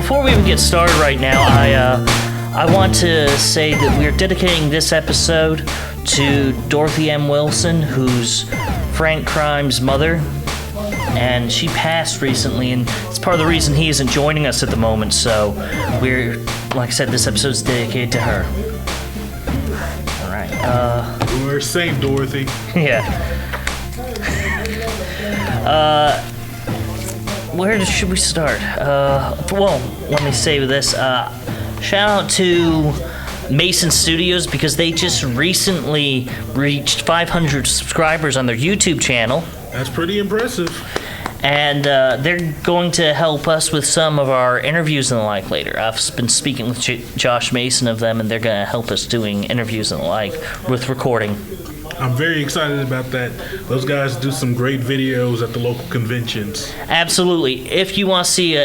before we even get started right now, I want to say that we're dedicating this episode to Dorothy M. Wilson, who's Frank Crime's mother, and she passed recently, and it's part of the reason he isn't joining us at the moment, so we're, like I said, this episode's dedicated to her. Alright, We're safe, Dorothy. yeah. Where should we start? Well, let me say this. Shout out to Mason Studios because they just recently reached 500 subscribers on their YouTube channel. That's pretty impressive. And they're going to help us with some of our interviews and the like later. I've been speaking with Josh Mason of them, and they're going to help us doing interviews and the like with recording. I'm very excited about that. Those guys do some great videos at the local conventions. Absolutely. If you want to see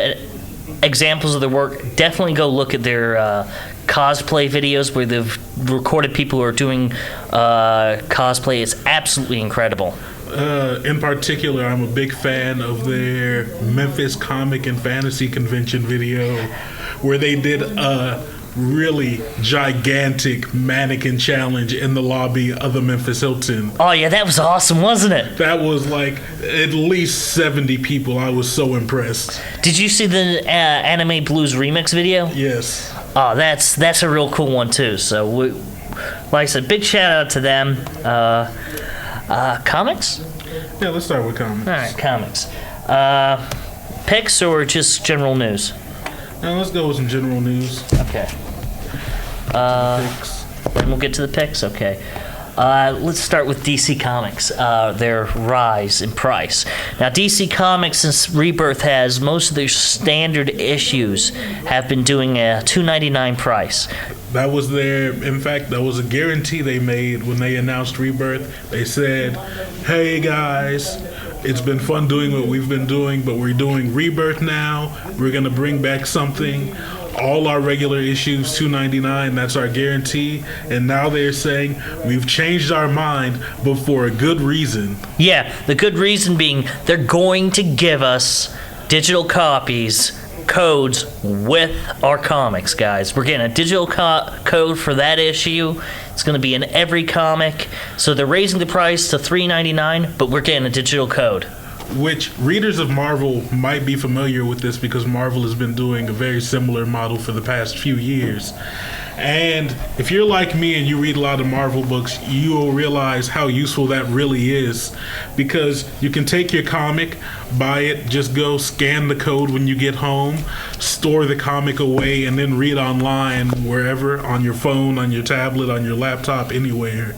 examples of their work, definitely go look at their cosplay videos where they've recorded people who are doing cosplay. It's absolutely incredible. In particular, I'm a big fan of their Memphis Comic and Fantasy Convention video where they did a really gigantic mannequin challenge in the lobby of the Memphis Hilton. Oh, yeah, that was awesome, wasn't it? That was like at least 70 people. I was so impressed. Did you see the Anime Blues remix video? Yes. Oh, that's a real cool one, too. So, like I said, big shout out to them. Comics? Yeah, let's start with comics. All right, comics. Picks or just general news? Now let's go with some general news. Okay. Picks. Then we'll get to the picks. Okay. Let's start with DC Comics. Their rise in price. Now, DC Comics since Rebirth has most of their standard issues have been doing a $2.99 price. That was in fact, that was a guarantee they made when they announced Rebirth. They said, hey guys, it's been fun doing what we've been doing, but we're doing Rebirth now. We're going to bring back something. All our regular issues, $2.99, that's our guarantee. And now they're saying, we've changed our mind, but for a good reason. Yeah, the good reason being they're going to give us digital copies, codes with our comics, guys. We're getting a digital code for that issue. It's going to be in every comic. So they're raising the price to $3.99, but we're getting a digital code. Which readers of Marvel might be familiar with this because Marvel has been doing a very similar model for the past few years. And if you're like me and you read a lot of Marvel books, you will realize how useful that really is. Because you can take your comic, buy it, just go scan the code when you get home, store the comic away, and then read online wherever, on your phone, on your tablet, on your laptop, anywhere.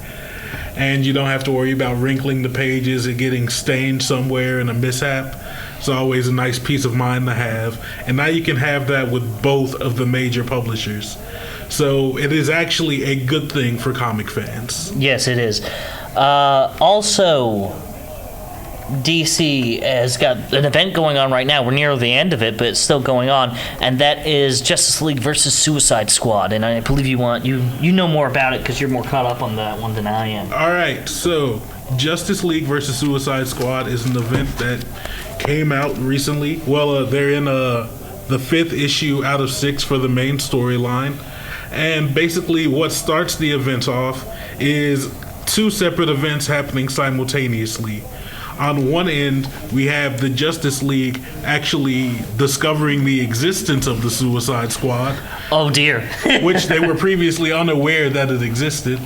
And you don't have to worry about wrinkling the pages and getting stained somewhere in a mishap. It's always a nice peace of mind to have. And now you can have that with both of the major publishers. So it is actually a good thing for comic fans. Yes, it is. Also, DC has got an event going on right now. We're near the end of it, but it's still going on, and that is Justice League versus Suicide Squad. And I believe you know more about it because you're more caught up on that one than I am. All right, so Justice League versus Suicide Squad is an event that came out recently. Well, they're in the 5th issue out of 6 for the main storyline. And basically what starts the event off is 2 separate events happening simultaneously. On one end, we have the Justice League actually discovering the existence of the Suicide Squad. Oh, dear. Which they were previously unaware that it existed.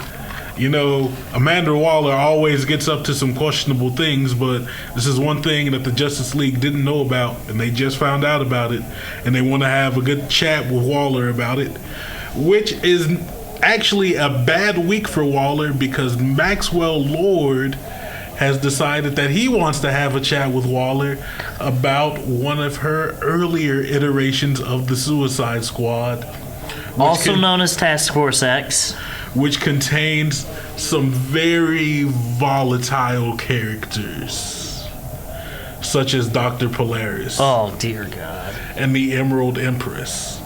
You know, Amanda Waller always gets up to some questionable things, but this is one thing that the Justice League didn't know about, and they just found out about it, and they want to have a good chat with Waller about it. Which is actually a bad week for Waller because Maxwell Lord has decided that he wants to have a chat with Waller about one of her earlier iterations of the Suicide Squad. Also known as Task Force X. Which contains some very volatile characters. Such as Dr. Polaris. Oh, dear God. And the Emerald Empress.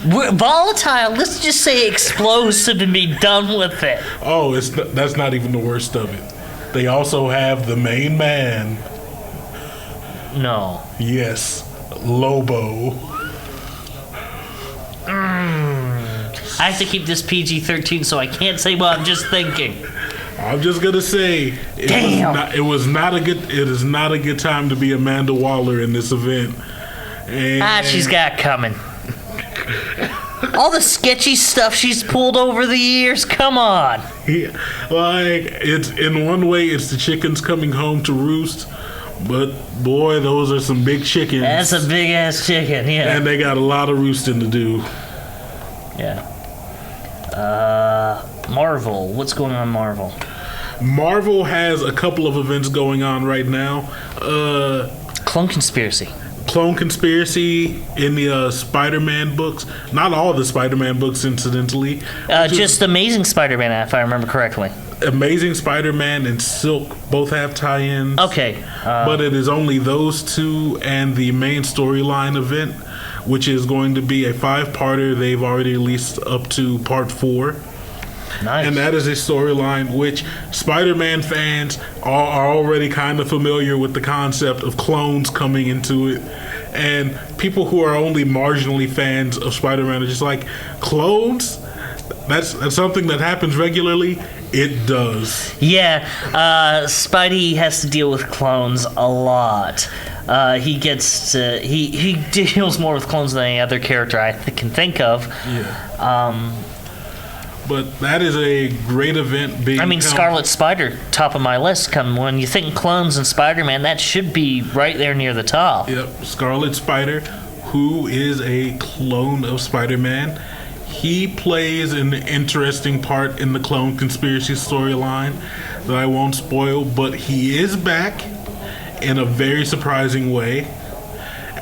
Volatile, let's just say explosive and be done with it. Oh, that's not even the worst of it. They also have the main man. No. Yes, Lobo. I have to keep this PG-13, so I can't say what I'm just thinking. I'm just gonna say it is not a good time to be Amanda Waller in this event. And she's got it coming. All the sketchy stuff she's pulled over the years. Come on. Yeah, like it's in one way, it's the chickens coming home to roost. But boy, those are some big chickens. That's a big ass chicken, yeah. And they got a lot of roosting to do. Yeah. Marvel. What's going on, Marvel? Marvel has a couple of events going on right now. Clone Conspiracy in the Spider-Man books. Not all the Spider-Man books, incidentally. Just Amazing Spider-Man, if I remember correctly. Amazing Spider-Man and Silk both have tie-ins. Okay. But it is only those two and the main storyline event, which is going to be a 5-parter. They've already released up to part 4. Nice. And that is a storyline which Spider-Man fans are already kind of familiar with the concept of clones coming into it. And people who are only marginally fans of Spider-Man are just like, clones? That's something that happens regularly? It does. Yeah, Spidey has to deal with clones a lot. He deals more with clones than any other character I can think of. Yeah. But that is a great event. Scarlet Spider, top of my list. When you think clones and Spider-Man, that should be right there near the top. Yep, Scarlet Spider, who is a clone of Spider-Man. He plays an interesting part in the Clone Conspiracy storyline that I won't spoil, but he is back in a very surprising way.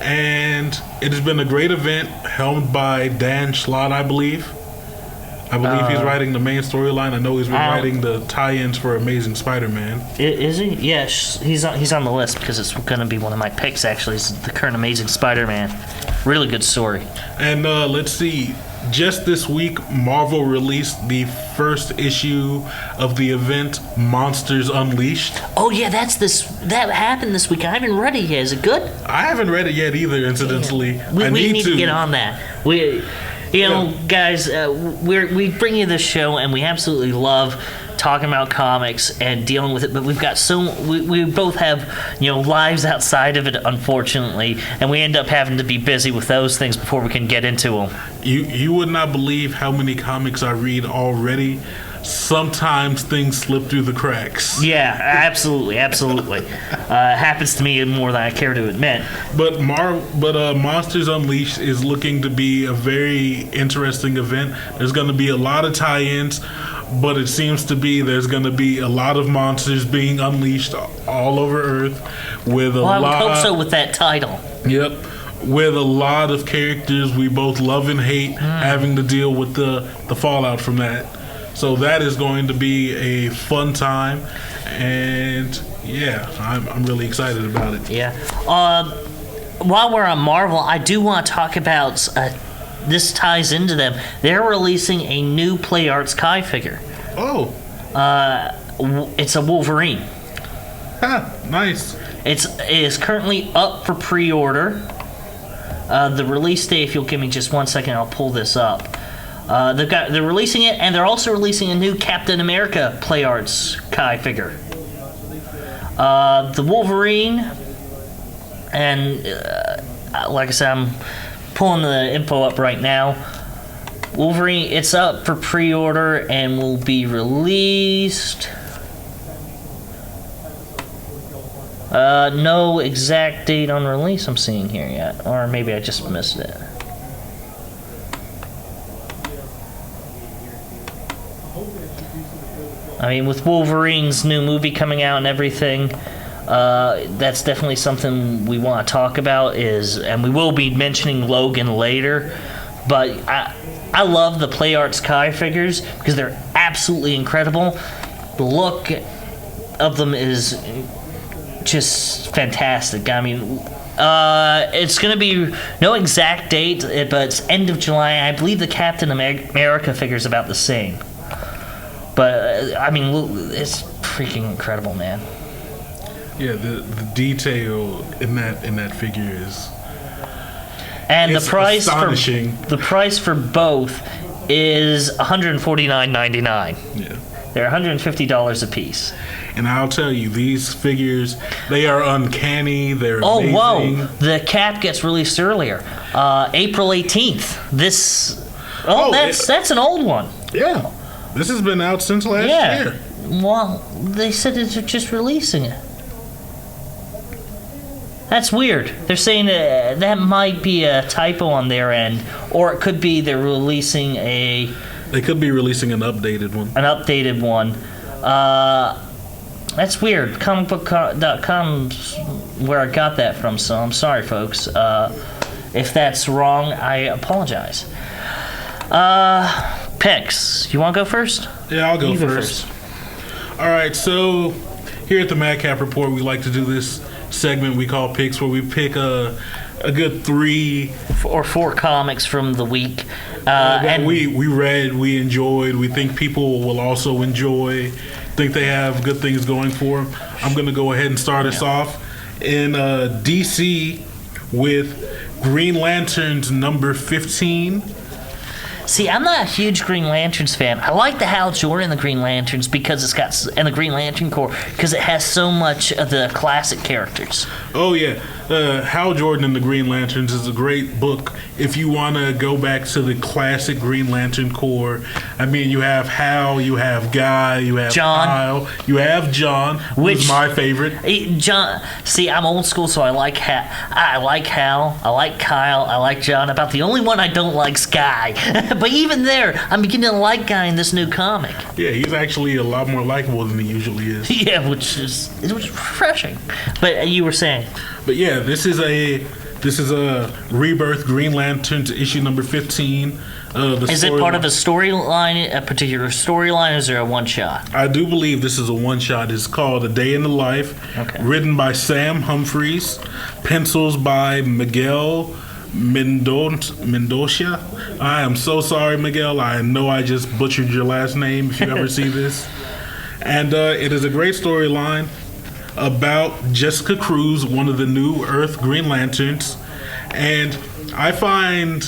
And it has been a great event, helmed by Dan Slott, I believe. He's writing the main storyline. I know he's been writing the tie-ins for Amazing Spider-Man. Is he? Yeah, he's on the list because it's going to be one of my picks, actually. It's the current Amazing Spider-Man. Really good story. And let's see. Just this week, Marvel released the first issue of the event Monsters Unleashed. Oh, yeah, that happened this week. I haven't read it yet. Is it good? I haven't read it yet either, incidentally. We need to get on that. Guys, we bring you this show, and we absolutely love talking about comics and dealing with it. But we've got we both have lives outside of it, unfortunately, and we end up having to be busy with those things before we can get into them. You would not believe how many comics I read already. Sometimes things slip through the cracks. Yeah, absolutely. Happens to me more than I care to admit. But Monsters Unleashed is looking to be a very interesting event. There's going to be a lot of tie-ins, but it seems to be there's going to be a lot of monsters being unleashed all over Earth with I would hope so with that title. Yep. With a lot of characters we both love and hate having to deal with the fallout from that. So that is going to be a fun time, and yeah, I'm really excited about it. Yeah. While we're on Marvel, I do want to talk about this ties into them. They're releasing a new Play Arts Kai figure. Oh. It's a Wolverine. Nice. It is currently up for pre-order. The release date, if you'll give me just 1 second, I'll pull this up. They're releasing it, and they're also releasing a new Captain America Play Arts Kai figure. The Wolverine, and like I said, I'm pulling the info up right now. Wolverine, it's up for pre-order and will be released. No exact date on release I'm seeing here yet, or maybe I just missed it. With Wolverine's new movie coming out and everything, that's definitely something we want to talk about. And we will be mentioning Logan later, but I love the Play Arts Kai figures because they're absolutely incredible. The look of them is just fantastic. It's going to be no exact date, but it's end of July. I believe the Captain America figure is about the same. But it's freaking incredible, man. Yeah, the detail in that figure is, and the price astonishing. The price for both is $149.99. Yeah. They're $150 a piece. And I'll tell you, these figures, they are uncanny. They're amazing. Whoa. The cap gets released earlier. April 18th. That's an old one. Yeah. This has been out since last year. Well, they said they're just releasing it. That's weird. They're saying that might be a typo on their end, or it could be they're releasing They could be releasing an updated one. That's weird. Comicbook.com's where I got that from, so I'm sorry, folks. If that's wrong, I apologize. Picks. You want to go first? Yeah, I'll go first. All right, so here at the Madcap Report, we like to do this segment we call Picks, where we pick a good 3 or 4 comics from the week. And we read, we enjoyed, we think people will also enjoy, think they have good things going for them. I'm going to go ahead and start us off in DC with Green Lanterns number 15. See, I'm not a huge Green Lanterns fan. I like the Hal Jordan in the Green Lanterns and the Green Lantern Corps because it has so much of the classic characters. Oh, yeah. Hal Jordan and the Green Lanterns is a great book if you want to go back to the classic Green Lantern Corps. I mean, you have Hal, you have Guy, you have John. Kyle, you have John, who's my favorite. John. See, I'm old school, so I like Hal, I like Kyle, I like John. About the only one I don't like is Guy. But even there, I'm beginning to like Guy in this new comic. Yeah, he's actually a lot more likable than he usually is. Yeah, which is refreshing. But you were saying. But yeah, this is a Rebirth Green Lanterns issue number 15. Is it part of a storyline, a particular storyline, or is there a one-shot? I do believe this is a one-shot. It's called A Day in the Life. Okay. Written by Sam Humphries. Pencils by Miguel Mendoza. I am so sorry, Miguel. I know I just butchered your last name if you ever see this. And it is a great storyline about Jessica Cruz, one of the new Earth Green Lanterns. And I find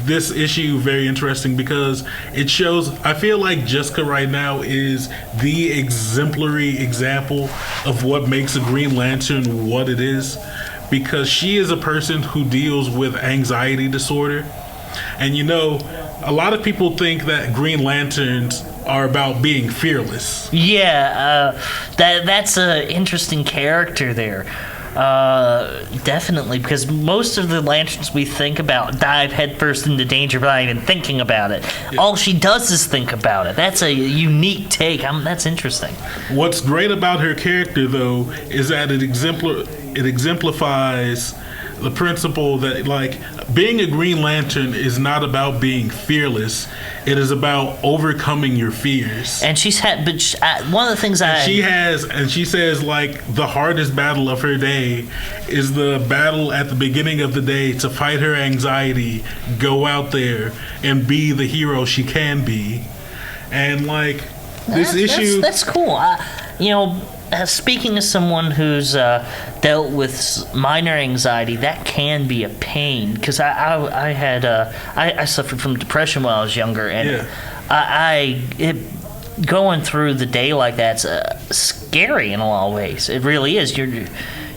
this issue very interesting because it shows, I feel like Jessica right now is the exemplary example of what makes a Green Lantern what it is, because she is a person who deals with anxiety disorder. And you know, a lot of people think that Green Lanterns are about being fearless. Yeah, that's an interesting character there. Definitely, because most of the lanterns we think about dive headfirst into danger without even thinking about it. Yeah. All she does is think about it. That's a unique take. That's interesting. What's great about her character, though, is that it exemplifies the principle that, like, being a Green Lantern is not about being fearless. It is about overcoming your fears. And she's had, but one of the things she says, like, the hardest battle of her day is the battle at the beginning of the day to fight her anxiety, go out there and be the hero she can be. And, like, that's cool. Speaking as someone who's dealt with minor anxiety, that can be a pain, because I suffered from depression when I was younger, and going through the day like that's scary in a lot of ways. It really is.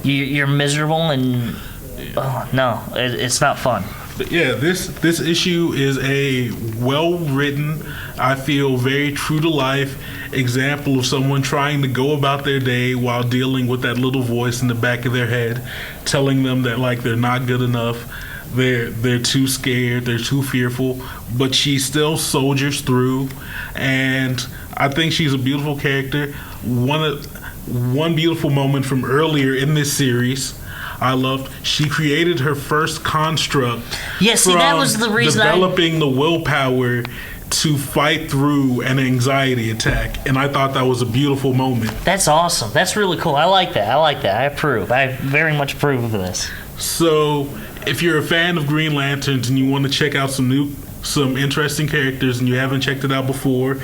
You're miserable, and it's not fun. But yeah, this issue is a well-written, I feel very true to life example of someone trying to go about their day while dealing with that little voice in the back of their head telling them that, like, they're not good enough, they're too scared, they're too fearful, but she still soldiers through. And I think she's a beautiful character. One beautiful moment from earlier in this series I loved, she created her first construct. Yeah, see, that was the reason developing the willpower to fight through an anxiety attack, and I thought that was a beautiful moment. That's awesome. That's really cool. I like that. I approve. I very much approve of this. So, if you're a fan of Green Lanterns and you want to check out some interesting characters and you haven't checked it out before,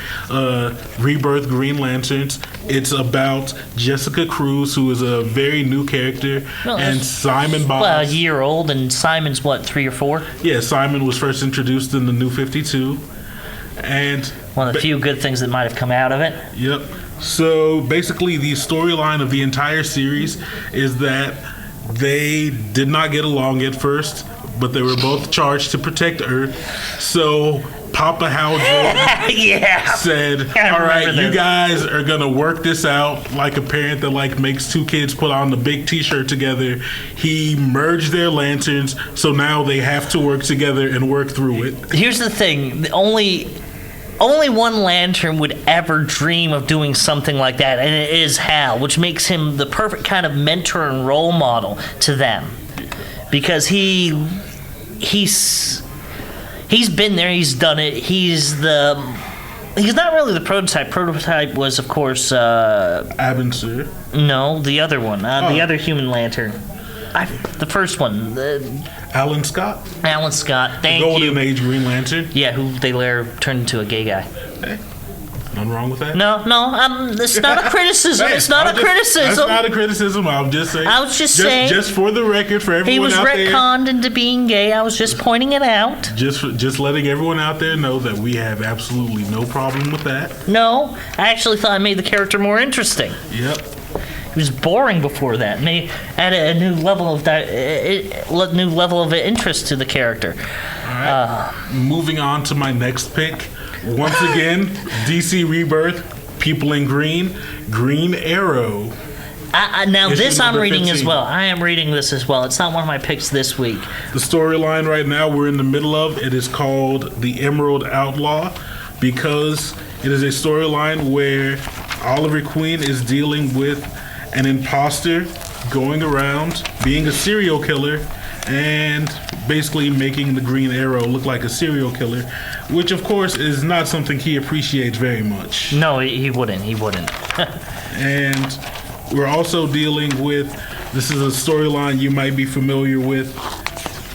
Rebirth Green Lanterns. It's about Jessica Cruz, who is a very new character, and Simon Boggs. Well, a year old, and Simon's what, 3 or 4? Yeah, Simon was first introduced in the New 52. And one of the few good things that might have come out of it. Yep. So basically, the storyline of the entire series is that they did not get along at first, but they were both charged to protect Earth. So Papa Hal Jordan said, "All right, you guys are gonna work this out like a parent that like makes two kids put on the big T-shirt together." He merged their lanterns, so now they have to work together and work through it. Here's the thing: only one lantern would ever dream of doing something like that, and it is Hal, which makes him the perfect kind of mentor and role model to them, because he's been there, he's done it. He's not really the prototype. Prototype was, of course, Abensur. No, the other one, the other human lantern. The first one. Alan Scott? Alan Scott, thank you. Golden Age Green Lantern? Yeah, who they later turned into a gay guy. Hey, nothing wrong with that? No, it's not a criticism. It's not a criticism. That's not a criticism. I'm just saying. I was just saying. Just for the record, for everyone out there. He was retconned into being gay. I was just pointing it out. Just letting everyone out there know that we have absolutely no problem with that. No, I actually thought I made the character more interesting. Yep. He was boring before that, and they added a new level of interest to the character. All right. Moving on to my next pick. Once again, DC Rebirth, People in Green, Green Arrow. Now this I'm reading 15. as well. I am reading this as well. It's not one of my picks this week. The storyline right now we're in the middle of, it is called The Emerald Outlaw, because it is a storyline where Oliver Queen is dealing with an imposter going around being a serial killer and basically making the Green Arrow look like a serial killer, which of course is not something he appreciates very much. No, he wouldn't. And we're also dealing with, this is a storyline you might be familiar with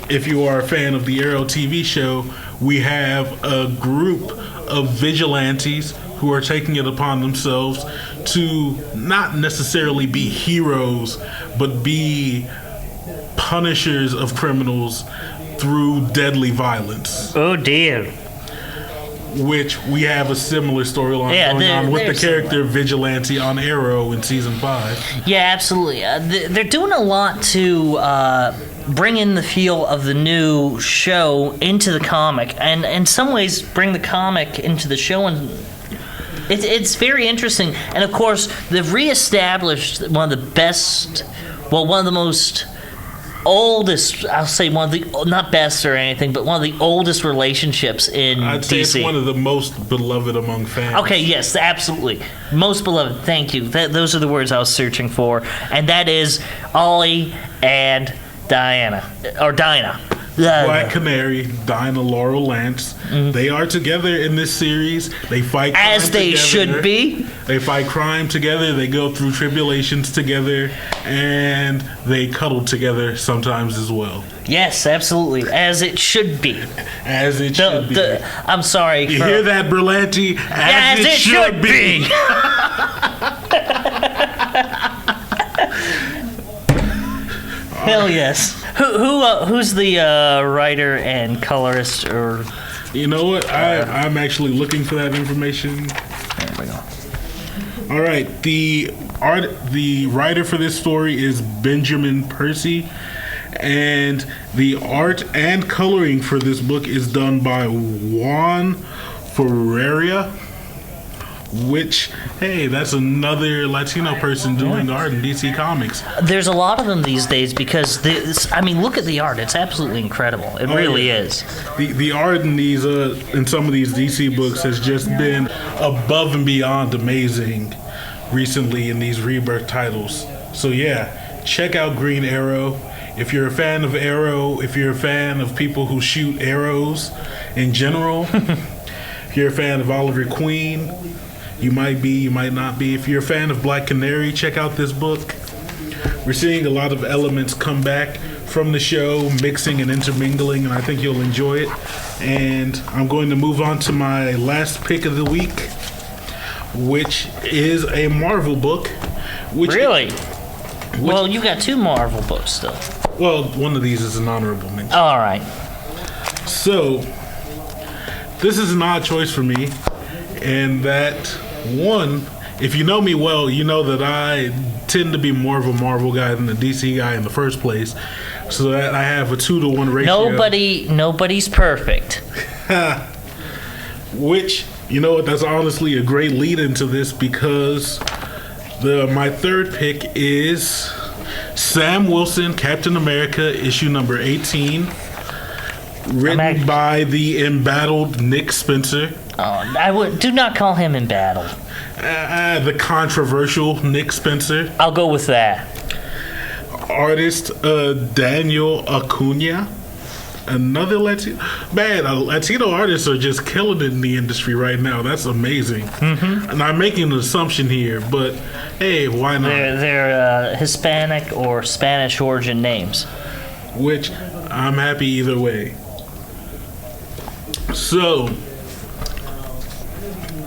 if you are a fan of the Arrow TV show. We have a group of vigilantes who are taking it upon themselves to not necessarily be heroes, but be punishers of criminals through deadly violence. Oh dear. Which we have a similar storyline going on with the character Vigilante on Arrow in season 5. Yeah, absolutely. They're doing a lot to bring in the feel of the new show into the comic, and in some ways bring the comic into the show, and it's very interesting. And of course, they've reestablished one of the best, well, one of the most oldest, I'll say one of the, not best or anything, but one of the oldest relationships in I'd say DC. It's one of the most beloved among fans. Okay, yes, absolutely. Most beloved, thank you. Those are the words I was searching for. And that is Ollie and Dinah. Black Canary, Dinah Laurel Lance. Mm-hmm. They are together in this series. They fight crime as they together. Should be. They fight crime together. They go through tribulations together, and they cuddle together sometimes as well. Yes, absolutely, as it should be. As it should be. I'm sorry. You hear that, Berlanti? As it should be. Hell yes. Who's the writer and colorist? Or you know what? I'm actually looking for that information. There we go. All right. The writer for this story is Benjamin Percy, and the art and coloring for this book is done by Juan Ferreira. Which, hey, that's another Latino person doing art in DC Comics. There's a lot of them these days because, look at the art. It's absolutely incredible. It really is. The art in these, in some of these DC books has just been above and beyond amazing recently in these Rebirth titles. So yeah, check out Green Arrow. If you're a fan of Arrow, if you're a fan of people who shoot arrows in general, if you're a fan of Oliver Queen, you might be, you might not be. If you're a fan of Black Canary, check out this book. We're seeing a lot of elements come back from the show, mixing and intermingling, and I think you'll enjoy it. And I'm going to move on to my last pick of the week, which is a Marvel book. Really? Well, you got 2 Marvel books still. Well, one of these is an honorable mention. All right. So, this is an odd choice for me, and that one, if you know me well, you know that I tend to be more of a Marvel guy than a DC guy in the first place, so that I have a 2-to-1 ratio. Nobody's perfect. Which, you know what, that's honestly a great lead into this, because my third pick is Sam Wilson, Captain America, issue number 18, written by the embattled Nick Spencer. Do not call him embattled. The controversial Nick Spencer. I'll go with that. Artist Daniel Acuna. Another Latino. Man, Latino artists are just killing it in the industry right now. That's amazing. Mm-hmm. And I'm making an assumption here, but hey, why not? They're Hispanic or Spanish origin names. Which I'm happy either way. So,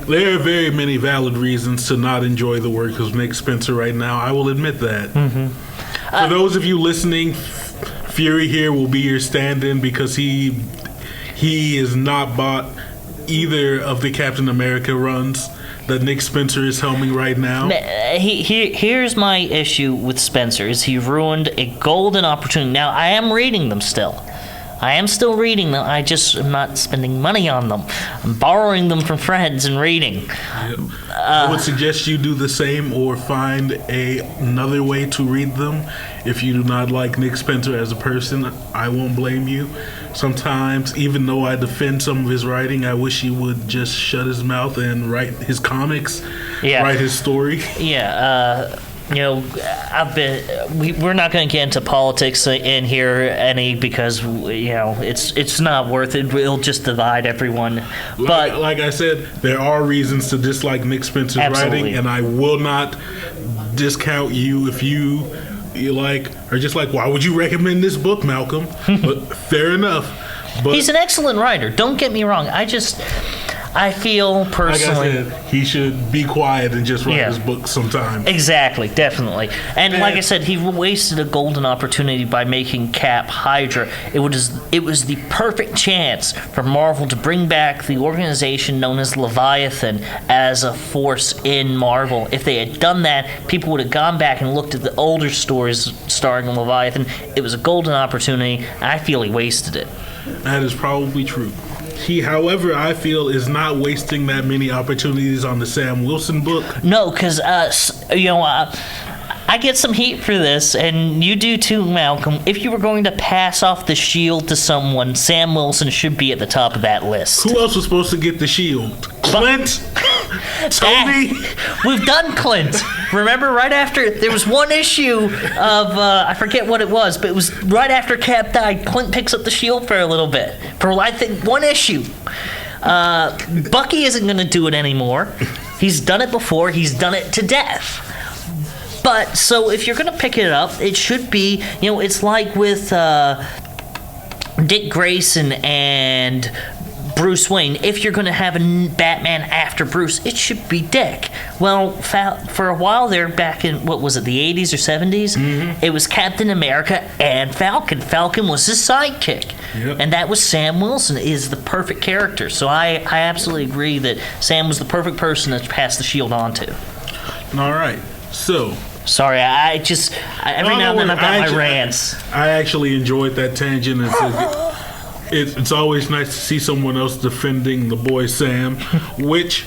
there are very many valid reasons to not enjoy the work of Nick Spencer right now. I will admit that. Mm-hmm. For those of you listening, Fury here will be your stand-in because he is not bought either of the Captain America runs that Nick Spencer is helming right now. Here's my issue with Spencer: is he ruined a golden opportunity. Now I am reading them still. I am still reading them. I just am not spending money on them. I'm borrowing them from friends and reading. Yep. I would suggest you do the same or find another way to read them. If you do not like Nick Spencer as a person, I won't blame you. Sometimes, even though I defend some of his writing, I wish he would just shut his mouth and write his comics, write his story. Yeah, we're not going to get into politics in here because it's not worth it. It'll just divide everyone. But like I said, there are reasons to dislike Nick Spencer's writing, and I will not discount you if you are just like, why would you recommend this book, Malcolm? But fair enough. But he's an excellent writer. Don't get me wrong. I feel personally, like I said, he should be quiet and just write his book sometime. Exactly, definitely. And like I said, he wasted a golden opportunity by making Cap Hydra. It was the perfect chance for Marvel to bring back the organization known as Leviathan as a force in Marvel. If they had done that, people would have gone back and looked at the older stories starring Leviathan. It was a golden opportunity, and I feel he wasted it. That is probably true. He, however, I feel is not wasting that many opportunities on the Sam Wilson book. No, because I get some heat for this, and you do too, Malcolm. If you were going to pass off the shield to someone, Sam Wilson should be at the top of that list. Who else was supposed to get the shield? Clint? Tony? We've done Clint. Remember, right after, there was one issue of, I forget what it was, but it was right after Cap died, Clint picks up the shield for a little bit. For, I think, one issue. Bucky isn't going to do it anymore. He's done it before. He's done it to death. But, so if you're going to pick it up, it should be, it's like with Dick Grayson and Bruce Wayne. If you're going to have a Batman after Bruce, it should be Dick. Well, for a while there, back in, what was it, the 80s or 70s, it was Captain America and Falcon. Falcon was his sidekick. Yep. And that was Sam Wilson, is the perfect character. So I absolutely agree that Sam was the perfect person to pass the shield on to. All right. So... Sorry, every now and then I've got my rants. I actually enjoyed that tangent. It's always nice to see someone else defending the boy Sam, which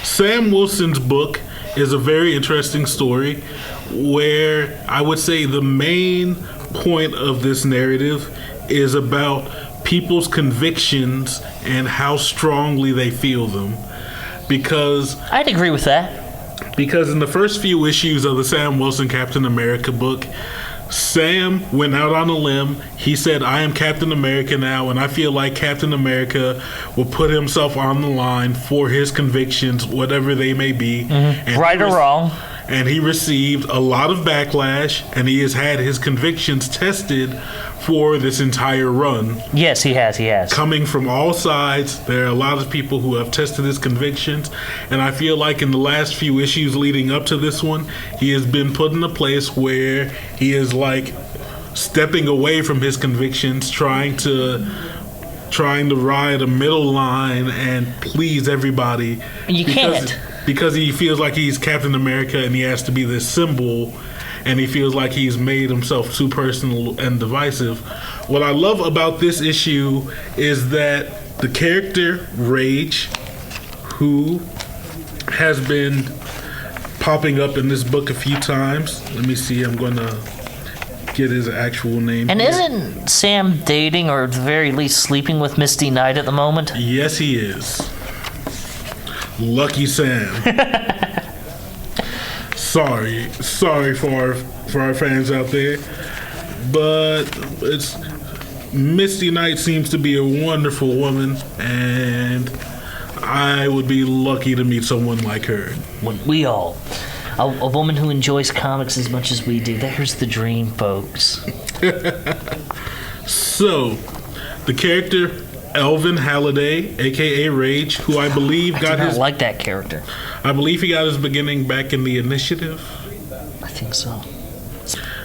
Sam Wilson's book is a very interesting story where I would say the main point of this narrative is about people's convictions and how strongly they feel them. Because I'd agree with that. Because in the first few issues of the Sam Wilson Captain America book, Sam went out on a limb. He said, I am Captain America now, and I feel like Captain America will put himself on the line for his convictions, whatever they may be. Mm-hmm. Right or wrong. And he received a lot of backlash, and he has had his convictions tested for this entire run. Yes, he has. Coming from all sides, there are a lot of people who have tested his convictions, and I feel like in the last few issues leading up to this one, he has been put in a place where he is like stepping away from his convictions, trying to trying to ride a middle line and please everybody. You can't. Because he feels like he's Captain America and he has to be this symbol, and he feels like he's made himself too personal and divisive. What I love about this issue is that the character Rage, who has been popping up in this book a few times. Let me see, I'm going to get his actual name. And here. isn't Sam dating, or at the very least sleeping with Misty Knight at the moment? Yes, he is. Lucky Sam. Sorry for our fans out there, but it's Misty Knight seems to be a wonderful woman, and I would be lucky to meet someone like her. Wouldn't we all? A woman who enjoys comics as much as we do. There's the dream, folks. So, the character Elvin Halliday, aka Rage, who I believe got his like that character. I believe he got his beginning back in the Initiative. I think so.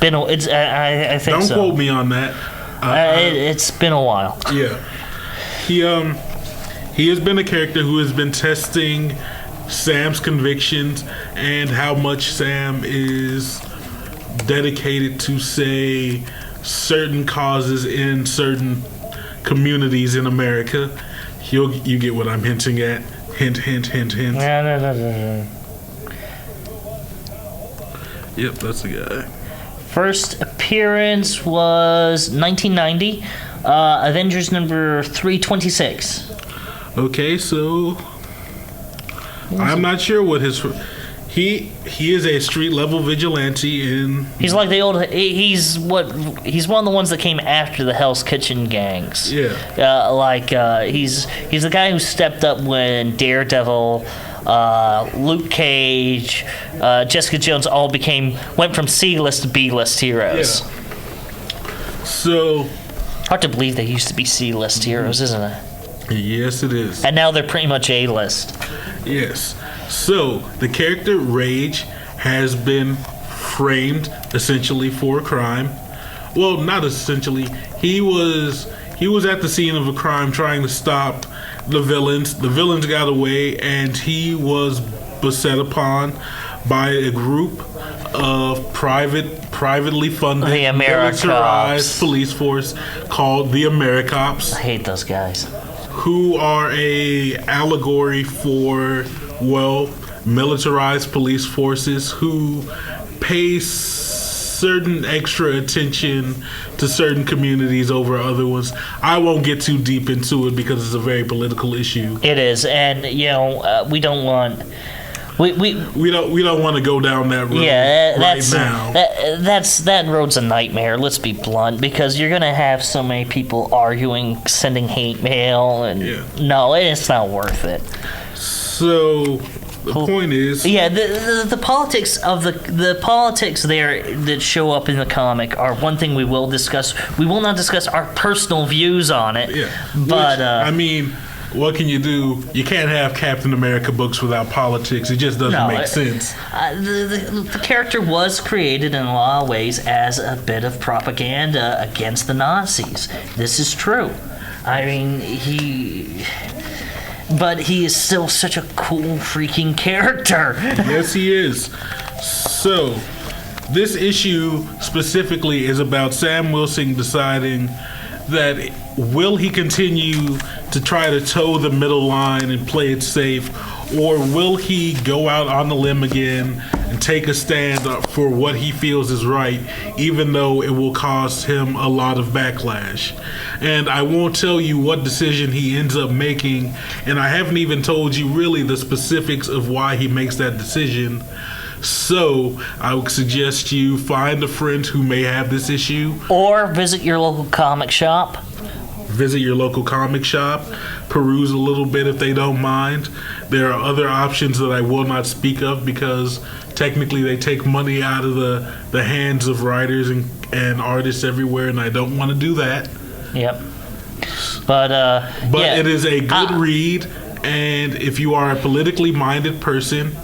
I think Don't so. quote me on that. It's been a while. Yeah, he has been a character who has been testing Sam's convictions and how much Sam is dedicated to, say, certain causes in certain communities in America. You get what I'm hinting at. Hint, hint, hint, hint. No. Yep, that's the guy. First appearance was 1990, Avengers number 326. Okay, so I'm not sure what his he is a street level vigilante in. He's like the old. He's one of the ones that came after the Hell's Kitchen gangs. Yeah. He's the guy who stepped up when Daredevil, Luke Cage, Jessica Jones all went from C-list to B-list heroes. Yeah. So hard to believe they used to be C-list heroes, isn't it? Yes, it is. And now they're pretty much A-list. Yes. So the character Rage has been framed essentially for a crime. Well, not essentially. He was at the scene of a crime trying to stop the villains. The villains got away, and he was beset upon by a group of privately funded, the militarized police force called the AmeriCops. I hate those guys. Who are a allegory for, well, militarized police forces who pay certain extra attention to certain communities over other ones. I won't get too deep into it because it's a very political issue. It is, and we don't want. We don't want to go down that road now. That road's a nightmare. Let's be blunt, because you're gonna have so many people arguing, sending hate mail, and no, it's not worth it. So the point is, the politics of the politics there that show up in the comic are one thing we will discuss. We will not discuss our personal views on it. Yeah, but I mean, what can you do? You can't have Captain America books without politics. It just doesn't make sense. The character was created in a lot of ways as a bit of propaganda against the Nazis. This is true. I mean, but he is still such a cool freaking character. Yes, he is. So, this issue specifically is about Sam Wilson deciding that will he continue to try to toe the middle line and play it safe, or will he go out on the limb again and take a stand up for what he feels is right, even though it will cost him a lot of backlash. And I won't tell you what decision he ends up making, and I haven't even told you really the specifics of why he makes that decision. So I would suggest you find a friend who may have this issue, or visit your local comic shop. Peruse a little bit if they don't mind. There are other options that I will not speak of because technically they take money out of the hands of writers and artists everywhere, and I don't want to do that. Yep. But it is a good read, and if you are a politically minded person,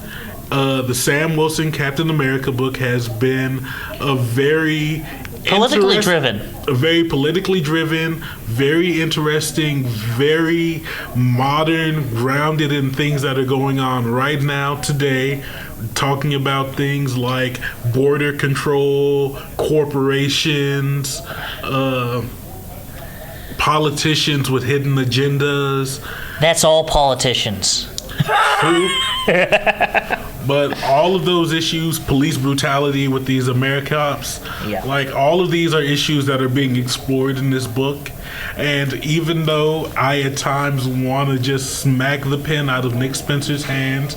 the Sam Wilson Captain America book has been a very Politically driven. Very politically driven, very interesting, very modern, grounded in things that are going on right now today, talking about things like border control, corporations, politicians with hidden agendas. That's all politicians. True. But all of those issues, police brutality with these AmeriCops, like all of these are issues that are being explored in this book. And even though I at times want to just smack the pen out of Nick Spencer's hands,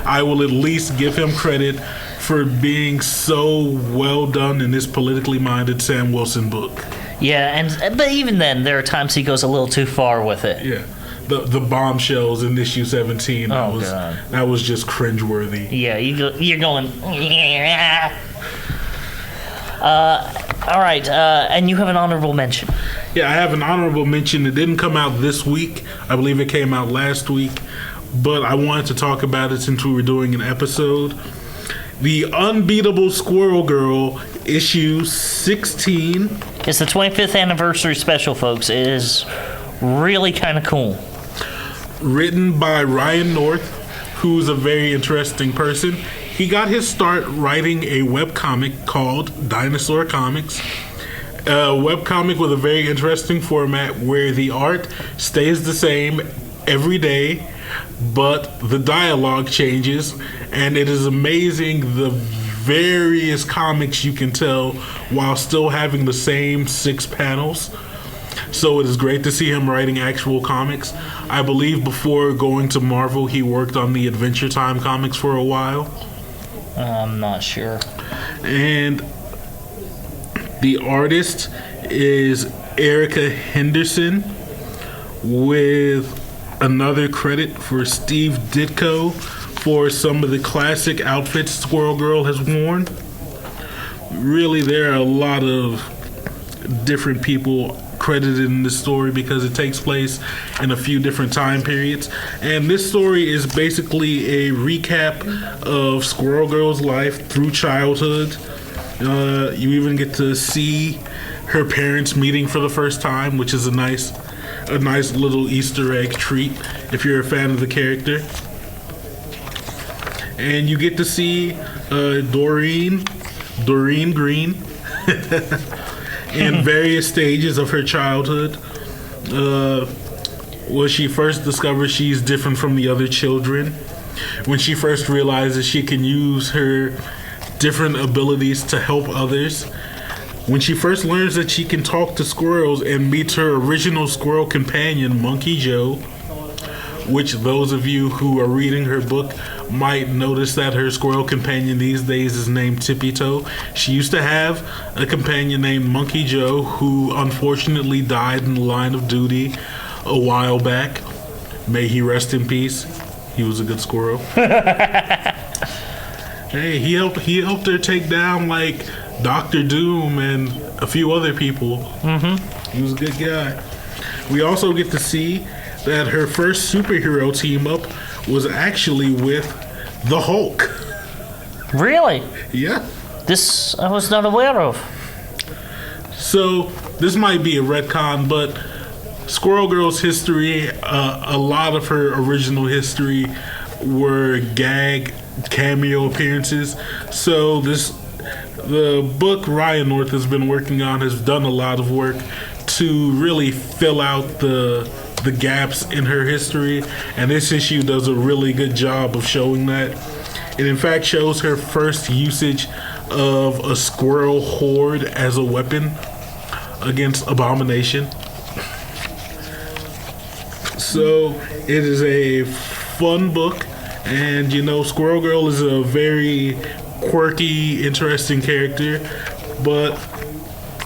I will at least give him credit for being so well done in this politically minded Sam Wilson book. Yeah, but even then, there are times he goes a little too far with it. Yeah. The bombshells in issue 17. That was just cringeworthy. Yeah, you're going. All right, and you have an honorable mention. Yeah, I have an honorable mention. It didn't come out this week. I believe it came out last week. But I wanted to talk about it since we were doing an episode. The Unbeatable Squirrel Girl, issue 16. It's the 25th anniversary special, folks. It is really kind of cool. Written by Ryan North, who's a very interesting person. He got his start writing a webcomic called Dinosaur Comics. A webcomic with a very interesting format where the art stays the same every day, but the dialogue changes, and it is amazing the various comics you can tell while still having the same 6 panels. So it is great to see him writing actual comics. I believe before going to Marvel, he worked on the Adventure Time comics for a while. I'm not sure. And the artist is Erica Henderson, with another credit for Steve Ditko for some of the classic outfits Squirrel Girl has worn. Really, there are a lot of different people credited in this story because it takes place in a few different time periods. And this story is basically a recap of Squirrel Girl's life through childhood. You even get to see her parents meeting for the first time, which is a nice little Easter egg treat if you're a fan of the character. And you get to see Doreen Green in various stages of her childhood. When she first discovers she's different from the other children, when she first realizes she can use her different abilities to help others, when she first learns that she can talk to squirrels and meets her original squirrel companion, Monkey Joe, which those of you who are reading her book might notice that her squirrel companion these days is named Tippy Toe. She used to have a companion named Monkey Joe who unfortunately died in the line of duty a while back. May he rest in peace. He was a good squirrel. Hey, he helped her take down like Dr. Doom and a few other people. He was a good guy. We also get to see that her first superhero team up was actually with the Hulk. Really? Yeah. This I was not aware of. So this might be a retcon, but Squirrel Girl's history, a lot of her original history were gag cameo appearances. So the book Ryan North has been working on has done a lot of work to really fill out the gaps in her history, and this issue does a really good job of showing that. It in fact shows her first usage of a squirrel horde as a weapon against Abomination. So it is a fun book, and you know, Squirrel Girl is a very quirky, interesting character, but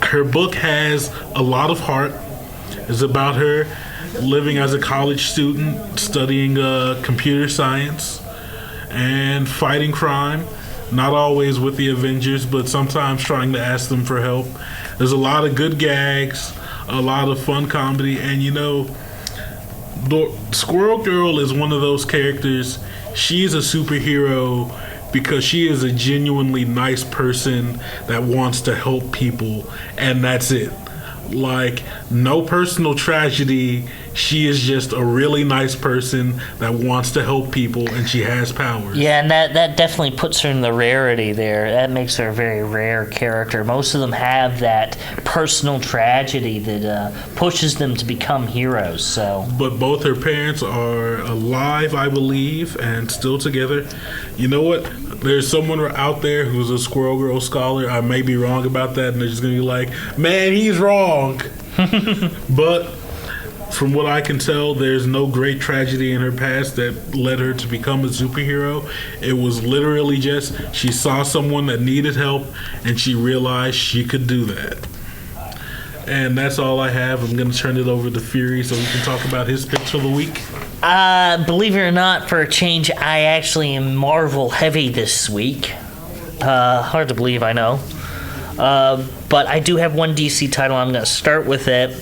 her book has a lot of heart. It's about her living as a college student, studying computer science and fighting crime, not always with the Avengers, but sometimes trying to ask them for help. There's a lot of good gags, a lot of fun comedy, and you know, Squirrel Girl is one of those characters. She's a superhero because she is a genuinely nice person that wants to help people, and that's it. Like, no personal tragedy. She is just a really nice person that wants to help people, and she has powers. Yeah, and that definitely puts her in the rarity there. That makes her a very rare character. Most of them have that personal tragedy that pushes them to become heroes. So, but both her parents are alive, I believe, and still together. You know what? There's someone out there who's a Squirrel Girl scholar. I may be wrong about that, and they're just going to be like, man, he's wrong. But from what I can tell, there's no great tragedy in her past that led her to become a superhero. It was literally just she saw someone that needed help, and she realized she could do that. And that's all I have. I'm going to turn it over to Fury so we can talk about his picks for the week. Believe it or not, for a change, I actually am Marvel heavy this week. Hard to believe, I know. But I do have one DC title. I'm going to start with it,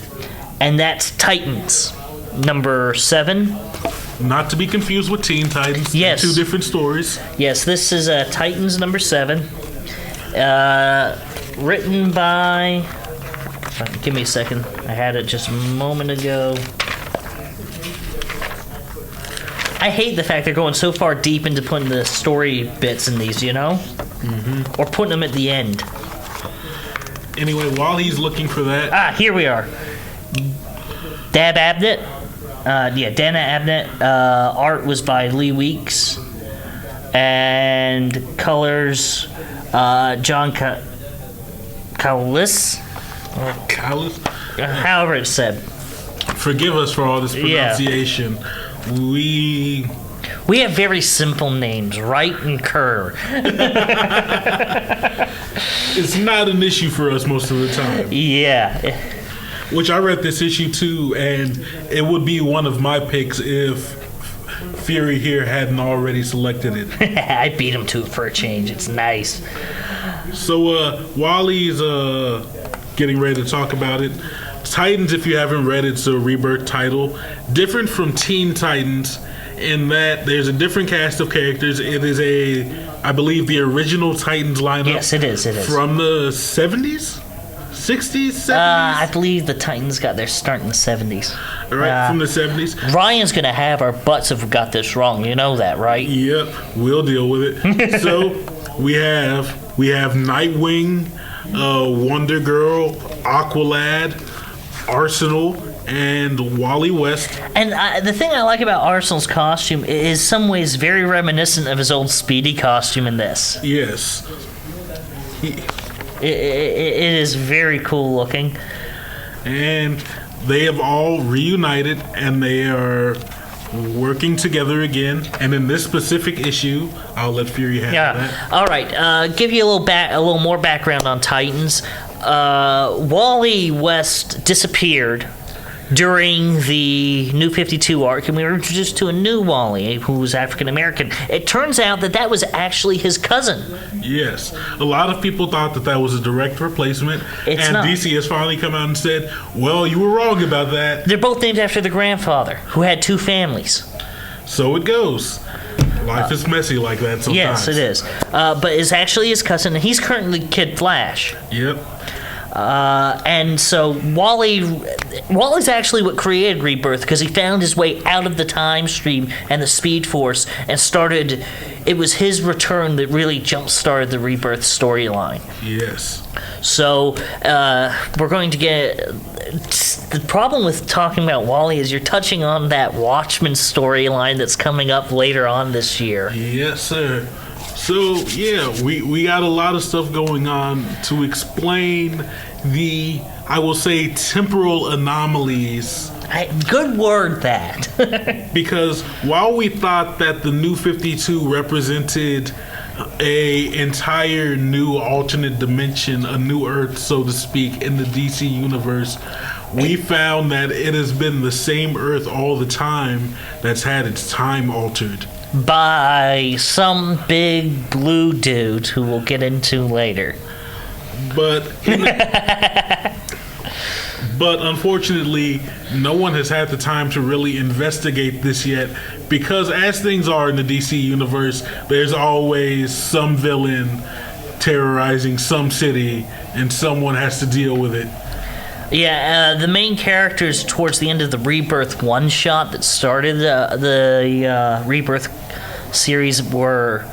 and that's Titans, number 7. Not to be confused with Teen Titans. Yes. Two different stories. Yes, this is Titans number 7. Written by... Give me a second. I had it just a moment ago. I hate the fact they're going so far deep into putting the story bits in these, you know? Mm-hmm. Or putting them at the end. Anyway, while he's looking for that... here we are. Dana Abnett. Art was by Lee Weeks. And colors, John Callis. Callis? However it's said. Forgive us for all this pronunciation. Yeah. We have very simple names, Wright and Kerr. It's not an issue for us most of the time. Yeah. Which I read this issue too, and it would be one of my picks if Fury here hadn't already selected it. I beat him to it for a change. It's nice. So while he's getting ready to talk about it, Titans, if you haven't read it, it's a rebirth title. Different from Teen Titans in that there's a different cast of characters. It is I believe, the original Titans lineup. Yes, it is. From the 70s? 60s? 70s? I believe the Titans got their start in the 70s. Right, from the 70s. Ryan's going to have our butts if we got this wrong. You know that, right? Yep, we'll deal with it. So, we have Nightwing, Wonder Girl, Aqualad, Arsenal, and Wally West. And the thing I like about Arsenal's costume is some ways very reminiscent of his old Speedy costume in this. Yes. It is very cool looking. And they have all reunited, and they are working together again. And in this specific issue, I'll let Fury have that. All right. Give you a little more background on Titans. Wally West disappeared during the New 52 arc, and we were introduced to a new Wally who was African American. It turns out that was actually his cousin. Yes. A lot of people thought that was a direct replacement, it's not. DC has finally come out and said, well, you were wrong about that. They're both named after the grandfather, who had 2 families. So it goes. Life is messy like that sometimes. Yes, it is. But it's actually his cousin, and he's currently Kid Flash. Yep. And so Wally's actually what created Rebirth, because he found his way out of the time stream and the Speed Force and started. It was his return that really jump-started the Rebirth storyline. Yes. So we're going to get. The problem with talking about Wally is you're touching on that Watchmen storyline that's coming up later on this year. Yes, sir. So, yeah, we got a lot of stuff going on to explain the, I will say, temporal anomalies. Good word, that. Because while we thought that the New 52 represented a entire new alternate dimension, a new Earth, so to speak, in the DC universe, we found that it has been the same Earth all the time that's had its time altered. By some big blue dude who we'll get into later. But But unfortunately, no one has had the time to really investigate this yet, because as things are in the DC universe, there's always some villain terrorizing some city, and someone has to deal with it. Yeah, the main characters towards the end of the Rebirth one-shot that started the Rebirth series were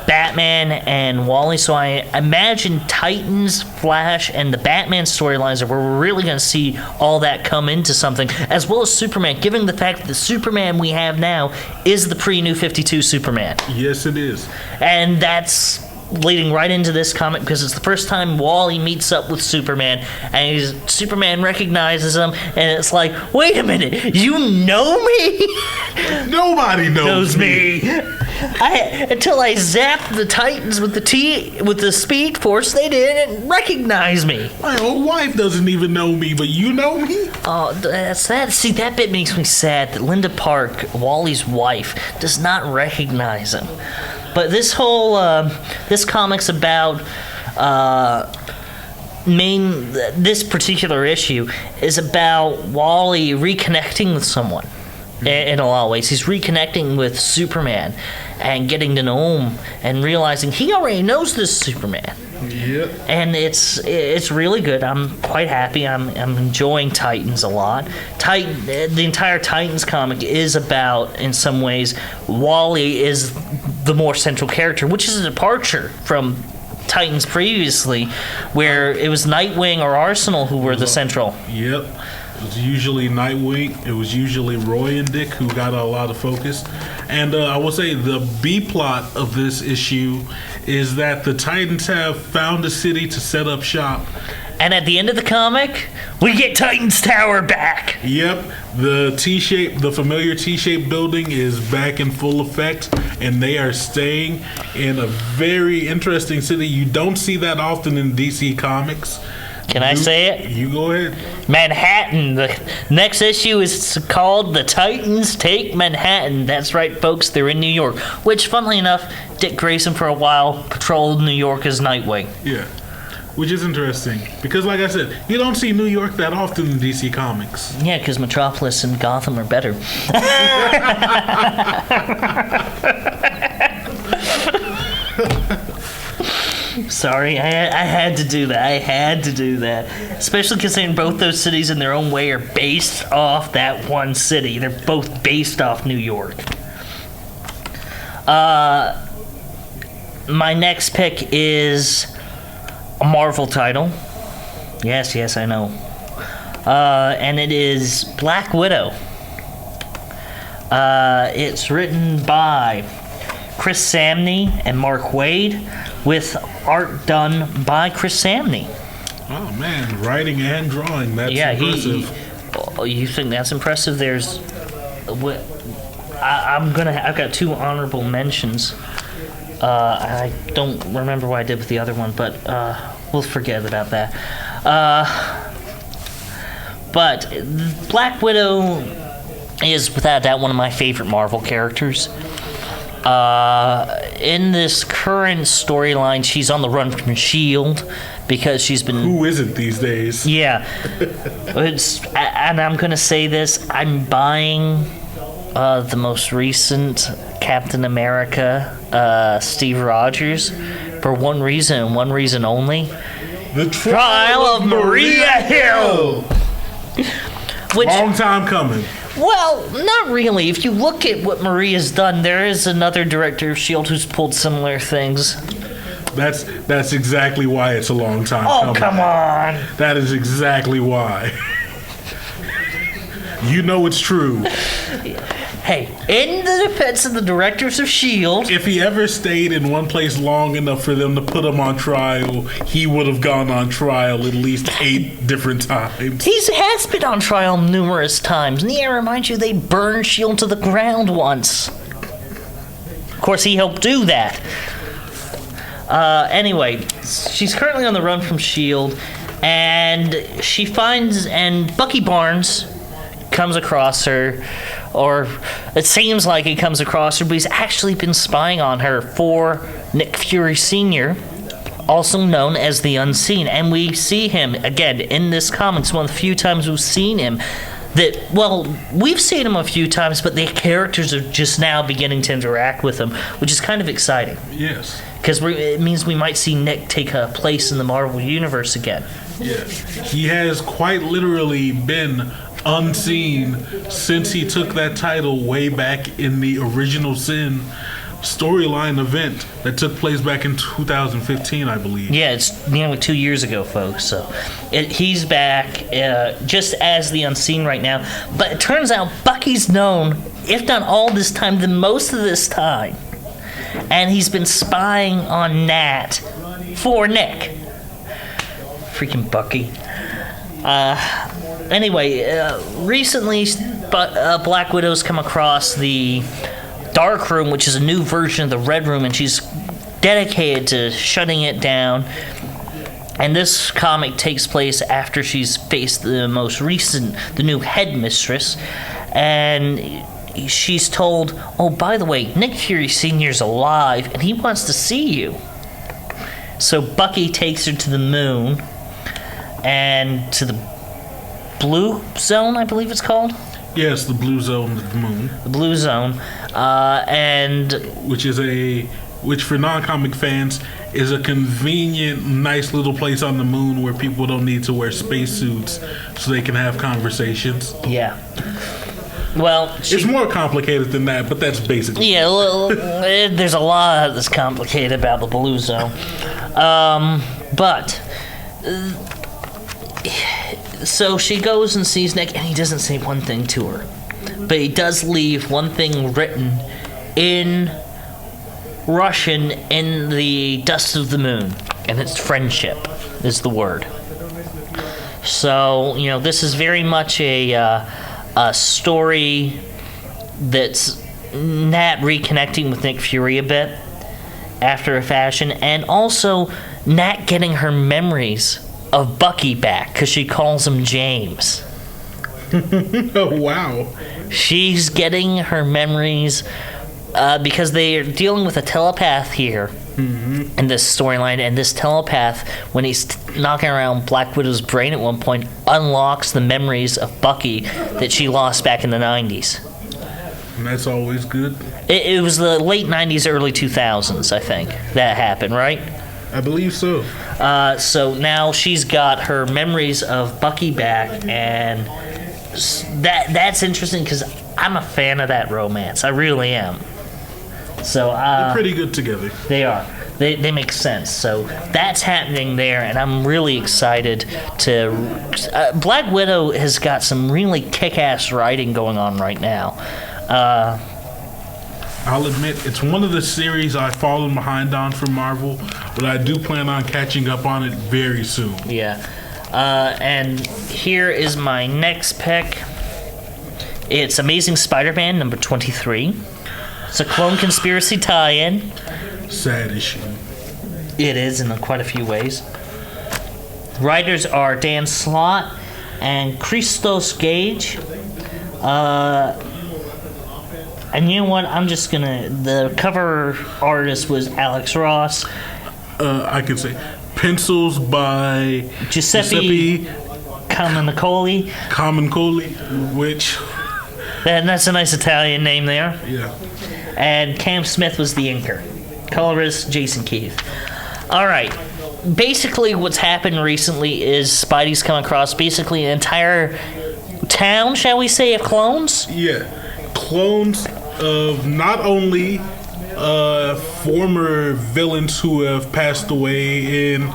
Batman and Wally, so I imagine Titans, Flash, and the Batman storylines are where we're really going to see all that come into something, as well as Superman, given the fact that the Superman we have now is the pre-New 52 Superman. Yes, it is. And that's leading right into this comic, because it's the first time Wally meets up with Superman, and Superman recognizes him, and it's like, wait a minute, you know me? Nobody knows me. Until I zapped the Titans with the Speed Force, they didn't recognize me. My old wife doesn't even know me, but you know me? Oh, that's that. See, that bit makes me sad that Linda Park, Wally's wife, does not recognize him. But this whole this comic's about this particular issue is about Wally reconnecting with someone. In a lot of ways, he's reconnecting with Superman and getting to know him and realizing he already knows this Superman. Yep. And it's really good. I'm quite happy. I'm enjoying Titans a lot. The entire Titans comic is about, in some ways, Wally is the more central character, which is a departure from Titans previously, where it was Nightwing or Arsenal who were the central. Yep. It was usually Nightwing. It was usually Roy and Dick who got a lot of focus. And I will say the B-plot of this issue is that the Titans have found a city to set up shop. And at the end of the comic, we get Titans Tower back. Yep. The familiar T-shaped building is back in full effect, and they are staying in a very interesting city. You don't see that often in DC Comics. Can I say it? You go ahead. Manhattan. The next issue is called The Titans Take Manhattan. That's right, folks. They're in New York. Which, funnily enough, Dick Grayson for a while patrolled New York as Nightwing. Yeah. Which is interesting. Because, like I said, you don't see New York that often in DC Comics. Yeah, because Metropolis and Gotham are better. Sorry, I had to do that. I had to do that. Especially considering both those cities in their own way are based off that one city. They're both based off New York. My next pick is a Marvel title. Yes, I know. And it is Black Widow. It's written by Chris Samney and Mark Waid, with art done by Chris Samney. Oh man, writing and drawing, that's impressive. You think that's impressive? There's I've got two honorable mentions. I don't remember what I did with the other one, but we'll forget about that. But Black Widow is without doubt one of my favorite Marvel characters. In this current storyline, she's on the run from S.H.I.E.L.D. because she's been... Who isn't these days? Yeah. And I'm going to say this. I'm buying the most recent Captain America, Steve Rogers, for one reason and one reason only. The Trial of Maria Hill! Which, long time coming. Well, not really. If you look at what Maria's done, there is another director of S.H.I.E.L.D. who's pulled similar things. That's exactly why it's a long time coming. Oh, come on. That is exactly why. You know it's true. Hey, in the defense of the directors of S.H.I.E.L.D., if he ever stayed in one place long enough for them to put him on trial, he would have gone on trial at least 8 different times. He has been on trial numerous times. And yeah, I remind you, they burned S.H.I.E.L.D. to the ground once. Of course, he helped do that. Anyway, she's currently on the run from S.H.I.E.L.D., and she finds, and Bucky Barnes comes across her, or it seems like he comes across her, but he's actually been spying on her for Nick Fury Sr., also known as the Unseen. And we see him, again, in this comics, one of the few times we've seen him. We've seen him a few times, but the characters are just now beginning to interact with him, which is kind of exciting. Yes. Because it means we might see Nick take a place in the Marvel Universe again. Yeah. He has quite literally been unseen since he took that title way back in the Original Sin storyline event that took place back in 2015, I believe. Yeah, it's nearly 2 years ago, folks. So he's back just as the Unseen right now. But it turns out Bucky's known, if not all this time, then most of this time. And he's been spying on Nat for Nick. Freaking Bucky. Anyway, recently Black Widow's come across the Dark Room, which is a new version of the Red Room, and she's dedicated to shutting it down. And this comic takes place after she's faced the new headmistress, and she's told, oh, by the way, Nick Fury Sr.'s alive, and he wants to see you. So Bucky takes her to the moon, and to the Blue Zone, I believe it's called. Yes, the Blue Zone of the moon. The Blue Zone, and which for non-comic fans is a convenient, nice little place on the moon where people don't need to wear spacesuits so they can have conversations. Yeah. Well, it's more complicated than that, but that's basically. Yeah, there's a lot that's complicated about the Blue Zone, but. So she goes and sees Nick, and he doesn't say one thing to her. But he does leave one thing written in Russian in the dust of the moon. And it's friendship is the word. So, this is very much a story that's Nat reconnecting with Nick Fury a bit after a fashion. And also Nat getting her memories of Bucky back, because she calls him James. Oh, wow. She's getting her memories because they are dealing with a telepath here in this storyline, and this telepath, when he's knocking around Black Widow's brain at one point, unlocks the memories of Bucky that she lost back in the 90s. And that's always good. It was the late 90s, early 2000s, I think, that happened, right? I believe so. So now she's got her memories of Bucky back, and that's interesting because I'm a fan of that romance. I really am. So they're pretty good together. They are. They make sense. So that's happening there, and I'm really excited to. Black Widow has got some really kick-ass writing going on right now. I'll admit, it's one of the series I've fallen behind on from Marvel, but I do plan on catching up on it very soon. Yeah. And here is my next pick. It's Amazing Spider-Man number 23. It's a Clone Conspiracy tie-in. Sad issue. It is in quite a few ways. Writers are Dan Slott and Christos Gage. And you know what? I'm just gonna. The cover artist was Alex Ross. I could say pencils by Giuseppe Camuncoli. Which. That's a nice Italian name there. Yeah. And Cam Smith was the inker. Colorist Jason Keith. All right. Basically, what's happened recently is Spidey's come across basically an entire town, shall we say, of clones. Yeah, clones of not only former villains who have passed away in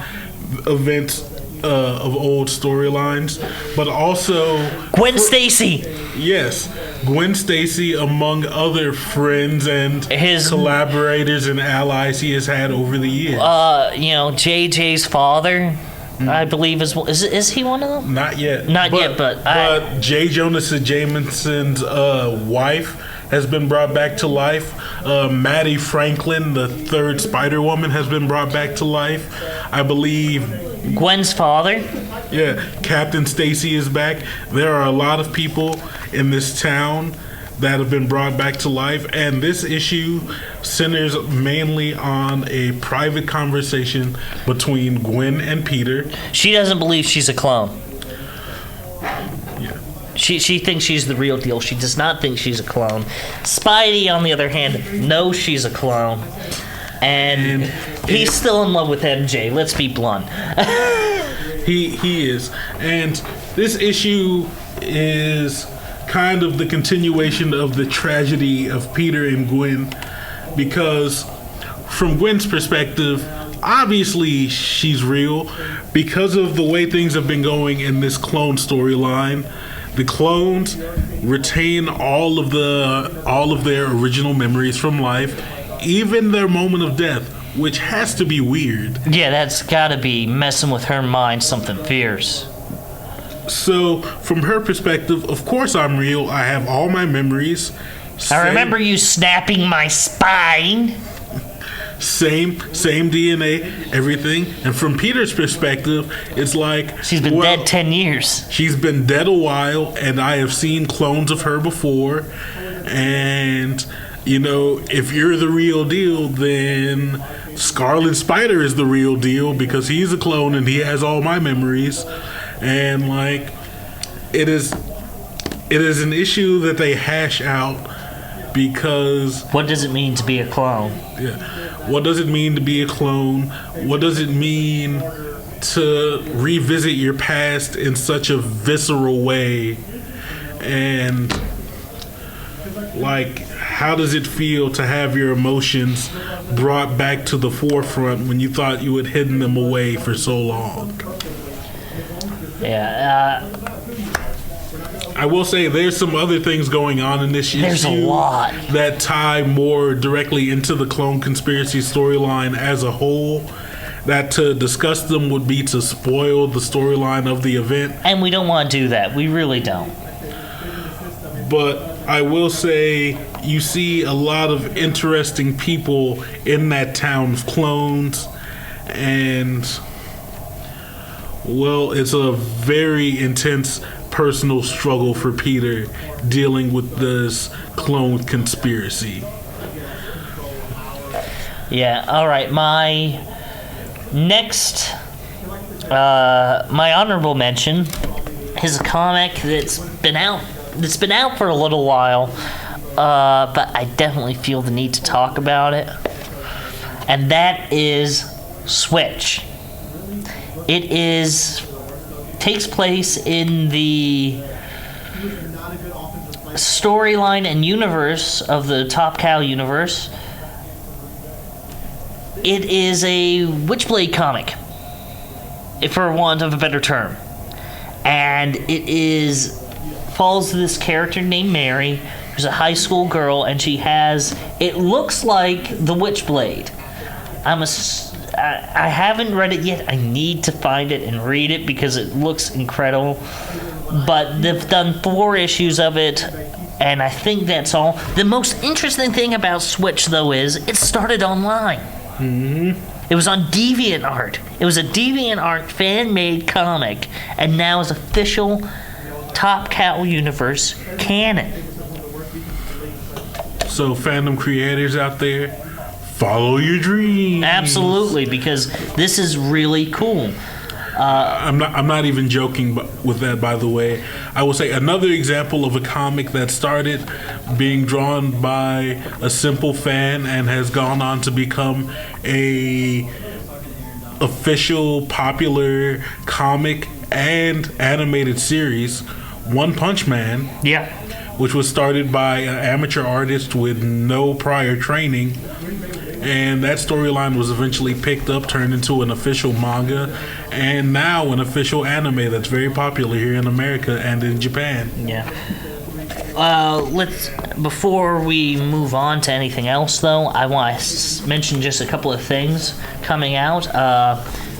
events of old storylines, but also Gwen Stacy. Yes, Gwen Stacy, among other friends and his collaborators and allies he has had over the years. JJ's father, I believe is he one of them? Not yet. Not yet, but J. Jonah Jameson's wife has been brought back to life. Maddie Franklin, the third Spider-Woman, has been brought back to life. I believe Gwen's father. Yeah, Captain Stacy is back. There are a lot of people in this town that have been brought back to life, and this issue centers mainly on a private conversation between Gwen and Peter. She doesn't believe she's a clone. Yeah. She thinks she's the real deal. She does not think she's a clone. Spidey, on the other hand, knows she's a clone. And he's still in love with MJ, let's be blunt. He is. And this issue is kind of the continuation of the tragedy of Peter and Gwen, because from Gwen's perspective, obviously she's real because of the way things have been going in this clone storyline. The clones retain all of their original memories from life, even their moment of death, which has to be weird. Yeah, that's gotta be messing with her mind something fierce. So, from her perspective, of course I'm real. I have all my memories. I remember you snapping my spine. Same DNA, everything. And from Peter's perspective, it's like... She's been dead 10 years. She's been dead a while, and I have seen clones of her before. And, you know, if you're the real deal, then Scarlet Spider is the real deal because he's a clone and he has all my memories. And like it is an issue that they hash out because what does it mean to be a clone? Yeah. What does it mean to be a clone? What does it mean to revisit your past in such a visceral way? And like how does it feel to have your emotions brought back to the forefront when you thought you had hidden them away for so long? Yeah, I will say there's some other things going on in this issue. There's a lot that tie more directly into the clone conspiracy storyline as a whole. That to discuss them would be to spoil the storyline of the event. And we don't want to do that. We really don't. But I will say you see a lot of interesting people in that town of clones. And... well, it's a very intense personal struggle for Peter dealing with this clone conspiracy. Yeah, alright, my next, my honorable mention is a comic that's been out for a little while, but I definitely feel the need to talk about it, and that is Switch. It takes place in the storyline and universe of the Top Cow universe. It is a Witchblade comic, for want of a better term. And it follows this character named Mary, who's a high school girl, and she has, it looks like the Witchblade. I haven't read it yet. I need to find it and read it because it looks incredible. But they've done 4 issues of it, and I think that's all. The most interesting thing about Switch, though, is it started online. Mm-hmm. It was on DeviantArt. It was a DeviantArt fan-made comic, and now is official Top Cow Universe canon. So, fandom creators out there, follow your dreams. Absolutely, because this is really cool. I'm not even joking with that, by the way. I will say another example of a comic that started being drawn by a simple fan and has gone on to become a official popular comic and animated series, One Punch Man. Yeah. Which was started by an amateur artist with no prior training. And that storyline was eventually picked up, turned into an official manga, and now an official anime that's very popular here in America and in Japan. Yeah. Before we move on to anything else, though, I want to mention just a couple of things coming out.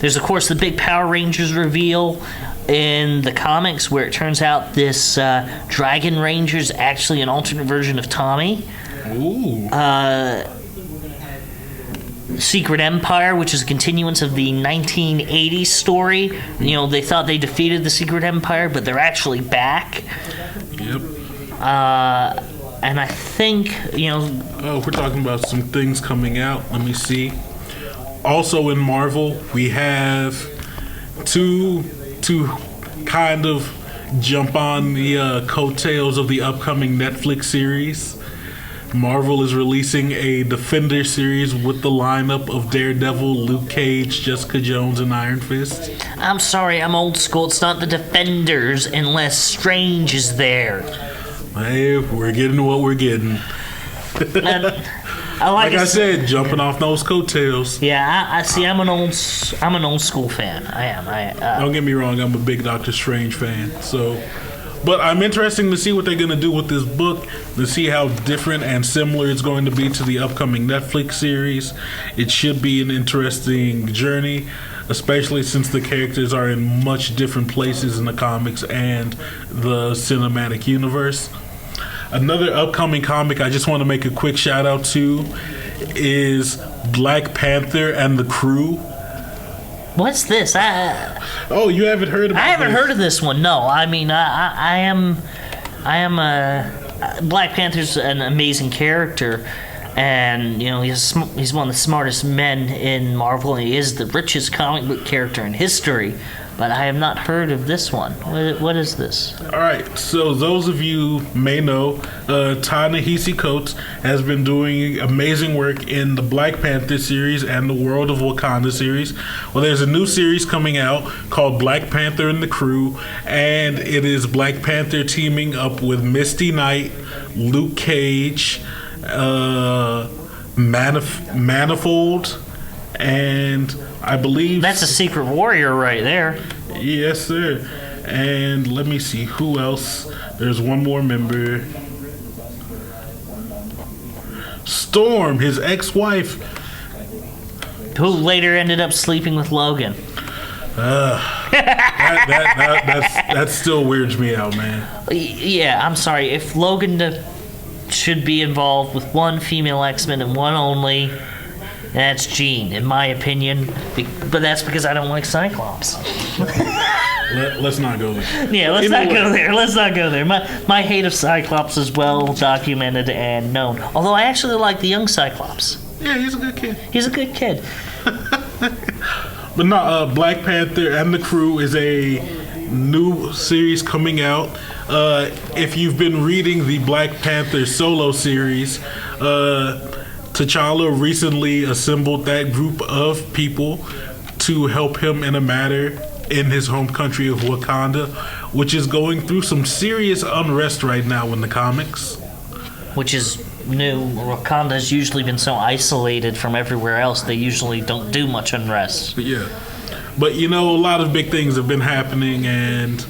There's, of course, the big Power Rangers reveal in the comics where it turns out this Dragon Ranger's actually an alternate version of Tommy. Ooh. Secret Empire, which is a continuance of the 1980s story. You know, they thought they defeated the Secret Empire, but they're actually back. Yep. And I think, Oh, we're talking about some things coming out. Let me see. Also in Marvel, we have to kind of jump on the coattails of the upcoming Netflix series. Marvel is releasing a Defender series with the lineup of Daredevil, Luke Cage, Jessica Jones, and Iron Fist. I'm sorry, I'm old school. It's not the Defenders unless Strange is there. Hey, we're getting what we're getting. Like I said, jumping off those coattails. Yeah, I see. I'm an old school fan. I am. Don't get me wrong. I'm a big Doctor Strange fan. But I'm interested to see what they're going to do with this book, to see how different and similar it's going to be to the upcoming Netflix series. It should be an interesting journey, especially since the characters are in much different places in the comics and the cinematic universe. Another upcoming comic I just want to make a quick shout out to is Black Panther and the Crew. What's this? Oh, you haven't heard about this? I haven't heard of this one. No, I mean, I am Black Panther's an amazing character, and he's one of the smartest men in Marvel, and he is the richest comic book character in history. But I have not heard of this one. What is this? All right, so those of you may know, Ta-Nehisi Coates has been doing amazing work in the Black Panther series and the World of Wakanda series. Well, there's a new series coming out called Black Panther and the Crew, and it is Black Panther teaming up with Misty Knight, Luke Cage, Manifold, and I believe that's a Secret Warrior right there. Yes, sir. And let me see who else. There's one more member. Storm, his ex-wife, who later ended up sleeping with Logan. That still weirds me out, man. Yeah, I'm sorry. If Logan should be involved with one female X-Men and one only, that's Jean, in my opinion. But that's because I don't like Cyclops. Let's not go there. Yeah, let's not go there. My hate of Cyclops is well documented and known. Although I actually like the young Cyclops. Yeah, he's a good kid. He's a good kid. But no, Black Panther and the Crew is a new series coming out. If you've been reading the Black Panther solo series, T'Challa recently assembled that group of people to help him in a matter in his home country of Wakanda, which is going through some serious unrest right now in the comics. Which is new. Wakanda's usually been so isolated from everywhere else, they usually don't do much unrest. Yeah. But a lot of big things have been happening, and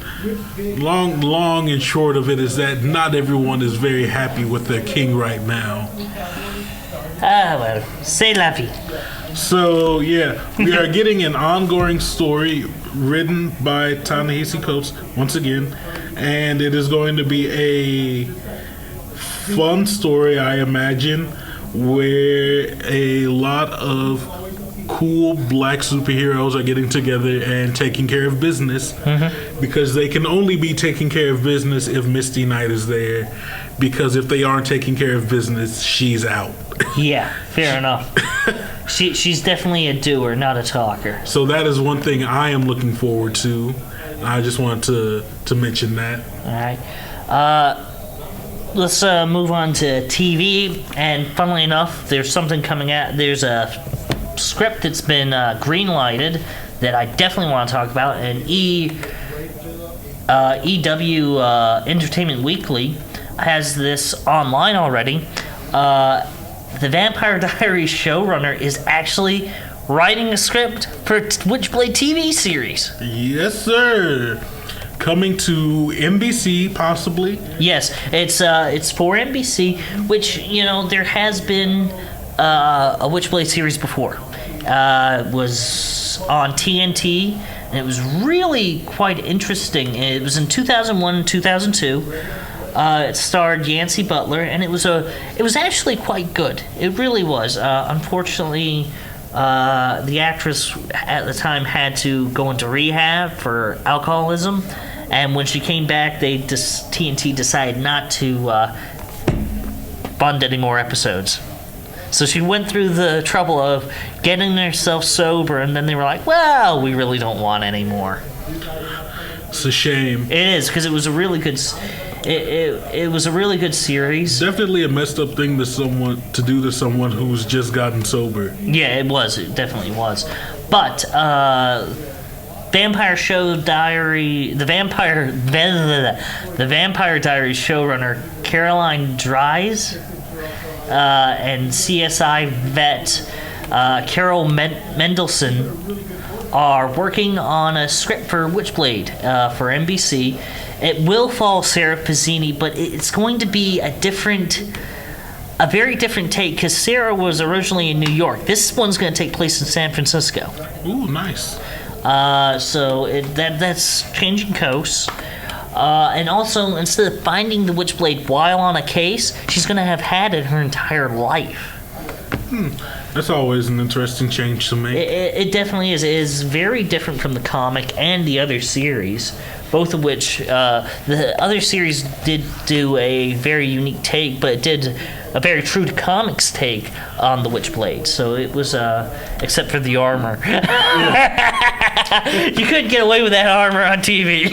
long and short of it is that not everyone is very happy with their king right now. Well, c'est la vie. So, yeah, we are getting an ongoing story written by Ta-Nehisi Coates once again, and it is going to be a fun story, I imagine, where a lot of cool black superheroes are getting together and taking care of business, because they can only be taking care of business if Misty Knight is there, because if they aren't taking care of business, she's out. Yeah, fair enough. She's definitely a doer, not a talker. So that is one thing I am looking forward to. I just wanted to mention that. All right. Let's move on to TV. And funnily enough, there's something coming out. There's a script that's been green-lighted that I definitely want to talk about. And EW Entertainment Weekly has this online already. The Vampire Diaries showrunner is actually writing a script for a Witchblade TV series. Yes, sir. Coming to NBC, possibly. Yes, it's for NBC, which there has been a Witchblade series before. It was on TNT, and it was really quite interesting. It was in 2001 and 2002. It starred Yancey Butler, and it was actually quite good. It really was. Unfortunately, the actress at the time had to go into rehab for alcoholism, and when she came back, TNT decided not to fund any more episodes. So she went through the trouble of getting herself sober, and then they were like, well, we really don't want any more. It's a shame. It is, because it was a really good... It was a really good series. Definitely a messed up thing to do to someone who's just gotten sober. Yeah, it was. It definitely was. But Vampire Diaries showrunner Caroline Dries and CSI vet Carol Mendelsohn are working on a script for Witchblade for NBC. It will follow Sarah Pazzini, but it's going to be a very different take, because Sarah was originally in New York. This one's going to take place in San Francisco. Ooh, nice. So that's changing course. And also, instead of finding the Witchblade while on a case, she's going to have had it her entire life. That's always an interesting change to me. It definitely is. It is very different from the comic and the other series, both of which the other series did do a very unique take, but it did a very true to comics take on the Witchblade. So it was, except for the armor. You couldn't get away with that armor on TV.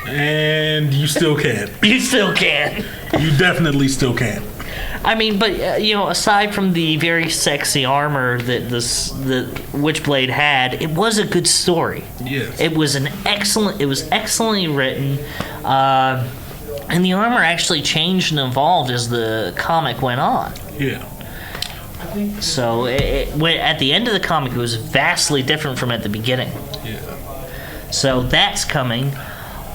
And you still can. You still can. You definitely still can. I mean, but aside from the very sexy armor that the Witchblade had, it was a good story. Yes. It was excellently written, and the armor actually changed and evolved as the comic went on. Yeah. So at the end of the comic, it was vastly different from at the beginning. Yeah. So that's coming.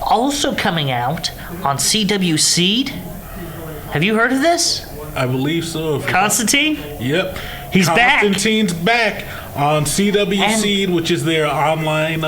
Also coming out on CW Seed. Have you heard of this? I believe so. Constantine? Yep. He's back. Constantine's back on CW Seed, which is their online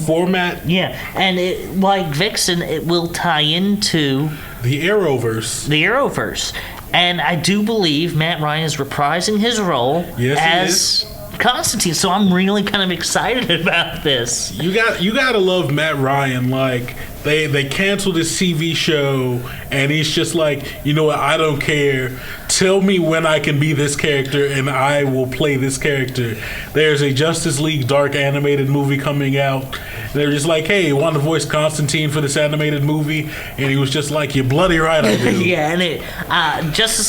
format. Yeah, and like Vixen, it will tie into the Arrowverse. And I do believe Matt Ryan is reprising his role as Constantine, so I'm really kind of excited about this. You gotta love Matt Ryan. Like, they canceled his TV show, and he's just like, you know what, I don't care. Tell me when I can be this character, and I will play this character. There's a Justice League Dark animated movie coming out. They're just like, hey, you want to voice Constantine for this animated movie? And he was just like, you're bloody right, I do. Yeah, and that's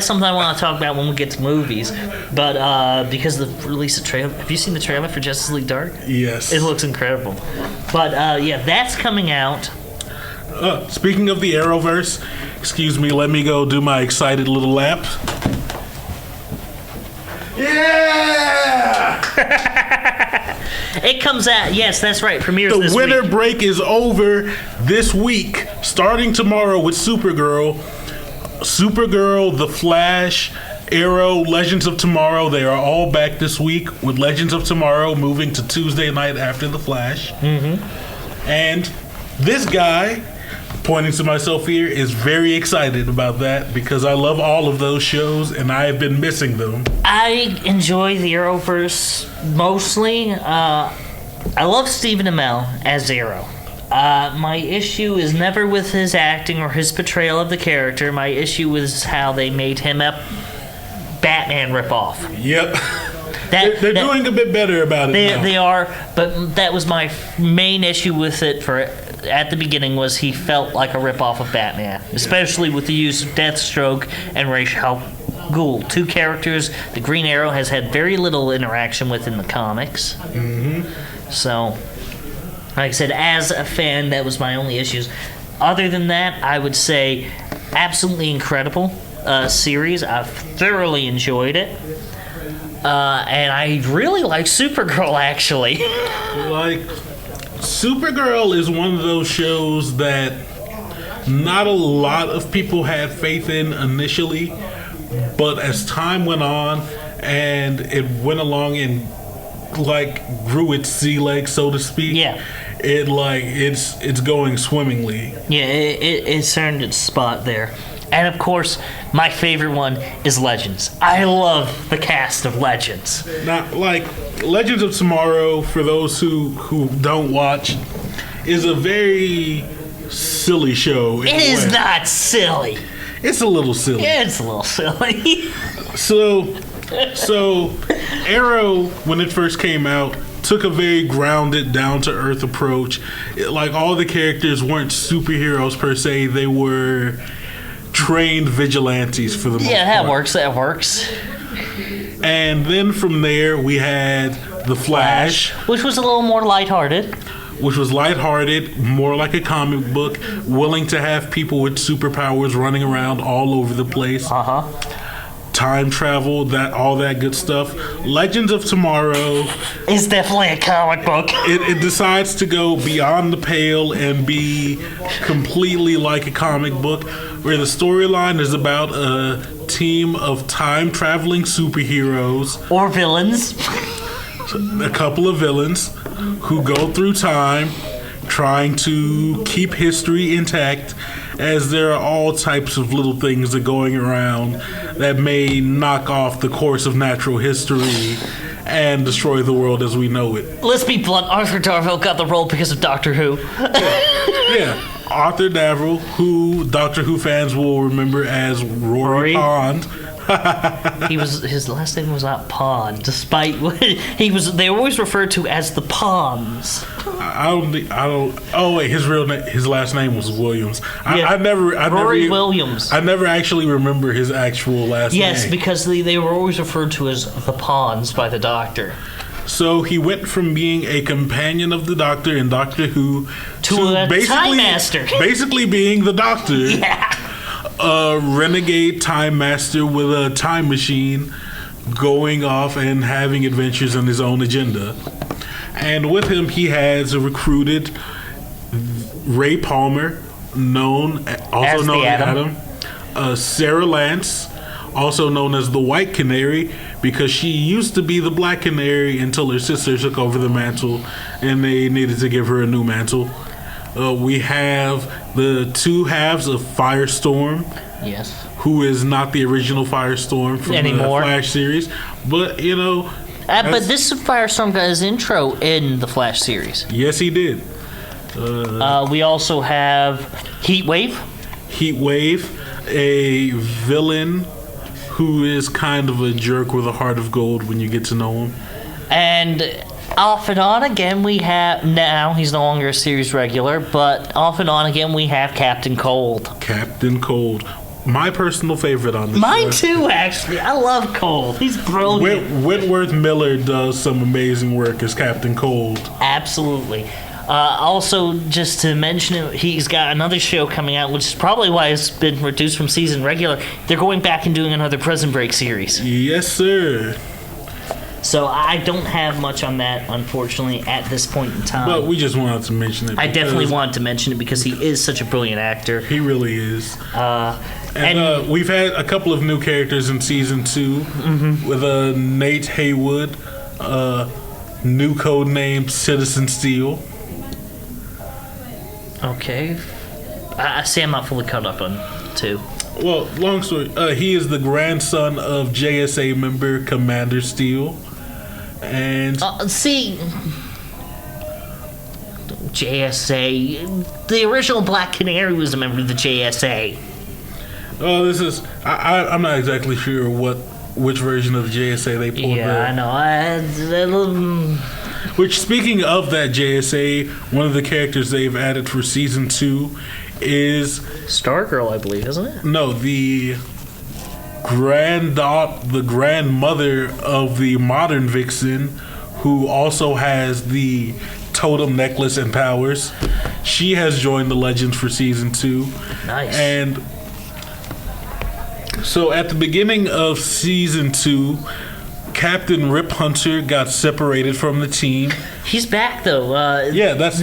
something I want to talk about when we get to movies. But because of the release of trailer, have you seen the trailer for Justice League Dark? Yes. It looks incredible. But yeah, that's coming out. Speaking of the Arrowverse, excuse me, let me go do my excited little lap. Yeah! It comes out, yes, that's right, premieres this week. The winter break is over this week, starting tomorrow with Supergirl, The Flash, Arrow, Legends of Tomorrow. They are all back this week, with Legends of Tomorrow moving to Tuesday night after The Flash. Mm-hmm. And this guy, pointing to myself here, is very excited about that because I love all of those shows and I have been missing them. I enjoy the Arrowverse mostly. I love Stephen Amell as Arrow. My issue is never with his acting or his portrayal of the character. My issue is how they made him a Batman ripoff. Yep. They're doing a bit better about it now. They are, but that was my main issue with it at the beginning, was he felt like a ripoff of Batman, especially with the use of Deathstroke and Ra's al Ghul, two characters the Green Arrow has had very little interaction with in the comics. Mm-hmm. So, like I said, as a fan, that was my only issues. Other than that, I would say absolutely incredible series. I've thoroughly enjoyed it. And I really like Supergirl, actually. Like, Supergirl is one of those shows that not a lot of people had faith in initially, but as time went on and it went along and like grew its sea legs, so to speak. Yeah. It's going swimmingly. Yeah, it's earned its spot there. And of course, my favorite one is Legends. I love the cast of Legends. Now, like, Legends of Tomorrow, for those who don't watch, is a very silly show. It is not silly. It's a little silly. Yeah, it's a little silly. So Arrow, when it first came out, took a very grounded, down-to-earth approach. Like, all the characters weren't superheroes per se. They were trained vigilantes for the most part. That works. And then from there, we had The Flash, which was a little more lighthearted. Which was lighthearted, more like a comic book, willing to have people with superpowers running around all over the place. Time travel, all that good stuff. Legends of Tomorrow is definitely a comic book. It decides to go beyond the pale and be completely like a comic book, where the storyline is about a team of time traveling superheroes or villains. A couple of villains who go through time trying to keep history intact, as there are all types of little things that are going around that may knock off the course of natural history and destroy the world as we know it. Let's be blunt, Arthur Darvill got the role because of Doctor Who. Yeah. Arthur Darvill, who Doctor Who fans will remember as Rory Pond. His last name was not Pond, despite they were always referred to as the Ponds. I don't. Oh wait, his last name was Williams. Rory Williams. I never actually remember his actual last name. Yes, because they were always referred to as the Ponds by the Doctor. So he went from being a companion of the Doctor in Doctor Who to a Time Master. Basically being the Doctor. Yeah. A renegade Time Master with a time machine, going off and having adventures on his own agenda. And with him, he has recruited Ray Palmer, known as Adam. Sarah Lance, also known as the White Canary, because she used to be the Black Canary until her sister took over the mantle, and they needed to give her a new mantle. We have the two halves of Firestorm. Yes. Who is not the original Firestorm from the Flash series. But, you know... but this Firestorm got his intro in the Flash series. Yes, he did. We also have Heatwave. Heatwave, a villain who is kind of a jerk with a heart of gold when you get to know him. And... off and on again, we have... now, he's no longer a series regular, but off and on again, we have Captain Cold. Captain Cold. My personal favorite on this Mine too, actually. I love Cold. He's brilliant. Whitworth Miller does some amazing work as Captain Cold. Absolutely. Also, just to mention it, he's got another show coming out, which is probably why it's been reduced from season regular. They're going back and doing another Prison Break series. Yes, sir. So I don't have much on that, unfortunately, at this point in time. But we just wanted to mention it. I definitely wanted to mention it because he is such a brilliant actor. He really is. And we've had a couple of new characters in season 2 with Nate Haywood, new code name Citizen Steel. Okay. I see I'm not fully caught up on 2. Well, long story, he is the grandson of JSA member Commander Steel. And JSA, the original Black Canary was a member of the JSA. Oh, this is I'm not exactly sure which version of JSA they pulled. Yeah, I know. Which, speaking of that JSA, one of the characters they've added for season 2 is Stargirl, I believe, isn't it? No, the grandmother of the modern Vixen, who also has the totem necklace and powers. She has joined the Legends for season 2. Nice. And so at the beginning of season 2, Captain Rip Hunter got separated from the team. He's back, though. Yeah, that's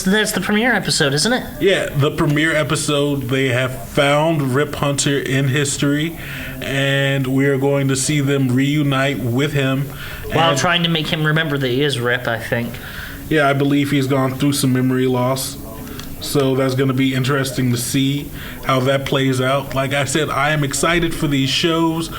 the premiere episode, isn't it? Yeah, the premiere episode. They have found Rip Hunter in history, and we are going to see them reunite with him. While trying to make him remember that he is Rip, I think. Yeah, I believe he's gone through some memory loss. So that's going to be interesting to see how that plays out. Like I said, I am excited for these shows.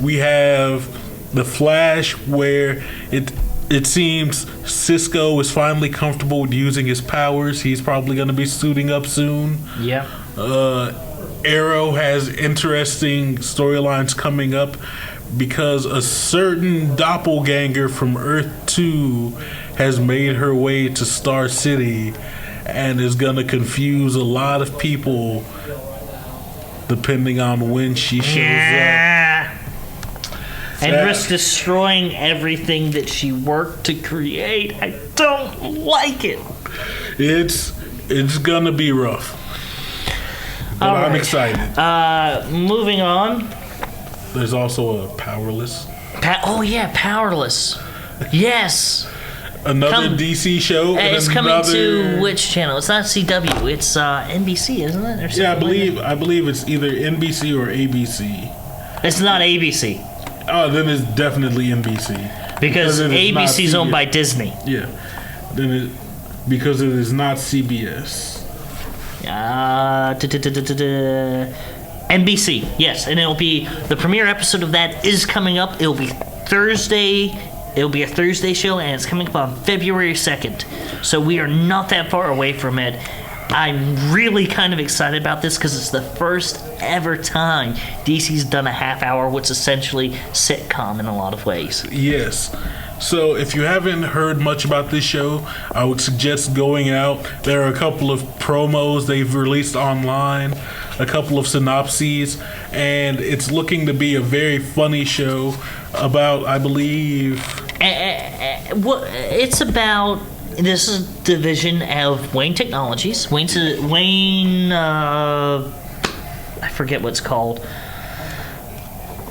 We have The Flash, where it seems Cisco is finally comfortable with using his powers. He's probably going to be suiting up soon. Yeah. Arrow has interesting storylines coming up because a certain doppelganger from Earth 2 has made her way to Star City and is going to confuse a lot of people depending on when she shows up. And risk destroying everything that she worked to create. I don't like it. It's going to be rough. But I'm excited. Moving on. There's also a Powerless. Powerless. Yes. Another DC show. It's coming to which channel? It's not CW. It's NBC, isn't it? Or yeah, I believe it's either NBC or ABC. It's not ABC. Oh, then it's definitely NBC. Because ABC is owned by Disney. Yeah. Because it is not CBS. NBC, yes, and it'll be the premiere episode of that is coming up. It'll be Thursday. It'll be a Thursday show, and it's coming up on February 2nd. So we are not that far away from it. I'm really kind of excited about this because it's the first ever time DC's done a half hour, which is essentially sitcom in a lot of ways. Yes. So if you haven't heard much about this show, I would suggest going out. There are a couple of promos they've released online, a couple of synopses, and it's looking to be a very funny show about, I believe... It's about... This is a division of Wayne Technologies. I forget what it's called.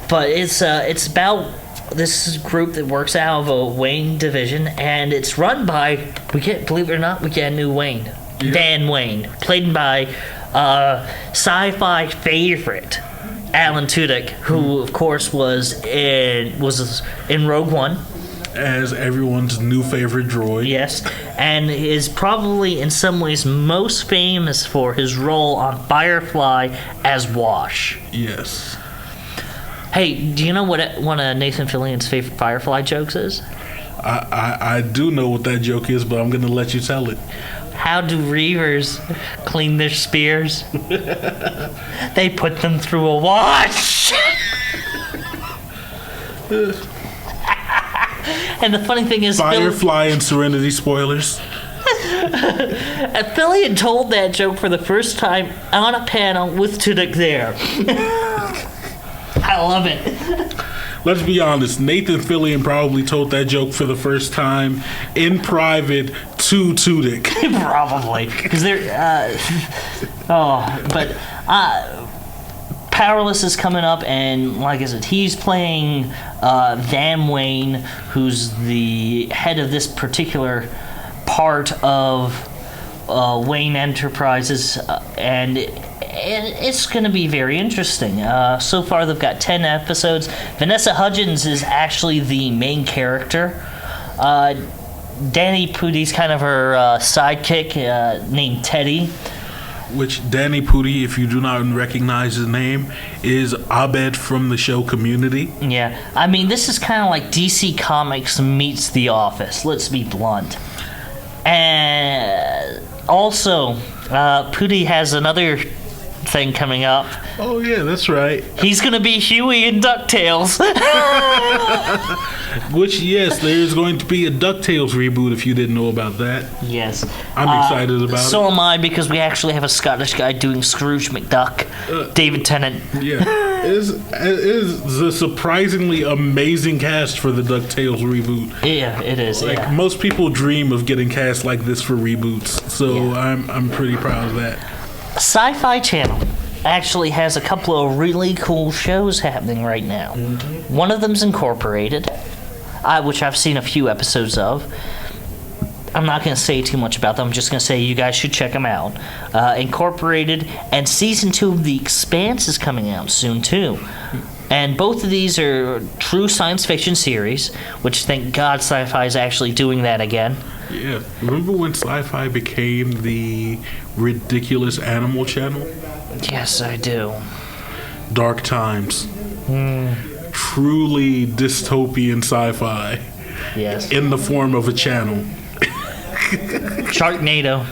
But it's about... This group that works out of a Wayne division, and it's run by, believe it or not, we get a new Wayne. Yeah. Dan Wayne, played by sci-fi favorite Alan Tudyk, who of course was in Rogue One. As everyone's new favorite droid. Yes, and is probably in some ways most famous for his role on Firefly as Wash. Yes. Hey, do you know what one of Nathan Fillion's favorite Firefly jokes is? I do know what that joke is, but I'm going to let you tell it. How do Reavers clean their spears? They put them through a wash. And the funny thing is... Firefly and Serenity spoilers. Fillion told that joke for the first time on a panel with Tudyk there. I love it. Let's be honest. Nathan Fillion probably told that joke for the first time in private to Tudyk. Probably. Because they're... Powerless is coming up, and like I said, he's playing Dan Wayne, who's the head of this particular part of Wayne Enterprises, and it's going to be very interesting. So far, they've got 10 episodes. Vanessa Hudgens is actually the main character. Danny Pudi's kind of her sidekick, named Teddy. Which Danny Pudi, if you do not recognize his name, is Abed from the show Community. Yeah, I mean, this is kind of like DC Comics meets The Office, let's be blunt. And also, Pudi has another thing coming up. Oh, yeah, that's right. He's going to be Huey in DuckTales. Which, yes, there's going to be a DuckTales reboot if you didn't know about that. Yes. I'm excited about it. So am I, because we actually have a Scottish guy doing Scrooge McDuck, David Tennant. Yeah. It is a surprisingly amazing cast for the DuckTales reboot. Yeah, it is. Like, most people dream of getting cast like this for reboots, so I'm pretty proud of that. Sci-Fi Channel actually has a couple of really cool shows happening right now. Mm-hmm. One of them's Incorporated, which I've seen a few episodes of. I'm not going to say too much about them. I'm just going to say you guys should check them out. Incorporated, and Season 2 of The Expanse is coming out soon, too. And both of these are true science fiction series, which thank God Sci-Fi is actually doing that again. Yeah. Remember when Sci-Fi became the ridiculous Animal Channel? Yes, I do. Dark times. Truly dystopian sci-fi. Yes. In the form of a channel. Sharknado.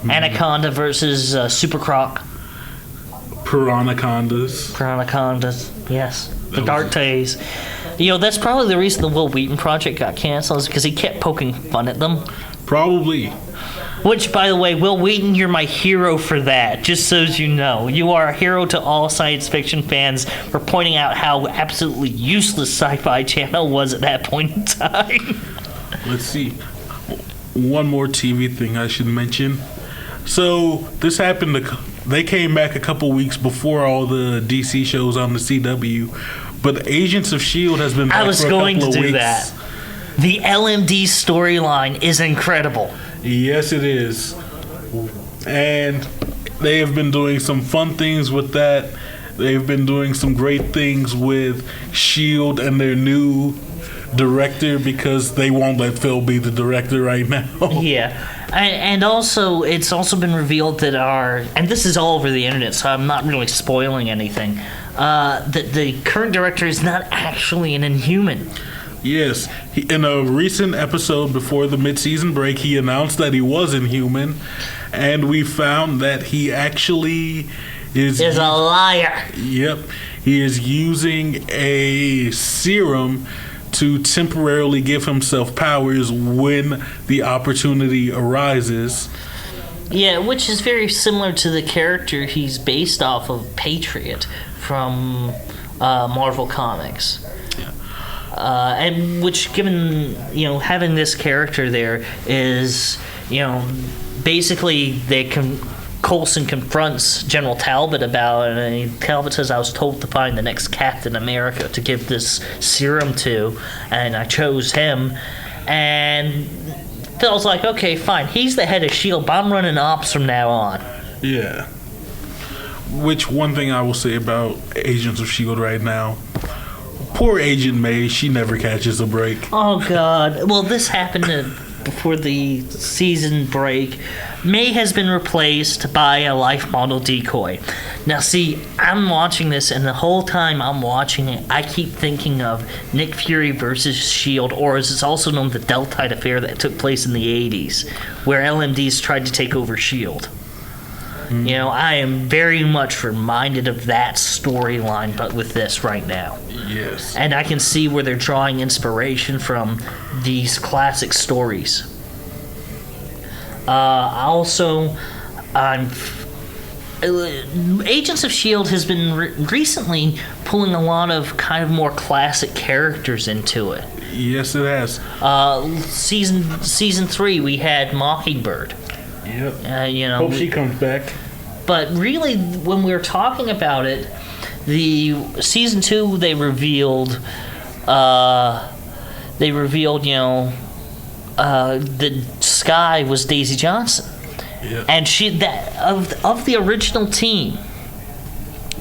Anaconda versus Super Croc. Piranacondas. Yes. The Dark Days. That's probably the reason the Will Wheaton project got canceled, is because he kept poking fun at them. Probably. Which, by the way, Will Wheaton, you're my hero for that, just so as you know. You are a hero to all science fiction fans for pointing out how absolutely useless Sci-Fi Channel was at that point in time. Let's see. One more TV thing I should mention. So, this happened, they came back a couple weeks before all the DC shows on the CW, but Agents of S.H.I.E.L.D. has been back for a couple of weeks. I was going to do that. The LMD storyline is incredible. Yes, it is. And they have been doing some fun things with that. They've been doing some great things with S.H.I.E.L.D. and their new director, because they won't let Phil be the director right now. Yeah. And also, it's also been revealed that and this is all over the internet, so I'm not really spoiling anything, that the current director is not actually an Inhuman. Yes. In a recent episode before the mid-season break, he announced that he was Inhuman, and we found that he actually is a liar. Yep. He is using a serum to temporarily give himself powers when the opportunity arises. Yeah, which is very similar to the character he's based off of, Patriot, from Marvel Comics. And which, given, having this character there is, basically Coulson confronts General Talbot about it, and Talbot says, I was told to find the next Captain America to give this serum to, and I chose him. And Phil's like, okay, fine, he's the head of S.H.I.E.L.D., but I'm running ops from now on. Yeah. Which, one thing I will say about Agents of S.H.I.E.L.D. right now, poor Agent May, she never catches a break. Oh, God. Well, this happened before the season break. May has been replaced by a life model decoy. Now, see, I'm watching this, and the whole time I'm watching it, I keep thinking of Nick Fury versus S.H.I.E.L.D., or as it's also known, the Deltide affair that took place in the 80s, where LMDs tried to take over S.H.I.E.L.D. I am very much reminded of that storyline, but with this right now. Yes. And I can see where they're drawing inspiration from these classic stories. Also, Agents of S.H.I.E.L.D. has been recently pulling a lot of kind of more classic characters into it. Yes, it has. Season 3, we had Mockingbird. Yep. Hope she comes back. But really, when we were talking about it, the season 2 they revealed, that Skye was Daisy Johnson. Yep. And of the original team,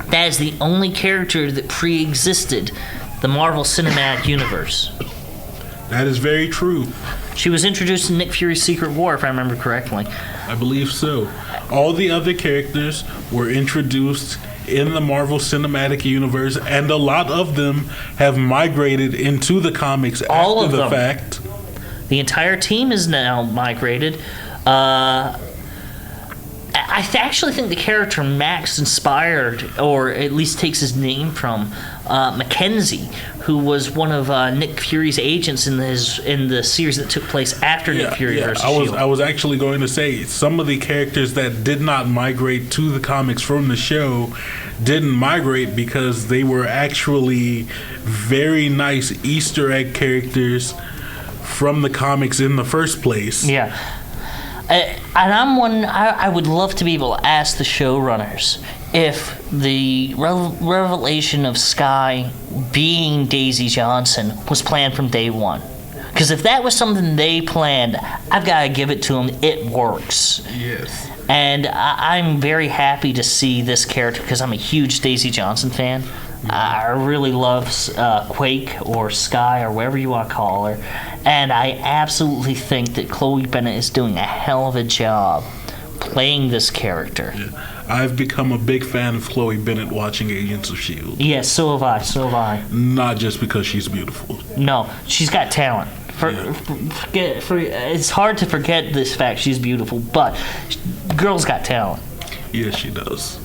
that is the only character that pre-existed the Marvel Cinematic Universe. That is very true. She was introduced in Nick Fury's Secret War, if I remember correctly. I believe so. All the other characters were introduced in the Marvel Cinematic Universe, and a lot of them have migrated into the comics after the fact. The entire team is now migrated. I actually think the character Max inspired, or at least takes his name from, Mackenzie, who was one of Nick Fury's agents in the series that took place after Nick Fury vs. S.H.I.E.L.D. I was actually going to say, some of the characters that did not migrate to the comics from the show didn't migrate because they were actually very nice Easter egg characters from the comics in the first place. Yeah. And I would love to be able to ask the showrunners if the revelation of Skye being Daisy Johnson was planned from day one. Because if that was something they planned, I've got to give it to them. It works. Yes. And I'm very happy to see this character because I'm a huge Daisy Johnson fan. I really love Quake or Skye or whatever you want to call her. And I absolutely think that Chloe Bennett is doing a hell of a job playing this character. Yeah. I've become a big fan of Chloe Bennett watching Agents of S.H.I.E.L.D. Yes, so have I. Not just because she's beautiful. No, she's got talent. It's hard to forget this fact, she's beautiful, but girl's got talent. Yes, she does.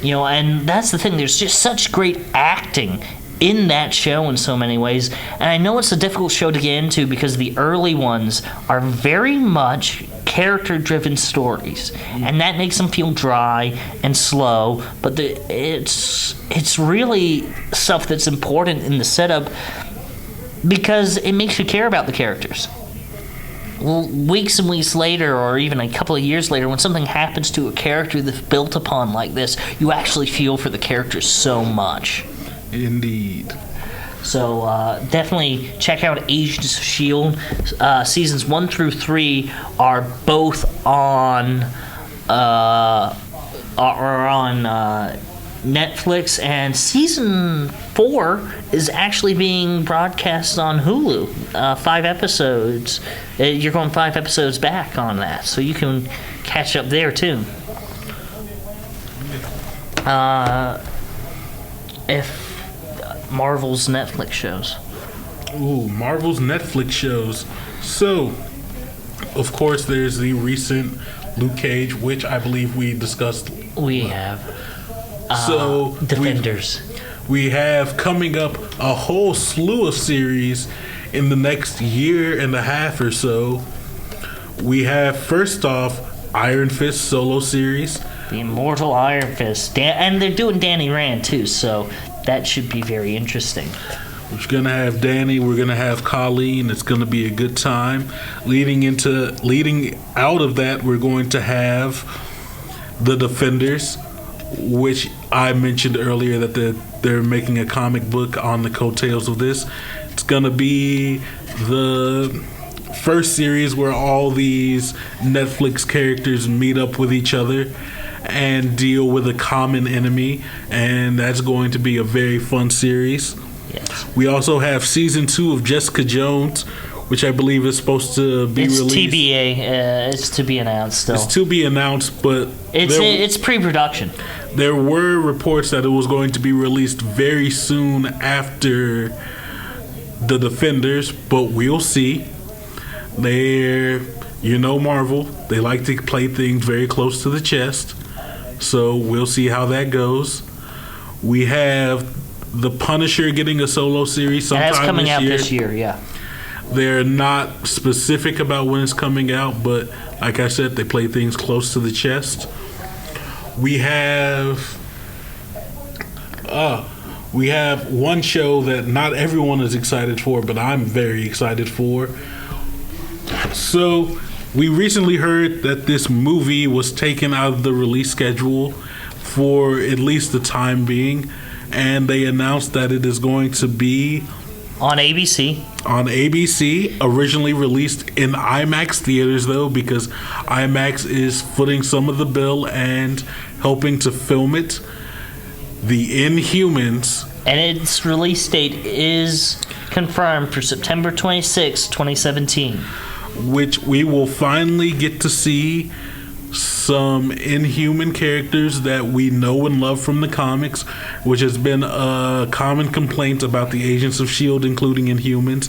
And that's the thing. There's just such great acting in that show in so many ways. And I know it's a difficult show to get into because the early ones are very much character-driven stories, and that makes them feel dry and slow. But it's really stuff that's important in the setup because it makes you care about the characters. Weeks and weeks later, or even a couple of years later, when something happens to a character that's built upon like this, you actually feel for the characters so much. Indeed. So definitely check out Agents of S.H.I.E.L.D. Seasons 1 through 3 are both on Netflix, and Season 4 is actually being broadcast on Hulu. 5 episodes. You're going 5 episodes back on that, so you can catch up there too. If Marvel's Netflix shows. Ooh, Marvel's Netflix shows. So, of course, there's the recent Luke Cage, which I believe we discussed. We have. So Defenders. We have coming up a whole slew of series in the next year and a half or so. We have, first off, Iron Fist solo series. The Immortal Iron Fist. And they're doing Danny Rand, too, so that should be very interesting. We're going to have Danny. We're going to have Colleen. It's going to be a good time. Leading out of that, we're going to have the Defenders, which I mentioned earlier that they're making a comic book on the coattails of this. It's going to be the first series where all these Netflix characters meet up with each other and deal with a common enemy, and that's going to be a very fun series. Yes. We also have Season 2 of Jessica Jones, which I believe is supposed to be released. It's TBA. It's to be announced still. It's to be announced, but it's pre-production. There were reports that it was going to be released very soon after the Defenders, but we'll see. Marvel, they like to play things very close to the chest, so we'll see how that goes. We have The Punisher getting a solo series sometime That's coming out year. this year, yeah. They're not specific about when it's coming out, but like I said, they play things close to the chest. We have one show that not everyone is excited for, but I'm very excited for. So, we recently heard that this movie was taken out of the release schedule for at least the time being, and they announced that it is going to be on ABC. On ABC, originally released in IMAX theaters, though, because IMAX is footing some of the bill and helping to film it. The Inhumans. And its release date is confirmed for September 26, 2017. Which we will finally get to see some Inhuman characters that we know and love from the comics, which has been a common complaint about the Agents of S.H.I.E.L.D., including Inhumans,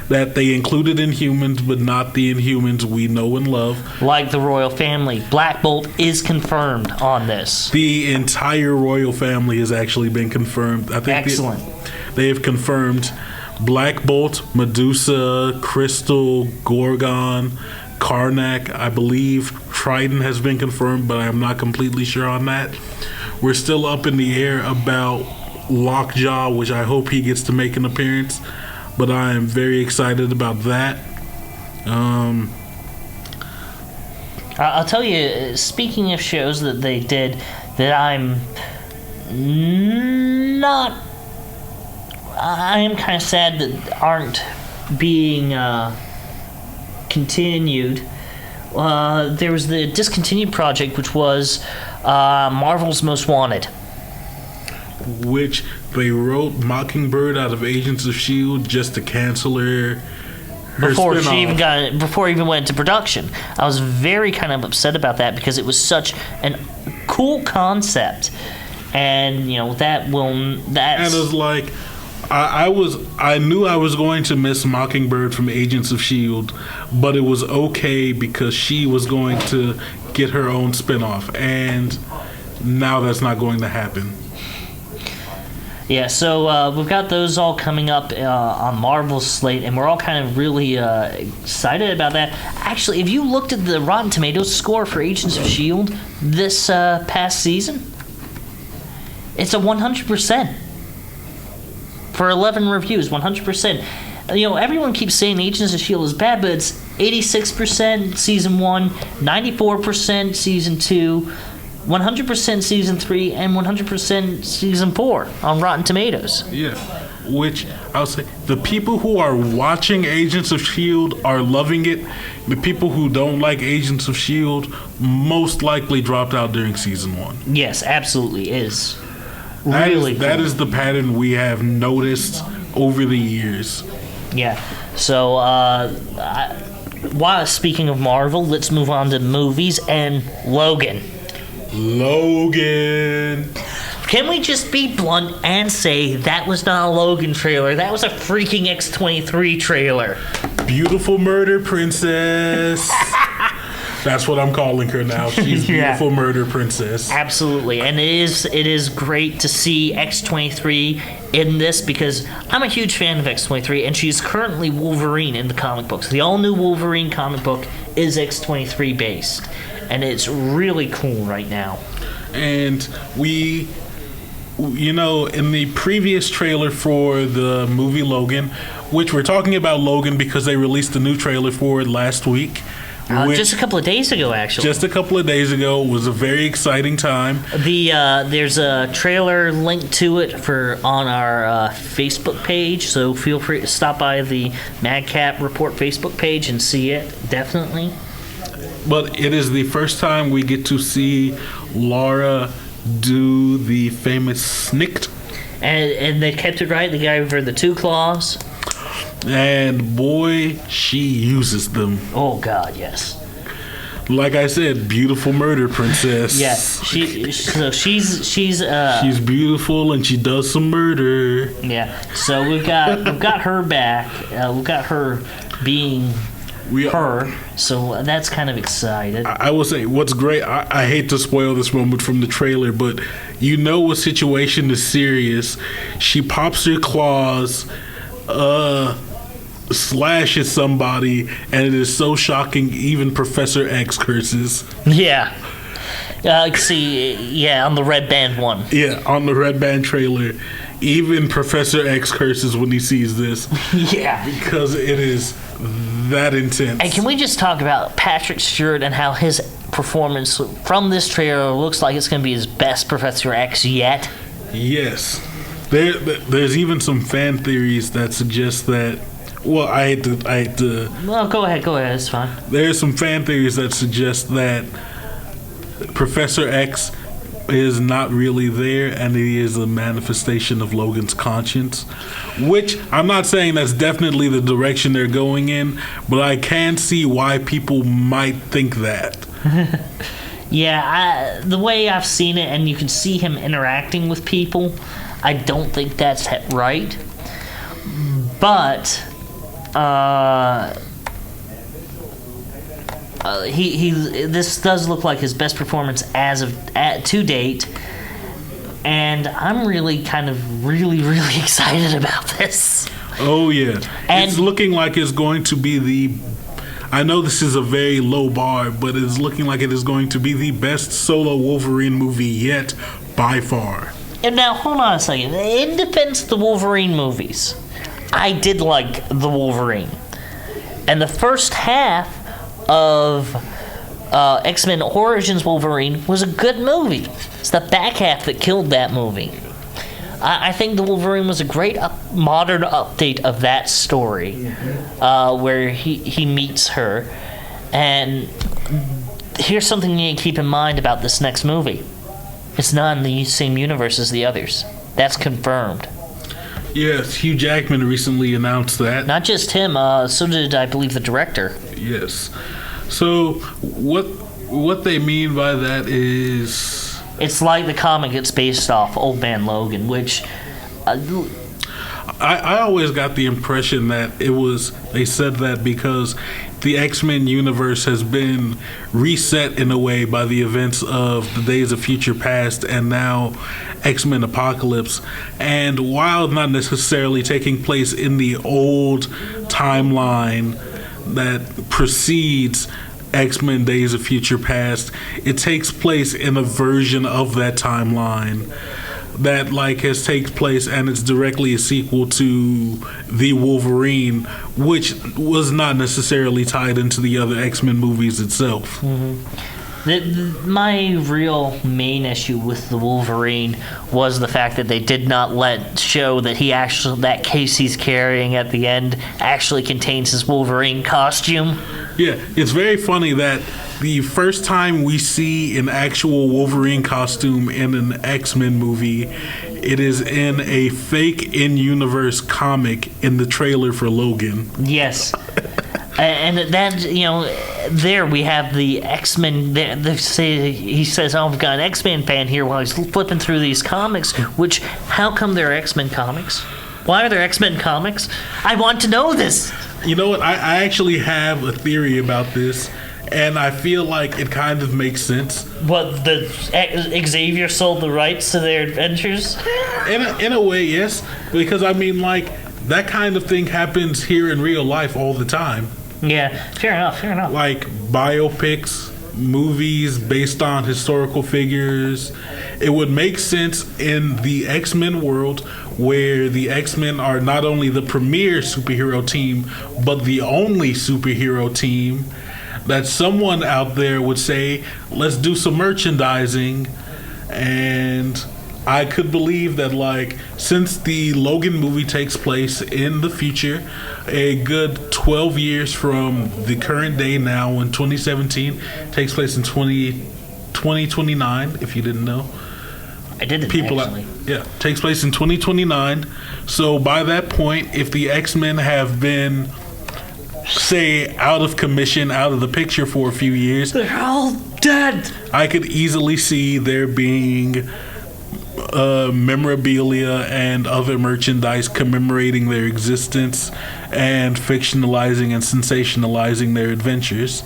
that they included Inhumans but not the Inhumans we know and love. Like the Royal Family. Black Bolt is confirmed on this. The entire Royal Family has actually been confirmed. I think excellent. They have confirmed Black Bolt, Medusa, Crystal, Gorgon, Karnak, I believe Triton has been confirmed, but I'm not completely sure on that. We're still up in the air about Lockjaw, which I hope he gets to make an appearance, but I am very excited about that. I'll tell you, speaking of shows that they did that I am kind of sad that aren't being continued. There was the discontinued project, which was Marvel's Most Wanted, which they wrote Mockingbird out of Agents of S.H.I.E.L.D. just to cancel her before spin-off. before it even went into production. I was very kind of upset about that because it was such a cool concept, and and it was like I knew I was going to miss Mockingbird from Agents of S.H.I.E.L.D., but it was okay because she was going to get her own spinoff. And now that's not going to happen. Yeah, so we've got those all coming up on Marvel's slate, and we're all kind of really excited about that. Actually, if you looked at the Rotten Tomatoes score for Agents of S.H.I.E.L.D. this past season, it's a 100%. For 11 reviews, 100%. You know, everyone keeps saying Agents of S.H.I.E.L.D. is bad, but it's 86% Season 1, 94% Season 2, 100% Season 3, and 100% Season 4 on Rotten Tomatoes. Yeah, which I'll say, the people who are watching Agents of S.H.I.E.L.D. are loving it. The people who don't like Agents of S.H.I.E.L.D. most likely dropped out during Season 1. Yes, absolutely is. That is the pattern we have noticed over the years. Yeah, so while speaking of Marvel, let's move on to movies and Logan. Can we just be blunt and say that was not a Logan trailer? That was a freaking X-23 trailer. Beautiful murder princess. That's what I'm calling her now. She's beautiful murder princess. Absolutely, and it is great to see X-23 in this because I'm a huge fan of X-23, and she's currently Wolverine in the comic books. The all-new Wolverine comic book is X-23 based, and it's really cool right now. And we, you know, in the previous trailer for the movie Logan, which we're talking about Logan because they released a new trailer for it last week. Just a couple of days ago, actually. Just a couple of days ago. It was a very exciting time. There's a trailer linked to it on our Facebook page, so feel free to stop by the Madcap Report Facebook page and see it, definitely. But it is the first time we get to see Laura do the famous snikt. And they kept it right. They gave her the 2 claws. And boy, she uses them. Oh God, yes. Like I said, beautiful murder princess. Yes, she's beautiful and she does some murder. Yeah. So we've got her back. We've got her being her. So that's kind of exciting. I will say what's great. I hate to spoil this moment from the trailer, but you know a situation is serious. She pops her claws. Slashes somebody, and it is so shocking even Professor X curses. Yeah. On the Red Band one. Yeah, on the Red Band trailer, even Professor X curses when he sees this. Yeah. Because it is that intense. And can we just talk about Patrick Stewart and how his performance from this trailer looks like it's going to be his best Professor X yet? Yes. There's even some fan theories that suggest that. Well, I hate to. Well, go ahead. It's fine. There's some fan theories that suggest that Professor X is not really there, and he is a manifestation of Logan's conscience. Which I'm not saying that's definitely the direction they're going in, but I can see why people might think that. Yeah, the way I've seen it, and you can see him interacting with people, I don't think that's right. But this does look like his best performance to date, and I'm really really excited about this. Oh yeah, and it's looking like it's going to be I know this is a very low bar, but it's looking like it is going to be the best solo Wolverine movie yet, by far. And now, hold on a second. In defense of the Wolverine movies, I did like the Wolverine. And the first half of X-Men Origins Wolverine was a good movie. It's the back half that killed that movie. I think the Wolverine was a great modern update of that story, where he meets her. And here's something you need to keep in mind about this next movie. It's not in the same universe as the others. That's confirmed. Yes, Hugh Jackman recently announced that. Not just him, so did, I believe, the director. Yes. So, what they mean by that is... It's like the comic it's based off, Old Man Logan, which... I always got the impression that they said that because the X-Men universe has been reset in a way by the events of the Days of Future Past and now X-Men Apocalypse. And while not necessarily taking place in the old timeline that precedes X-Men Days of Future Past, it takes place in a version of that timeline that takes place, and it's directly a sequel to the Wolverine, which was not necessarily tied into the other X-Men movies itself. My real main issue with the Wolverine was the fact that they did not show that that case he's carrying at the end actually contains his Wolverine costume. Yeah, it's very funny that the first time we see an actual Wolverine costume in an X-Men movie, it is in a fake in-universe comic in the trailer for Logan. Yes. And that, there we have the X-Men. He says, "Oh, I've got an X-Men fan here," while he's flipping through these comics. Which, how come they're X-Men comics? Why are there X-Men comics? I want to know this. You know what? I actually have a theory about this, and I feel like it kind of makes sense. What, Xavier sold the rights to their adventures? In a way, yes. Because, that kind of thing happens here in real life all the time. Yeah, fair enough. Like biopics, movies based on historical figures. It would make sense in the X-Men world where the X-Men are not only the premier superhero team, but the only superhero team, that someone out there would say, let's do some merchandising. And I could believe that, since the Logan movie takes place in the future, a good 12 years from the current day now, in 2017, takes place in 2029, if you didn't know. I didn't, actually. Takes place in 2029. So by that point, if the X-Men have been, say, out of commission, out of the picture for a few years, they're all dead. I could easily see there being memorabilia and other merchandise commemorating their existence and fictionalizing and sensationalizing their adventures.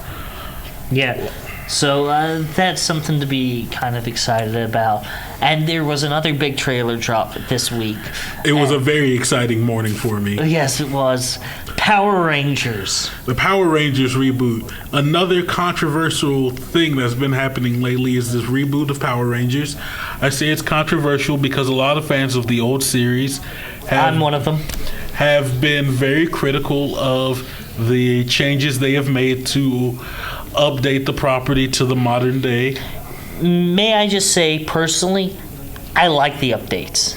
Yeah. So that's something to be kind of excited about. And there was another big trailer drop this week. It was a very exciting morning for me. Yes, it was. Power Rangers. The Power Rangers reboot. Another controversial thing that's been happening lately is this reboot of Power Rangers. I say it's controversial because a lot of fans of the old series I'm one of them. Have been very critical of the changes they have made to update the property to the modern day. May I just say, personally, I like the updates.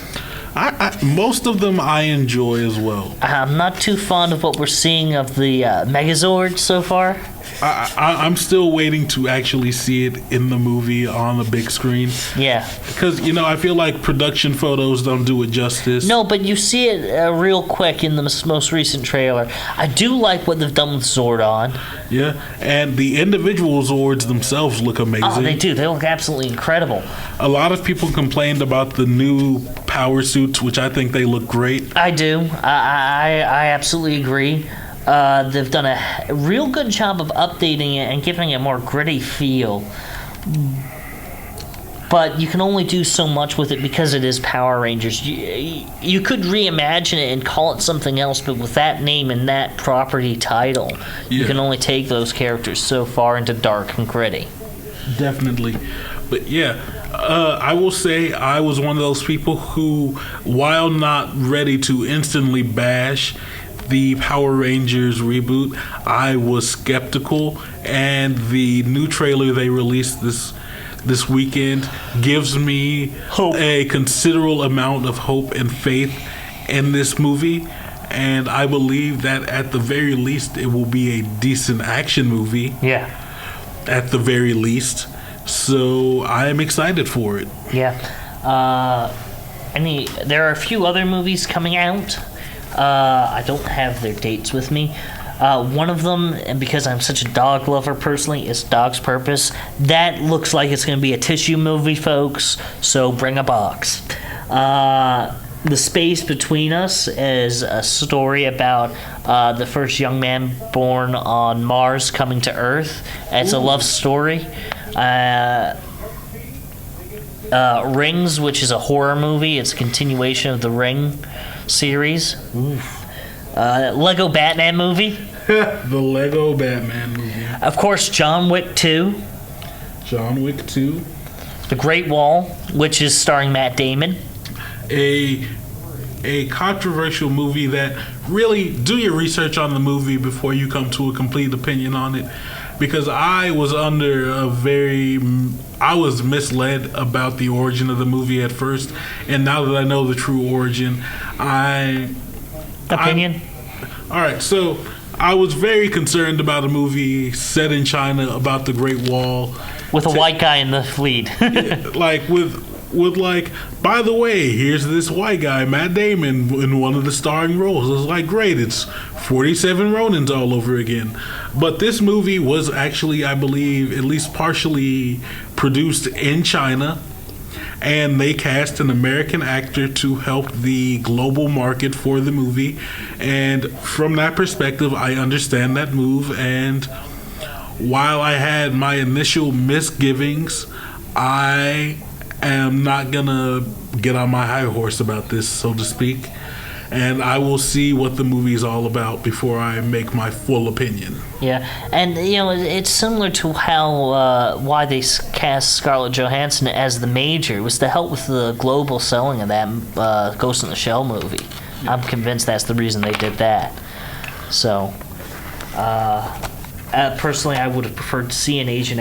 Most of them I enjoy as well. I'm not too fond of what we're seeing of the Megazord so far. I'm still waiting to actually see it in the movie on the big screen. Yeah. Because, I feel like production photos don't do it justice. No, but you see it real quick in the most recent trailer. I do like what they've done with Zordon. Yeah, and the individual Zords themselves look amazing. Oh, they do. They look absolutely incredible. A lot of people complained about the new power suits, which I think they look great. I do. I absolutely agree. They've done a real good job of updating it and giving it a more gritty feel. But you can only do so much with it because it is Power Rangers. You could reimagine it and call it something else, but with that name and that property title, you can only take those characters so far into dark and gritty. Definitely. But I will say I was one of those people who, while not ready to instantly bash the Power Rangers reboot, I was skeptical, and the new trailer they released this weekend gives me hope. A considerable amount of hope and faith in this movie, and I believe that at the very least it will be a decent action movie. Yeah. At the very least. So I am excited for it. Yeah. There are a few other movies coming out. I don't have their dates with me. One of them, and because I'm such a dog lover personally, is Dog's Purpose. That looks like it's going to be a tissue movie, folks, so bring a box. The Space Between Us is a story about the first young man born on Mars coming to Earth. It's a love story. Rings, which is a horror movie. It's a continuation of the Ring series. Lego Batman movie. The Lego Batman movie. Of course, John Wick 2. John Wick 2. The Great Wall, which is starring Matt Damon. A controversial movie that really do your research on the movie before you come to a complete opinion on it, because I was misled about the origin of the movie at first, and now that I know the true origin, Opinion? All right, so I was very concerned about a movie set in China about the Great Wall With a white guy in the lead. By the way, here's this white guy, Matt Damon, in one of the starring roles. It was like, great, it's 47 Ronins all over again. But this movie was actually, I believe, at least partially produced in China, and they cast an American actor to help the global market for the movie. And from that perspective, I understand that move. And while I had my initial misgivings, I am not gonna get on my high horse about this, so to speak, and I will see what the movie is all about before I make my full opinion. Yeah, and it's similar to how why they cast Scarlett Johansson as the Major. It was to help with the global selling of that Ghost in the Shell movie. I'm convinced that's the reason they did that. So, personally, I would have preferred to see an Asian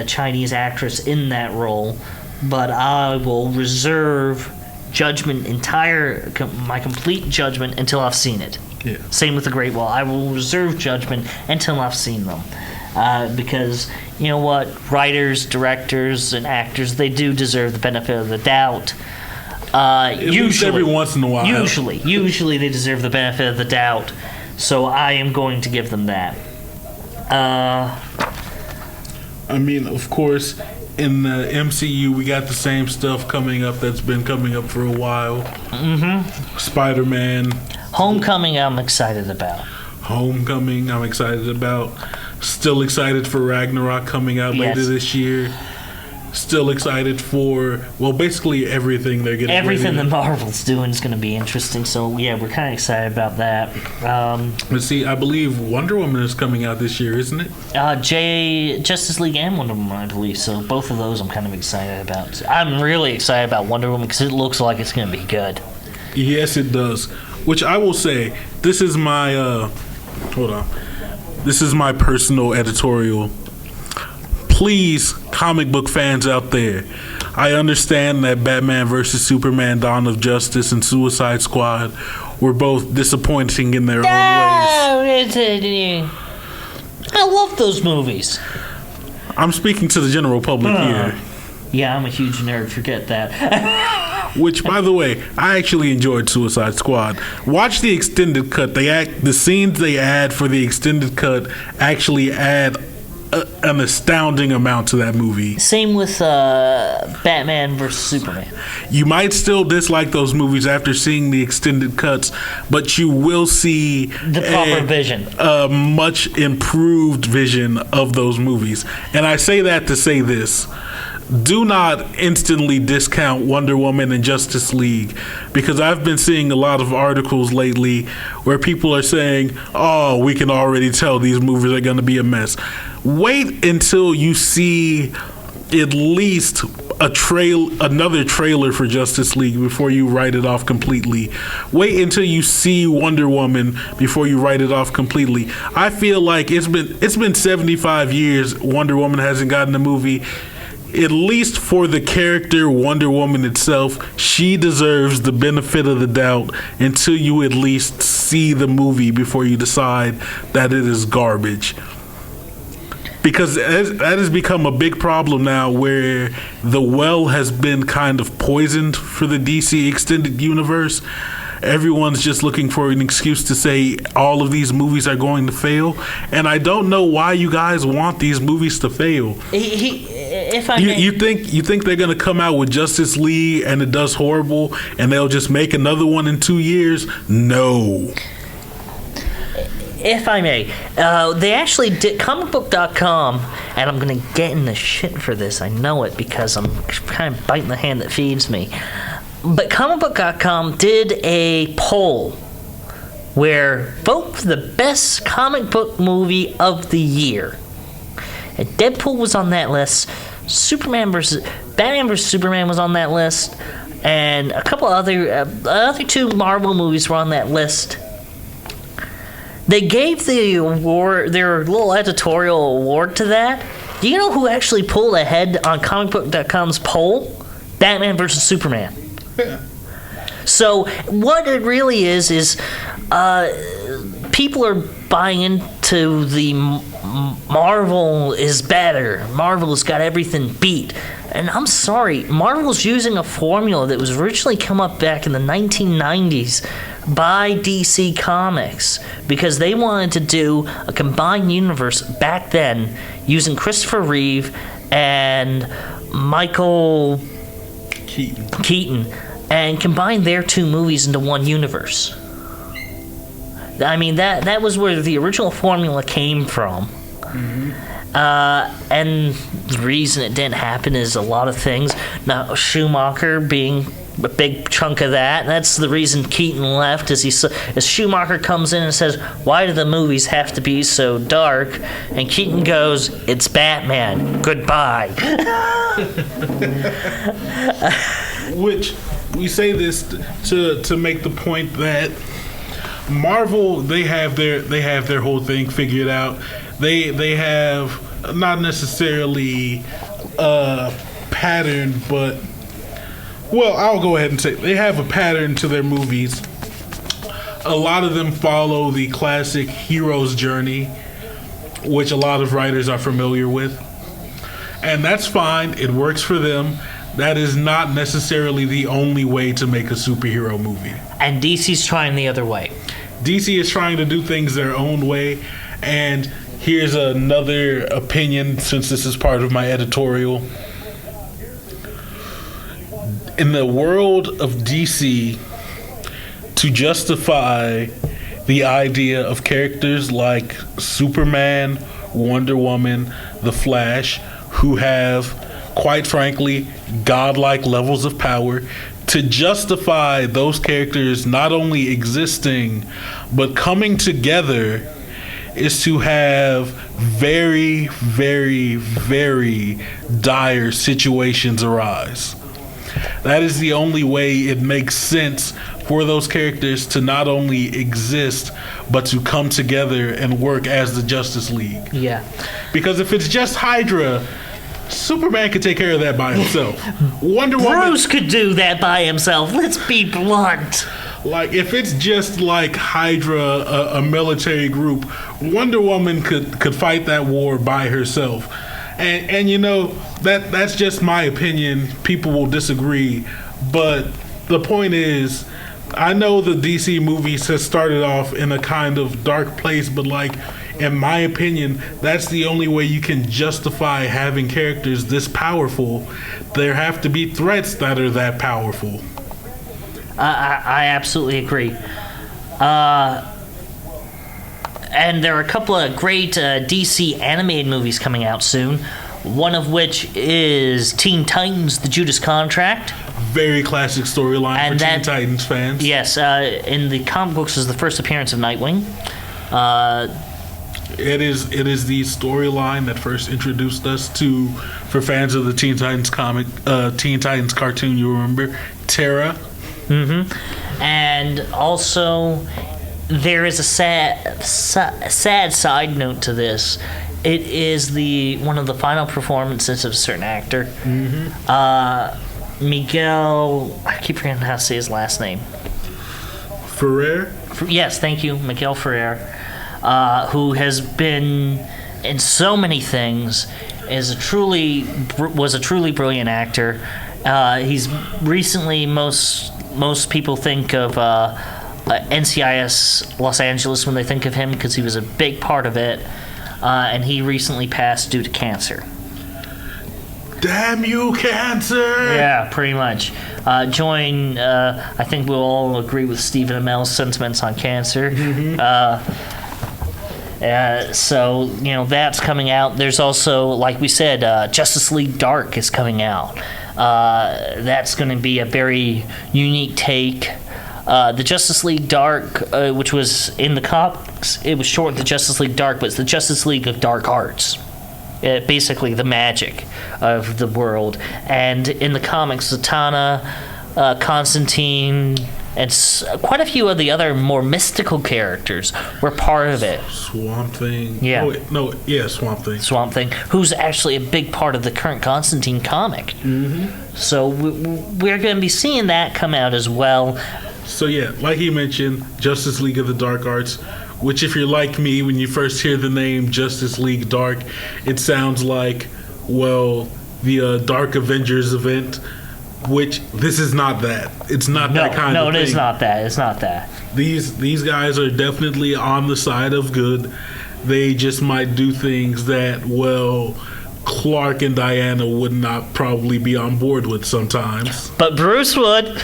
Chinese actress in that role. But I will reserve my complete judgment until I've seen it. Yeah. Same with The Great Wall. I will reserve judgment until I've seen them. Because, you know what, writers, directors, and actors, they do deserve the benefit of the doubt. Usually, every once in a while. Usually they deserve the benefit of the doubt. So I am going to give them that. I mean, of course, in the MCU, we got the same stuff coming up that's been coming up for a while. Mm-hmm. Spider-Man. Homecoming, I'm excited about. Homecoming, I'm excited about. Still excited for Ragnarok coming out later this year. Still excited for, basically everything they're getting. Everything that Marvel's doing is going to be interesting. So, yeah, we're kind of excited about that. Let's see, I believe Wonder Woman is coming out this year, isn't it? Justice League and Wonder Woman, I believe. So, both of those I'm kind of excited about. I'm really excited about Wonder Woman because it looks like it's going to be good. Yes, it does. Which I will say, this is my, this is my personal editorial. Please, comic book fans out there, I understand that Batman vs. Superman, Dawn of Justice, and Suicide Squad were both disappointing in their own ways. I love those movies. I'm speaking to the general public here. Yeah, I'm a huge nerd, forget that. Which, by the way, I actually enjoyed Suicide Squad. Watch the extended cut. The scenes they add for the extended cut actually add an astounding amount to that movie. Same with Batman vs. Superman. You might still dislike those movies after seeing the extended cuts, but you will see the proper vision, a much improved vision of those movies. And I say that to say this. Do not instantly discount Wonder Woman and Justice League, because I've been seeing a lot of articles lately where people are saying, oh, we can already tell these movies are going to be a mess. Wait until you see at least another trailer for Justice League before you write it off completely. Wait until you see Wonder Woman before you write it off completely. I feel like it's been 75 years Wonder Woman hasn't gotten a movie. At least for the character Wonder Woman itself, she deserves the benefit of the doubt until you at least see the movie before you decide that it is garbage. Because that has become a big problem now, where the well has been kind of poisoned for the DC Extended Universe. Everyone's just looking for an excuse to say all of these movies are going to fail. And I don't know why you guys want these movies to fail. If if I may. You think they're gonna come out with Justice League and it does horrible and they'll just make another one in 2 years? No. If I may, they actually did comicbook.com, and I'm going to get in the shit for this. I know it because I'm kind of biting the hand that feeds me. But comicbook.com did a poll where vote for the best comic book movie of the year. And Deadpool was on that list. Batman vs. Superman was on that list. And a couple other two Marvel movies were on that list. They gave the award, their little editorial award to that. Do you know who actually pulled ahead on comicbook.com's poll? Batman vs. Superman. Yeah. So what it really is people are buying into the Marvel is better. Marvel's got everything beat. And I'm sorry, Marvel's using a formula that was originally come up back in the 1990s by DC Comics because they wanted to do a combined universe back then using Christopher Reeve and Michael Keaton and combine their two movies into one universe. I mean, that was where the original formula came from. Mm-hmm. And the reason it didn't happen is a lot of things. Now, Schumacher being a big chunk of that. That's the reason Keaton left. As Schumacher comes in and says, "Why do the movies have to be so dark?" And Keaton goes, "It's Batman. Goodbye." Which we say this to make the point that Marvel they have their whole thing figured out. They have not necessarily a pattern, but I'll go ahead and say they have a pattern to their movies. A lot of them follow the classic hero's journey, which a lot of writers are familiar with. And that's fine. It works for them. That is not necessarily the only way to make a superhero movie. And DC's trying the other way. DC is trying to do things their own way. And here's another opinion, since this is part of my editorial. In the world of DC, to justify the idea of characters like Superman, Wonder Woman, The Flash, who have, quite frankly, godlike levels of power, to justify those characters not only existing, but coming together is to have very, very, very dire situations arise. That is the only way it makes sense for those characters to not only exist, but to come together and work as the Justice League. Yeah. Because if it's just Hydra, Superman could take care of that by himself. Wonder Woman... Bruce could do that by himself. Let's be blunt. Like, if it's just like Hydra, a military group, Wonder Woman could fight that war by herself. And you know, that's just my opinion. People will disagree. But the point is, I know the DC movies has started off in a kind of dark place, but like, in my opinion, that's the only way you can justify having characters this powerful. There have to be threats that are that powerful. I absolutely agree. And there are a couple of great DC animated movies coming out soon. One of which is Teen Titans: The Judas Contract. Very classic storyline for Teen Titans fans. Yes, in the comic books is the first appearance of Nightwing. It is the storyline that first introduced us to, for fans of the Teen Titans Teen Titans cartoon, you remember, Terra. Mm-hmm. And also, there is a sad side note to this. It is one of the final performances of a certain actor. Mm-hmm. Miguel, I keep forgetting how to say his last name. Ferrer? Yes, thank you, Miguel Ferrer, who has been in so many things, was a truly brilliant actor. He's recently, most people think of NCIS Los Angeles when they think of him because he was a big part of it, and he recently passed due to cancer. Damn you, cancer! Yeah, pretty much. I think we'll all agree with Stephen Amell's sentiments on cancer. So, that's coming out. There's also, like we said, Justice League Dark is coming out. That's going to be a very unique take. The Justice League Dark, which was in the comics, it was short, the Justice League Dark, but it's the Justice League of Dark Arts. Basically the magic of the world. And in the comics, Zatanna, Constantine, and quite a few of the other more mystical characters were part of it. Swamp Thing. Yeah. Swamp Thing. Swamp Thing, who's actually a big part of the current Constantine comic. So we're going to be seeing that come out as well. So yeah, like you mentioned, Justice League of the Dark Arts, which if you're like me, when you first hear the name Justice League Dark, it sounds like, well, the Dark Avengers event, which this is not that. It's not that kind of thing. No, it is not that. It's not that. These guys are definitely on the side of good. They just might do things that, well, Clark and Diana would not probably be on board with sometimes. But Bruce would.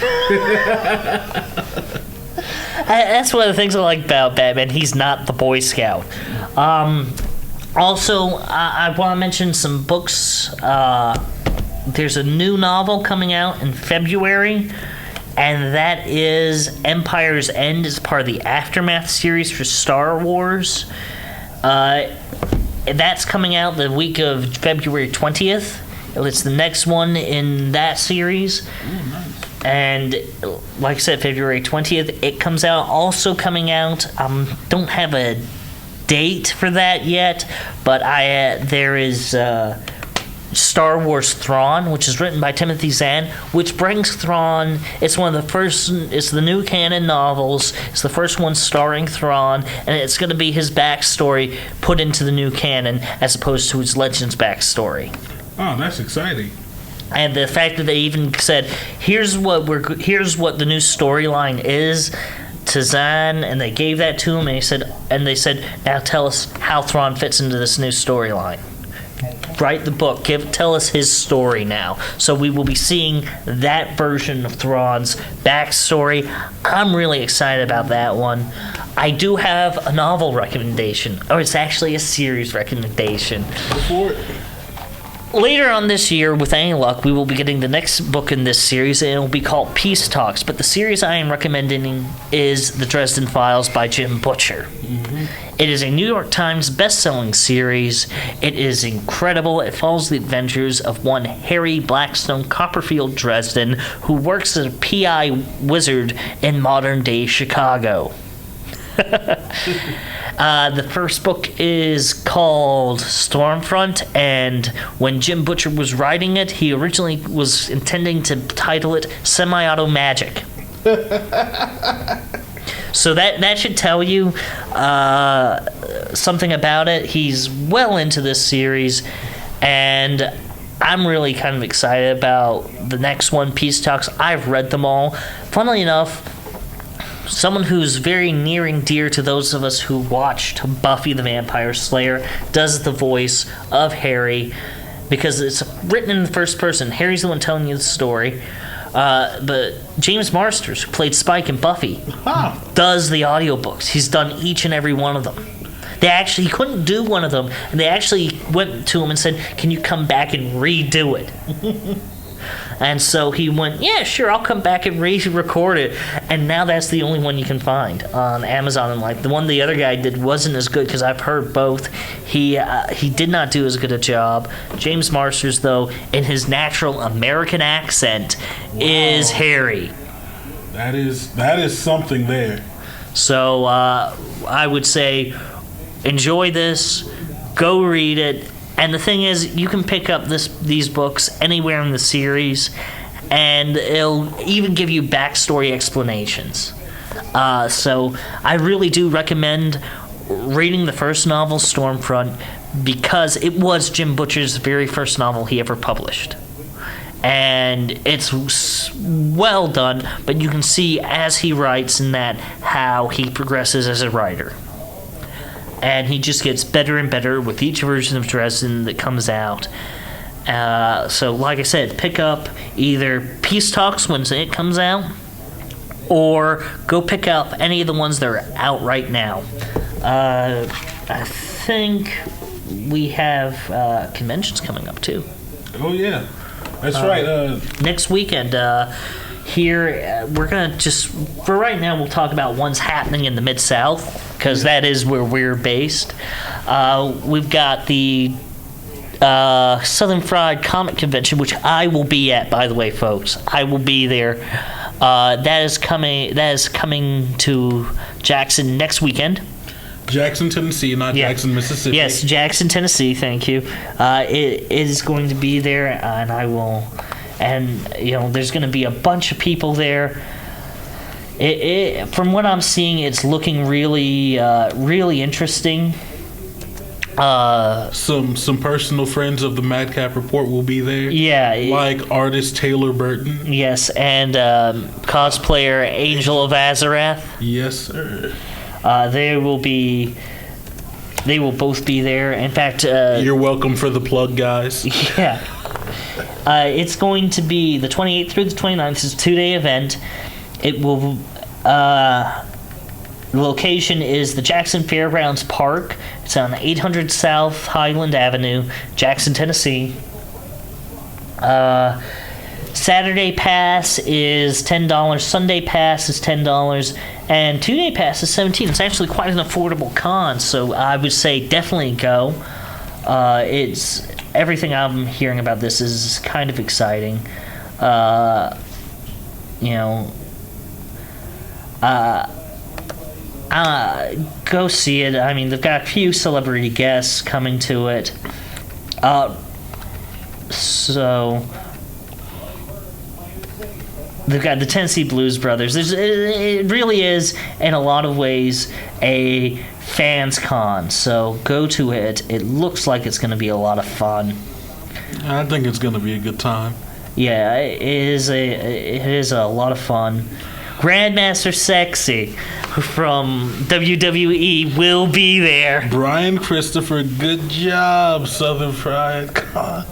That's one of the things I like about Batman. He's not the Boy Scout. Also, I want to mention some books. There's a new novel coming out in February, and that is Empire's End. It's part of the Aftermath series for Star Wars. That's coming out the week of February 20th. It's the next one in that series. And like I said, February 20th, it comes out. Also coming out, don't have a date for that yet, but there is Star Wars Thrawn, which is written by Timothy Zahn, which brings Thrawn. It's one of the first. It's the new canon novels. It's the first one starring Thrawn, and it's going to be his backstory put into the new canon as opposed to his Legends backstory. Oh, that's exciting. And the fact that they even said, here's what the new storyline is to Zahn, and they gave that to him, and they said, now tell us how Thrawn fits into this new storyline. Write the book. Tell us his story now. So we will be seeing that version of Thrawn's backstory. I'm really excited about that one. I do have a novel recommendation. Or it's actually a series recommendation. Before Later on this year, with any luck, we will be getting the next book in this series, and it will be called Peace Talks. But the series I am recommending is The Dresden Files by Jim Butcher. It is a New York Times best-selling series. It is incredible. It follows the adventures of one Harry Blackstone Copperfield Dresden, who works as a PI wizard in modern-day Chicago. The first book is called Stormfront, and when Jim Butcher was writing it, he originally was intending to title it Semi-Auto Magic. So that should tell you something about it. He's well into this series, and I'm really kind of excited about the next one, Peace Talks. I've read them all. Funnily enough, someone who's very near and dear to those of us who watched Buffy the Vampire Slayer does the voice of Harry, because it's written in the first person. Harry's the one telling you the story. But James Marsters, who played Spike in Buffy, does the audiobooks. He's done each and every one of them. He couldn't do one of them, and they actually went to him and said, can you come back and redo it? And so he went, yeah, sure, I'll come back and re-record it. And now that's the only one you can find on Amazon. And the one the other guy did wasn't as good, because I've heard both. He did not do as good a job. James Marsters, though, in his natural American accent, is Harry. That is something there. So I would say enjoy this, go read it. And the thing is, you can pick up these books anywhere in the series, and it'll even give you backstory explanations. So I really do recommend reading the first novel, Stormfront, because it was Jim Butcher's very first novel he ever published. And it's well done, but you can see as he writes in that how he progresses as a writer. And he just gets better and better with each version of Dresden that comes out. So, like I said, pick up either Peace Talks when it comes out, or go pick up any of the ones that are out right now. I think we have conventions coming up too. Oh yeah, that's right. Next weekend here, we're gonna just for right now we'll talk about ones happening in the Mid-South because that is where we're based. We've got the Southern Fried Comic Convention, which I will be at, by the way, folks. I will be there. That is coming to Jackson next weekend. Jackson, Tennessee, not Jackson, Mississippi. Yes, Jackson, Tennessee. Thank you. It is going to be there, and I will. And there's going to be a bunch of people there. From what I'm seeing, it's looking really, really interesting. Some personal friends of the Madcap Report will be there. Yeah, like artist Taylor Burton. Yes, and cosplayer Angel of Azarath. Yes, sir. They will both be there. In fact, you're welcome for the plug, guys. Yeah. It's going to be the 28th through the 29th. It's a 2-day event. It will. The location is the Jackson Fairgrounds Park. It's on 800 South Highland Avenue, Jackson, Tennessee. Saturday pass is $10. Sunday pass is $10. And 2-day pass is $17. It's actually quite an affordable con, so I would say definitely go. It's everything I'm hearing about this is kind of exciting. Go see it. I mean, they've got a few celebrity guests coming to it. So they've got the Tennessee Blues Brothers. It really is, in a lot of ways, a fans con. So go to it. It looks like it's going to be a lot of fun. I think it's going to be a good time. Yeah, it is a lot of fun. Grandmaster Sexy from WWE will be there. Brian Christopher, good job, Southern Fried Con.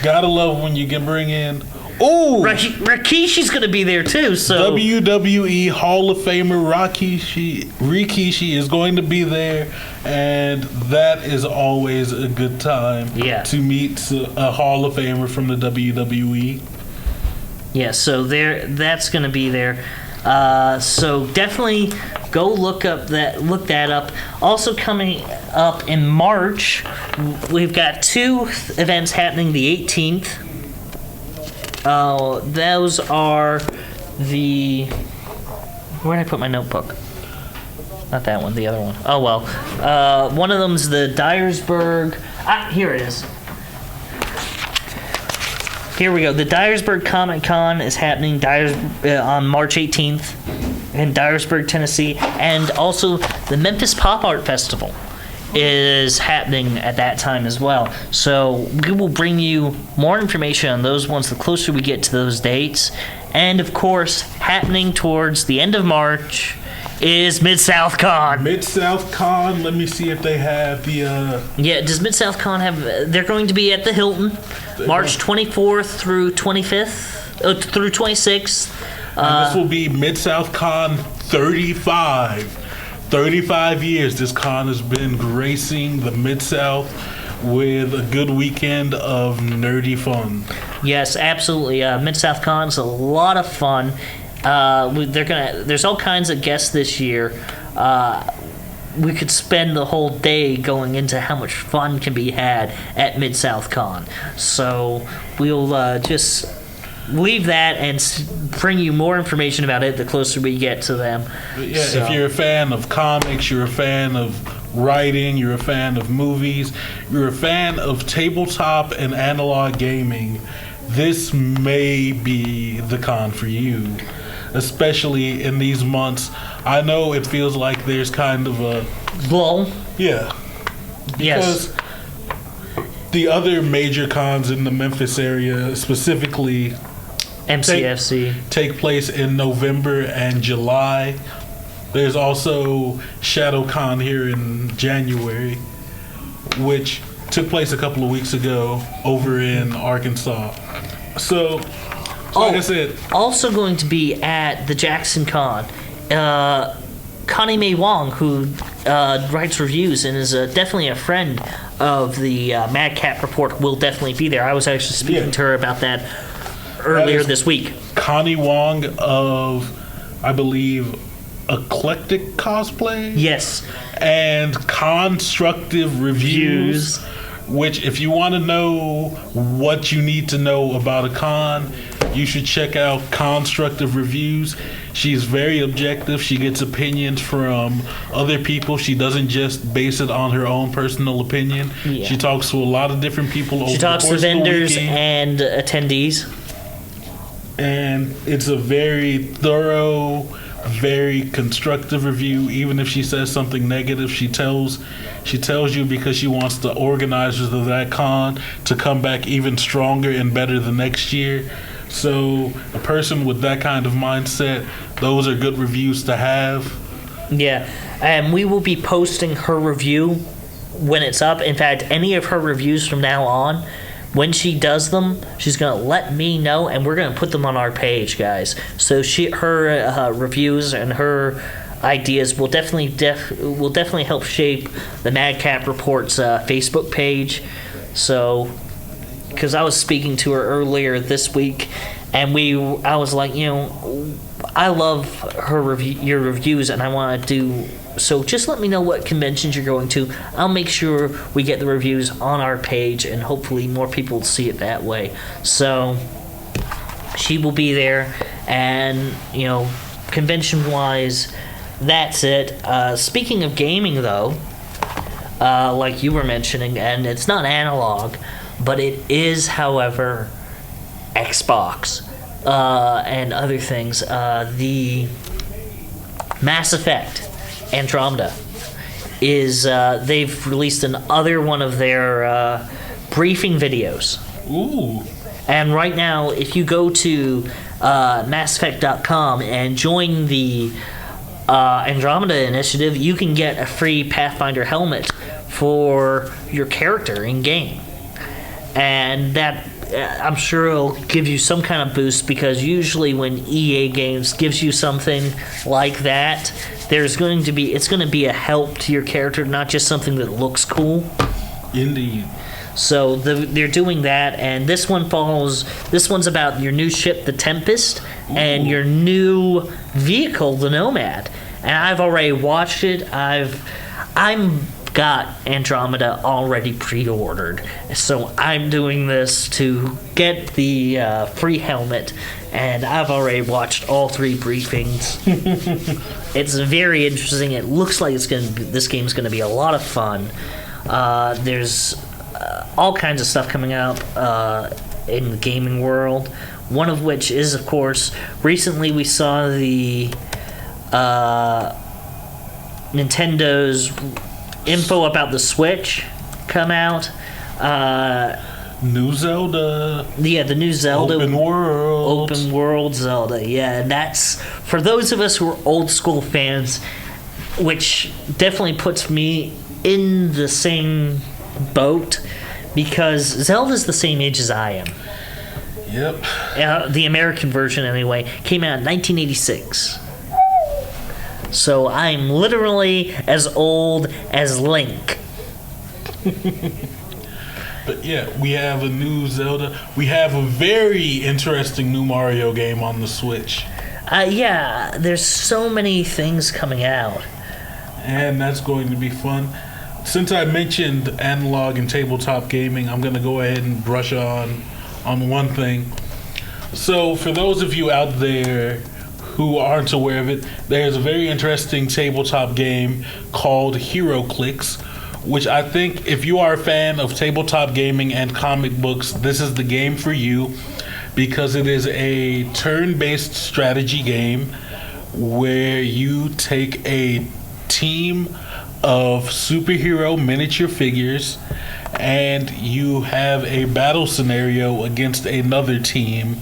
Gotta love when you can bring in. Oh, Rikishi's gonna be there too. So WWE Hall of Famer Rikishi is going to be there, and that is always a good time. Yeah. To meet a Hall of Famer from the WWE. Yeah, so that's gonna be there. So definitely go look that up. Also coming up in March, we've got 2 events happening the 18th. Those are where did I put my notebook? Not that one, the other one. Oh well. One of them's the Dyersburg. Here it is. Here we go. The Dyersburg Comic Con is happening on March 18th in Dyersburg, Tennessee, and also the Memphis Pop Art Festival is happening at that time as well. So we will bring you more information on those ones the closer we get to those dates. And of course, happening towards the end of March is Mid-South Con. Mid-South Con, let me see if they have the... Yeah, does Mid-South Con have... They're going to be at the Hilton, March 24th through 25th, through 26th. And this will be Mid-South Con 35. 35 years this con has been gracing the Mid-South with a good weekend of nerdy fun. Yes, absolutely. Mid-South Con is a lot of fun. There's all kinds of guests this year. We could spend the whole day going into how much fun can be had at Mid-South Con. So we'll just leave that and bring you more information about it the closer we get to them. Yeah, so. If you're a fan of comics, you're a fan of writing, you're a fan of movies, you're a fan of tabletop and analog gaming, this may be the con for you. Especially in these months. I know it feels like there's kind of a lull. Yeah. Because the other major cons in the Memphis area, specifically MCFC, take place in November and July. There's also ShadowCon here in January, which took place a couple of weeks ago over in Arkansas. So like I said, also going to be at the Jackson Con, Connie Mae Wong, who writes reviews and is definitely a friend of the Madcap Report, will definitely be there. I was actually speaking to her about that earlier this week. Connie Wong of, I believe, Eclectic Cosplay? Yes. And Constructive Reviews, which, if you want to know what you need to know about a con, you should check out Constructive Reviews. She's very objective. She gets opinions from other people. She doesn't just base it on her own personal opinion. Yeah. She talks to a lot of different people over the course of the weekend. She talks to vendors and attendees. And it's a very thorough, very constructive review. Even if she says something negative, she tells you because she wants the organizers of that con to come back even stronger and better the next year. So a person with that kind of mindset, those are good reviews to have. Yeah, and we will be posting her review when it's up. In fact, any of her reviews from now on, when she does them, she's going to let me know, and we're going to put them on our page, guys. So her reviews and her ideas will definitely help shape the Madcap Report's Facebook page. So, because I was speaking to her earlier this week, and I was like, I love your reviews, and I want to do. So just let me know what conventions you're going to. I'll make sure we get the reviews on our page, and hopefully more people will see it that way. So she will be there, and convention-wise, that's it. Speaking of gaming, though, like you were mentioning, and it's not analog, but it is, however, Xbox and other things. The Mass Effect Andromeda is they've released another one of their briefing videos. Ooh. And right now, if you go to masseffect.com and join the Andromeda initiative, you can get a free Pathfinder helmet for your character in game. And that, I'm sure it'll give you some kind of boost, because usually when EA Games gives you something like that, it's going to be a help to your character, not just something that looks cool. Indeed. So they're doing that, and this one's about your new ship, the Tempest, and your new vehicle, the Nomad. And I've already watched it. I'm got Andromeda already pre-ordered, so I'm doing this to get the free helmet, and I've already watched all 3 briefings. It's very interesting. It looks like this game's going to be a lot of fun. There's all kinds of stuff coming out in the gaming world, one of which is, of course, recently we saw the Nintendo's info about the Switch come out. New Zelda. Yeah, the new Zelda. Open world Zelda. Yeah, and that's for those of us who are old school fans, which definitely puts me in the same boat, because Zelda's the same age as I am. Yep. The American version, anyway, came out in 1986. So I'm literally as old as Link. But yeah, we have a new Zelda. We have a very interesting new Mario game on the Switch. Yeah, there's so many things coming out. And that's going to be fun. Since I mentioned analog and tabletop gaming, I'm going to go ahead and brush on one thing. So for those of you out there who aren't aware of it, there's a very interesting tabletop game called HeroClix, which I think if you are a fan of tabletop gaming and comic books, this is the game for you, because it is a turn-based strategy game where you take a team of superhero miniature figures and you have a battle scenario against another team,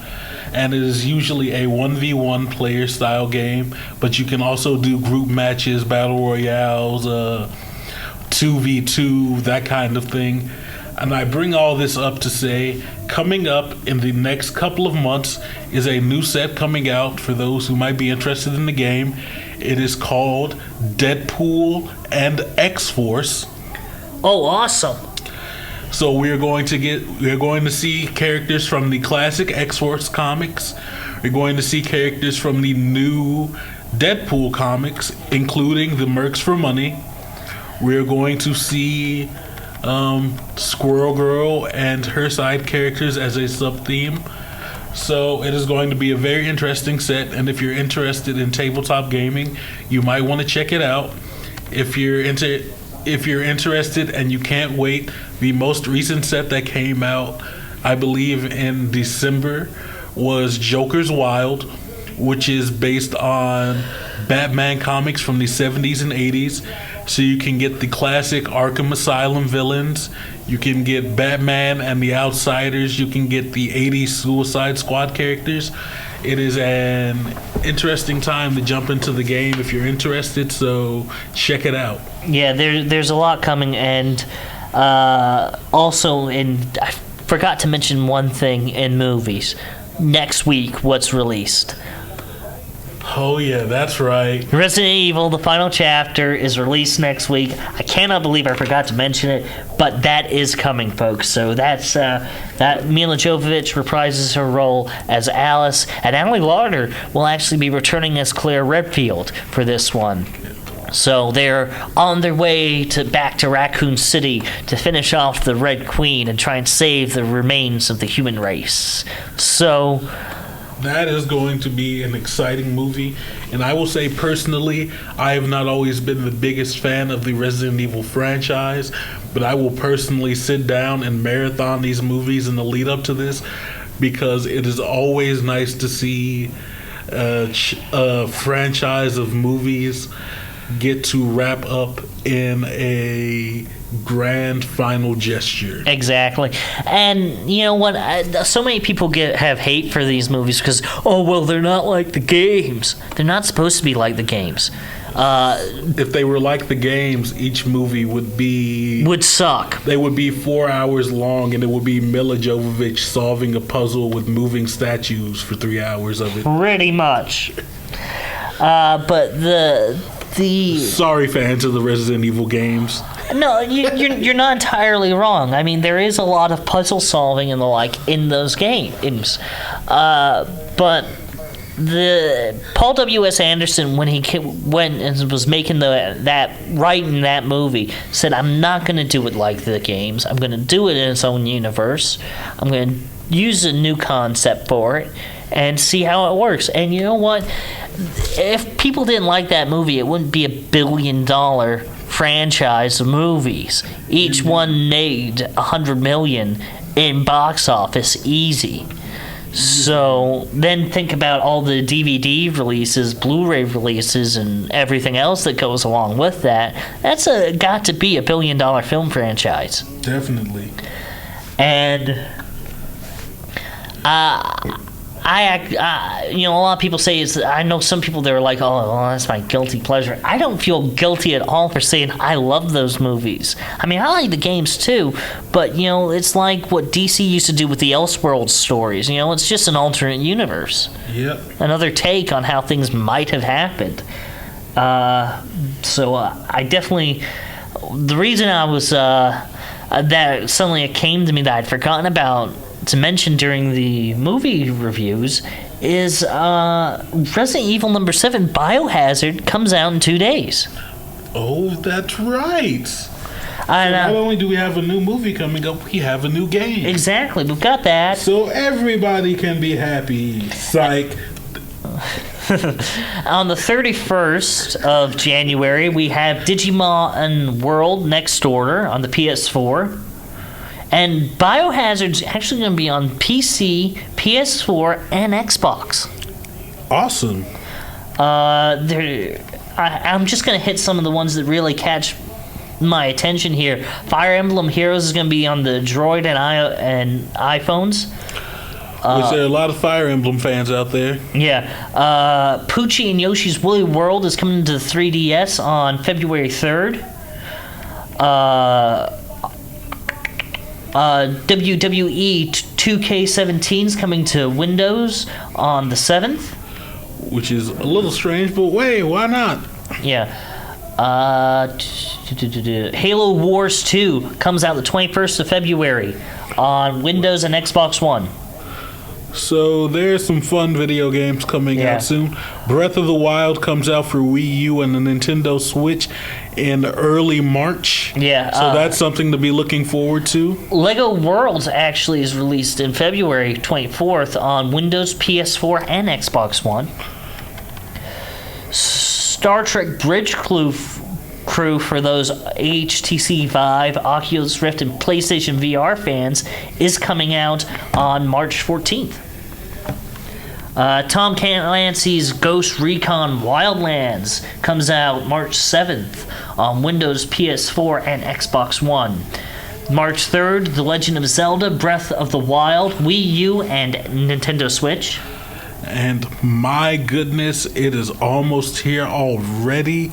and it is usually a 1v1 player style game, but you can also do group matches, battle royales, 2v2, that kind of thing. And I bring all this up to say, coming up in the next couple of months is a new set coming out for those who might be interested in the game. It is called Deadpool and X-Force. Oh, awesome. So we're going to see characters from the classic X-Force comics. We're going to see characters from the new Deadpool comics, including the Mercs for Money. We're going to see Squirrel Girl and her side characters as a sub-theme. So it is going to be a very interesting set, and if you're interested in tabletop gaming, you might want to check it out. If you're interested and you can't wait, the most recent set that came out, I believe in December, was Joker's Wild, which is based on Batman comics from the 70s and 80s. So you can get the classic Arkham Asylum villains, you can get Batman and the Outsiders, you can get the 80s Suicide Squad characters. It is an interesting time to jump into the game if you're interested, so check it out. Yeah, there's a lot coming, and also, I forgot to mention one thing in movies. Next week, what's released? Oh yeah, that's right. Resident Evil, the final chapter, is released next week. I cannot believe I forgot to mention it, but that is coming, folks. So that's that Mila Jovovich reprises her role as Alice, and Allie Larder will actually be returning as Claire Redfield for this one. So they're on their way back to Raccoon City to finish off the Red Queen and try and save the remains of the human race. So that is going to be an exciting movie, and I will say personally, I have not always been the biggest fan of the Resident Evil franchise, but I will personally sit down and marathon these movies in the lead up to this, because it is always nice to see a franchise of movies get to wrap up in a grand final gesture. Exactly. And you know what, so many people have hate for these movies because, oh well, they're not like the games. They're not supposed to be like the games. If they were like the games, each movie would suck. They would be 4 hours long, and it would be Mila Jovovich solving a puzzle with moving statues for 3 hours of it. Pretty much. But the sorry, fans of the Resident Evil games. No, you're not entirely wrong. I mean, there is a lot of puzzle solving and the like in those games, but the Paul W.S. Anderson, when he went and was making that writing that movie, said, "I'm not going to do it like the games. I'm going to do it in its own universe. I'm going to use a new concept for it and see how it works." And you know what? If people didn't like that movie, it wouldn't be $1 billion franchise of movies. Each one made $100 million in box office easy. So then think about all the DVD releases, Blu-ray releases, and everything else that goes along with that. That's got to be $1 billion film franchise. Definitely. And you know, a lot of people say I know some people that are like, oh, well, that's my guilty pleasure. I don't feel guilty at all for saying I love those movies. I mean, I like the games too, but you know, it's like what DC used to do with the Elseworlds stories. You know, it's just an alternate universe. Yep. Another take on how things might have happened. So I definitely, the reason I was that suddenly it came to me that I'd forgotten about to mention during the movie reviews is Resident Evil number 7 Biohazard comes out in 2 days. Oh, that's right. Not only do we have a new movie coming up, we have a new game. Exactly, we've got that. So everybody can be happy. Psych. On the 31st of January, we have Digimon World Next Order on the PS4. And Biohazard's actually going to be on PC, PS4, and Xbox. Awesome. I'm just going to hit some of the ones that really catch my attention here. Fire Emblem Heroes is going to be on the Droid and iPhones. Which there are a lot of Fire Emblem fans out there. Yeah. Poochie and Yoshi's Woolly World is coming to the 3DS on February 3rd. WWE 2K17 is coming to Windows on the 7th. Which is a little strange, but wait, why not? Yeah. Halo Wars 2 comes out the 21st of February on Windows and Xbox One. So there's some fun video games coming out soon. Breath of the Wild comes out for Wii U and the Nintendo Switch in early March. Yeah. So that's something to be looking forward to. Lego Worlds actually is released in February 24th on Windows, PS4, and Xbox One. Star Trek Bridge Crew for those HTC Vive, Oculus Rift, and PlayStation VR fans is coming out on March 14th. Tom Clancy's Ghost Recon Wildlands comes out March 7th on Windows, PS4, and Xbox One. March 3rd, The Legend of Zelda Breath of the Wild, Wii U, and Nintendo Switch. And my goodness, it is almost here already.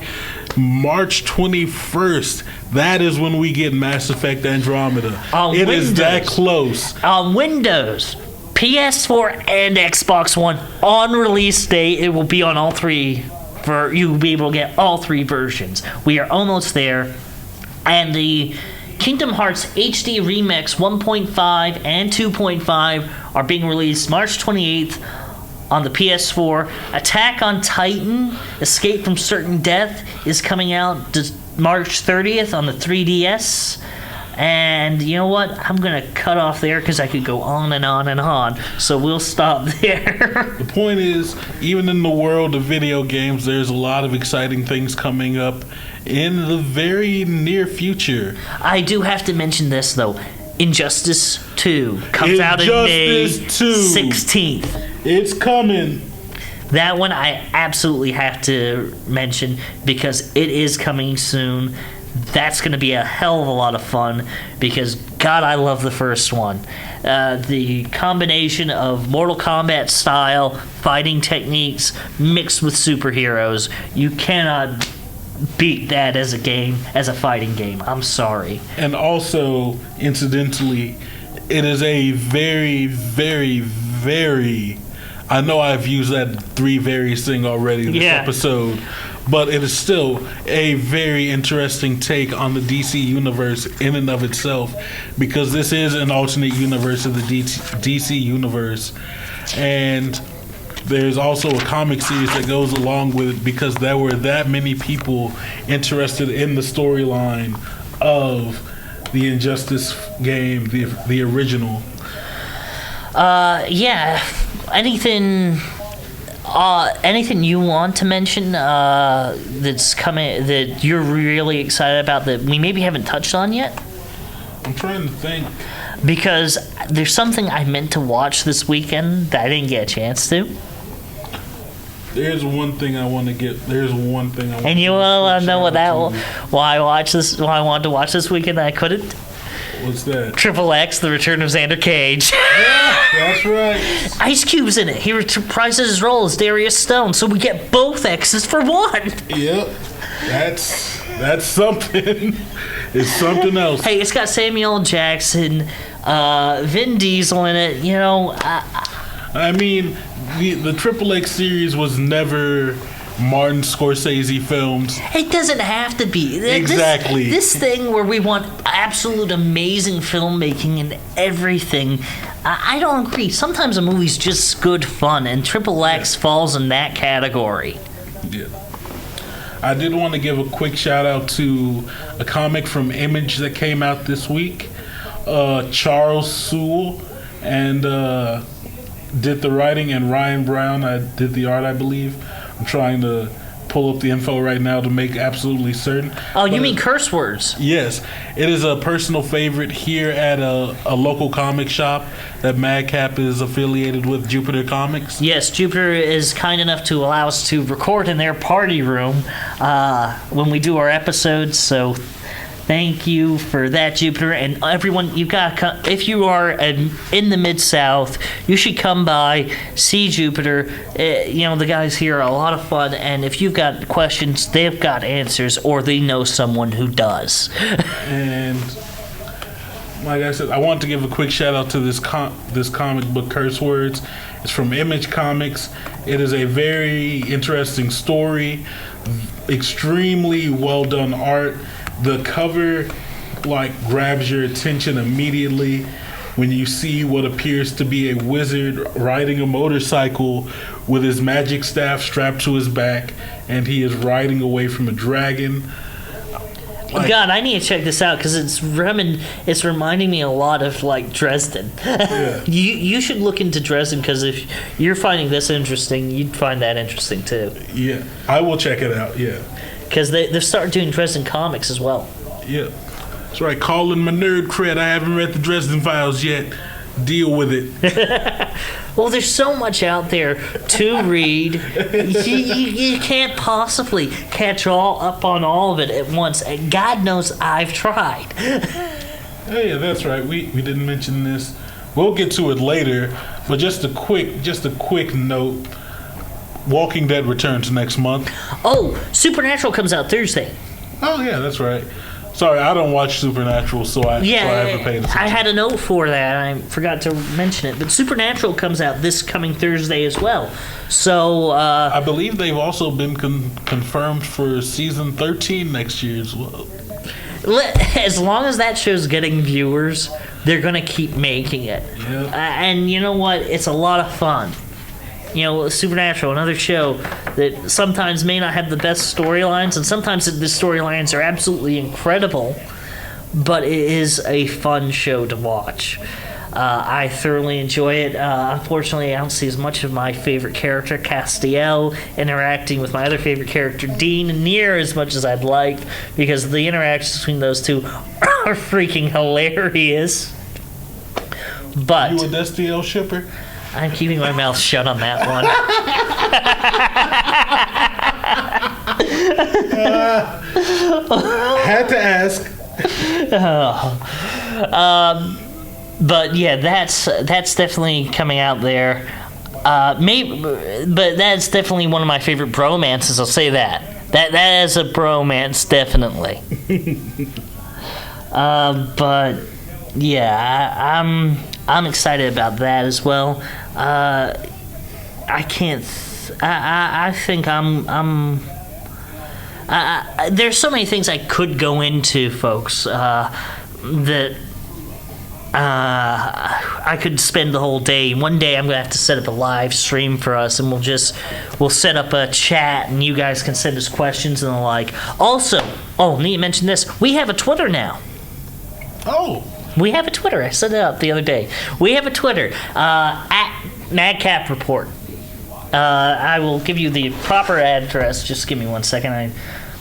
March 21st, that is when we get Mass Effect Andromeda. It is that close. On Windows, PS4, and Xbox One, on release day, it will be on all three. You will be able to get all three versions. We are almost there. And the Kingdom Hearts HD Remix 1.5 and 2.5 are being released March 28th on the PS4. Attack on Titan, Escape from Certain Death is coming out March 30th on the 3DS. And you know what? I'm going to cut off there because I could go on and on and on. So we'll stop there. The point is, even in the world of video games, there's a lot of exciting things coming up in the very near future. I do have to mention this, though. Injustice 2 comes out in May 16th. It's coming. That one I absolutely have to mention because it is coming soon. That's going to be a hell of a lot of fun because, God, I love the first one. The combination of Mortal Kombat style fighting techniques mixed with superheroes, you cannot beat that as a game, as a fighting game. I'm sorry. And also, incidentally, it is a very, very, very... I know I've used that three varies thing already this episode, but it is still a very interesting take on the DC universe in and of itself, because this is an alternate universe of the DC universe, and there's also a comic series that goes along with it because there were that many people interested in the storyline of the Injustice game, the original. Anything you want to mention that's coming that you're really excited about that we maybe haven't touched on yet? I'm trying to think. Because there's something I meant to watch this weekend that I didn't get a chance to. There's one thing I want to get. And you want to know why I wanted to watch this weekend and I couldn't? What's that? Triple X, The Return of Xander Cage. Yeah, that's right. Ice Cube's in it. He reprises his role as Darius Stone, so we get both X's for one. Yep. That's something. It's something else. Hey, it's got Samuel L. Jackson, Vin Diesel in it. You know, I mean, the Triple X series was never Martin Scorsese films. It doesn't have to be. Exactly. This thing where we want absolute amazing filmmaking and everything, I don't agree. Sometimes a movie's just good fun, and Triple X falls in that category. Yeah. I did want to give a quick shout out to a comic from Image that came out this week. Charles Sewell and did the writing, and Ryan Brown did the art, I believe. I'm trying to pull up the info right now to make absolutely certain. Oh, you mean curse words? Yes. It is a personal favorite here at a local comic shop that Madcap is affiliated with, Jupiter Comics. Yes, Jupiter is kind enough to allow us to record in their party room when we do our episodes, so thank you for that, Jupiter. And everyone, you've got to come. If you are in the Mid-South, you should come by, see Jupiter. The guys here are a lot of fun, and if you've got questions, they've got answers, or they know someone who does. And like I said, I want to give a quick shout out to this comic book, Curse Words. It's from Image Comics. It is a very interesting story, extremely well done art. The cover grabs your attention immediately when you see what appears to be a wizard riding a motorcycle with his magic staff strapped to his back, and he is riding away from a dragon. God, I need to check this out because it's reminding me a lot of Dresden. Yeah. You should look into Dresden because if you're finding this interesting, you'd find that interesting too. Yeah, I will check it out. Yeah, because they've started doing Dresden comics as well. Yeah, that's right. Calling my nerd cred. I haven't read the Dresden Files yet. Deal with it. Well, there's so much out there to read. You can't possibly catch all up on all of it at once. And God knows I've tried. Oh, yeah, that's right. We didn't mention this. We'll get to it later. But just a quick note. Walking Dead returns next month. Oh, Supernatural comes out Thursday. Oh yeah, that's right. Sorry, I don't watch Supernatural, so I haven't paid attention. I had a note for that. I forgot to mention it. But Supernatural comes out this coming Thursday as well. So I believe they've also been confirmed for season 13 next year as well. As long as that show's getting viewers, they're going to keep making it. Yep. And you know what? It's a lot of fun. Supernatural, another show that sometimes may not have the best storylines, and sometimes the storylines are absolutely incredible, but it is a fun show to watch. I thoroughly enjoy it. Unfortunately, I don't see as much of my favorite character, Castiel, interacting with my other favorite character, Dean, near as much as I'd like, because the interactions between those two are freaking hilarious. But you a Destiel shipper? I'm keeping my mouth shut on that one. Had to ask. But yeah, that's definitely coming out there. But that's definitely one of my favorite bromances. I'll say that. That is a bromance, definitely. But yeah, I'm excited about that as well. I can't. I think I'm. There's so many things I could go into, folks. That I could spend the whole day. One day I'm gonna have to set up a live stream for us, and we'll set up a chat, and you guys can send us questions and the like. Also, need to mention this: we have a Twitter now. Oh. We have a Twitter. I set it up the other day. We have a Twitter at Madcap Report. I will give you the proper address. Just give me 1 second.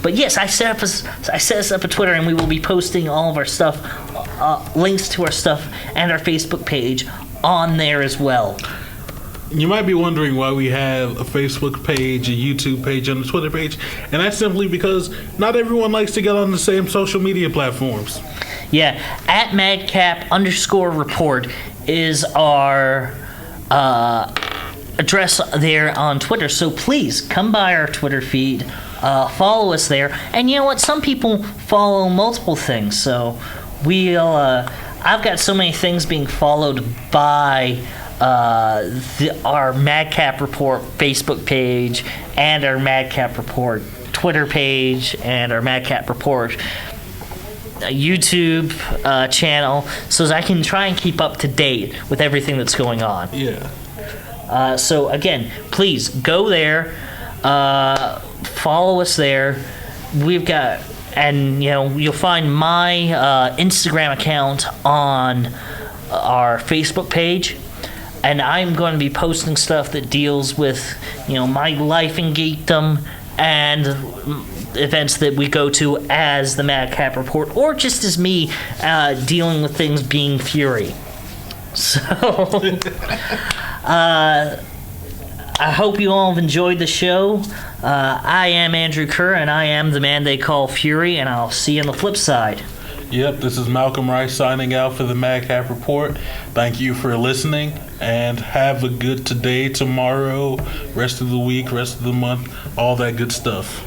But yes, I set us up a Twitter, and we will be posting all of our stuff, links to our stuff, and our Facebook page on there as well. You might be wondering why we have a Facebook page, a YouTube page, and a Twitter page, and that's simply because not everyone likes to get on the same social media platforms. Yeah, at Madcap_report is our address there on Twitter. So please come by our Twitter feed, follow us there. And you know what? Some people follow multiple things. So I've got so many things being followed by our Madcap Report Facebook page and our Madcap Report Twitter page and our Madcap Report YouTube channel, so as I can try and keep up to date with everything that's going on. Yeah. So again, please go there, follow us there. We've got, and you'll find my Instagram account on our Facebook page, and I'm going to be posting stuff that deals with my life in geekdom and events that we go to as the Madcap Report, or just as me dealing with things being Fury. So I hope you all have enjoyed the show. I am Andrew Kerr, and I am the man they call Fury, and I'll see you on the flip side. Yep, this is Malcolm Wright signing out for the Madcap Report. Thank you for listening, and have a good today, tomorrow, rest of the week, rest of the month, all that good stuff.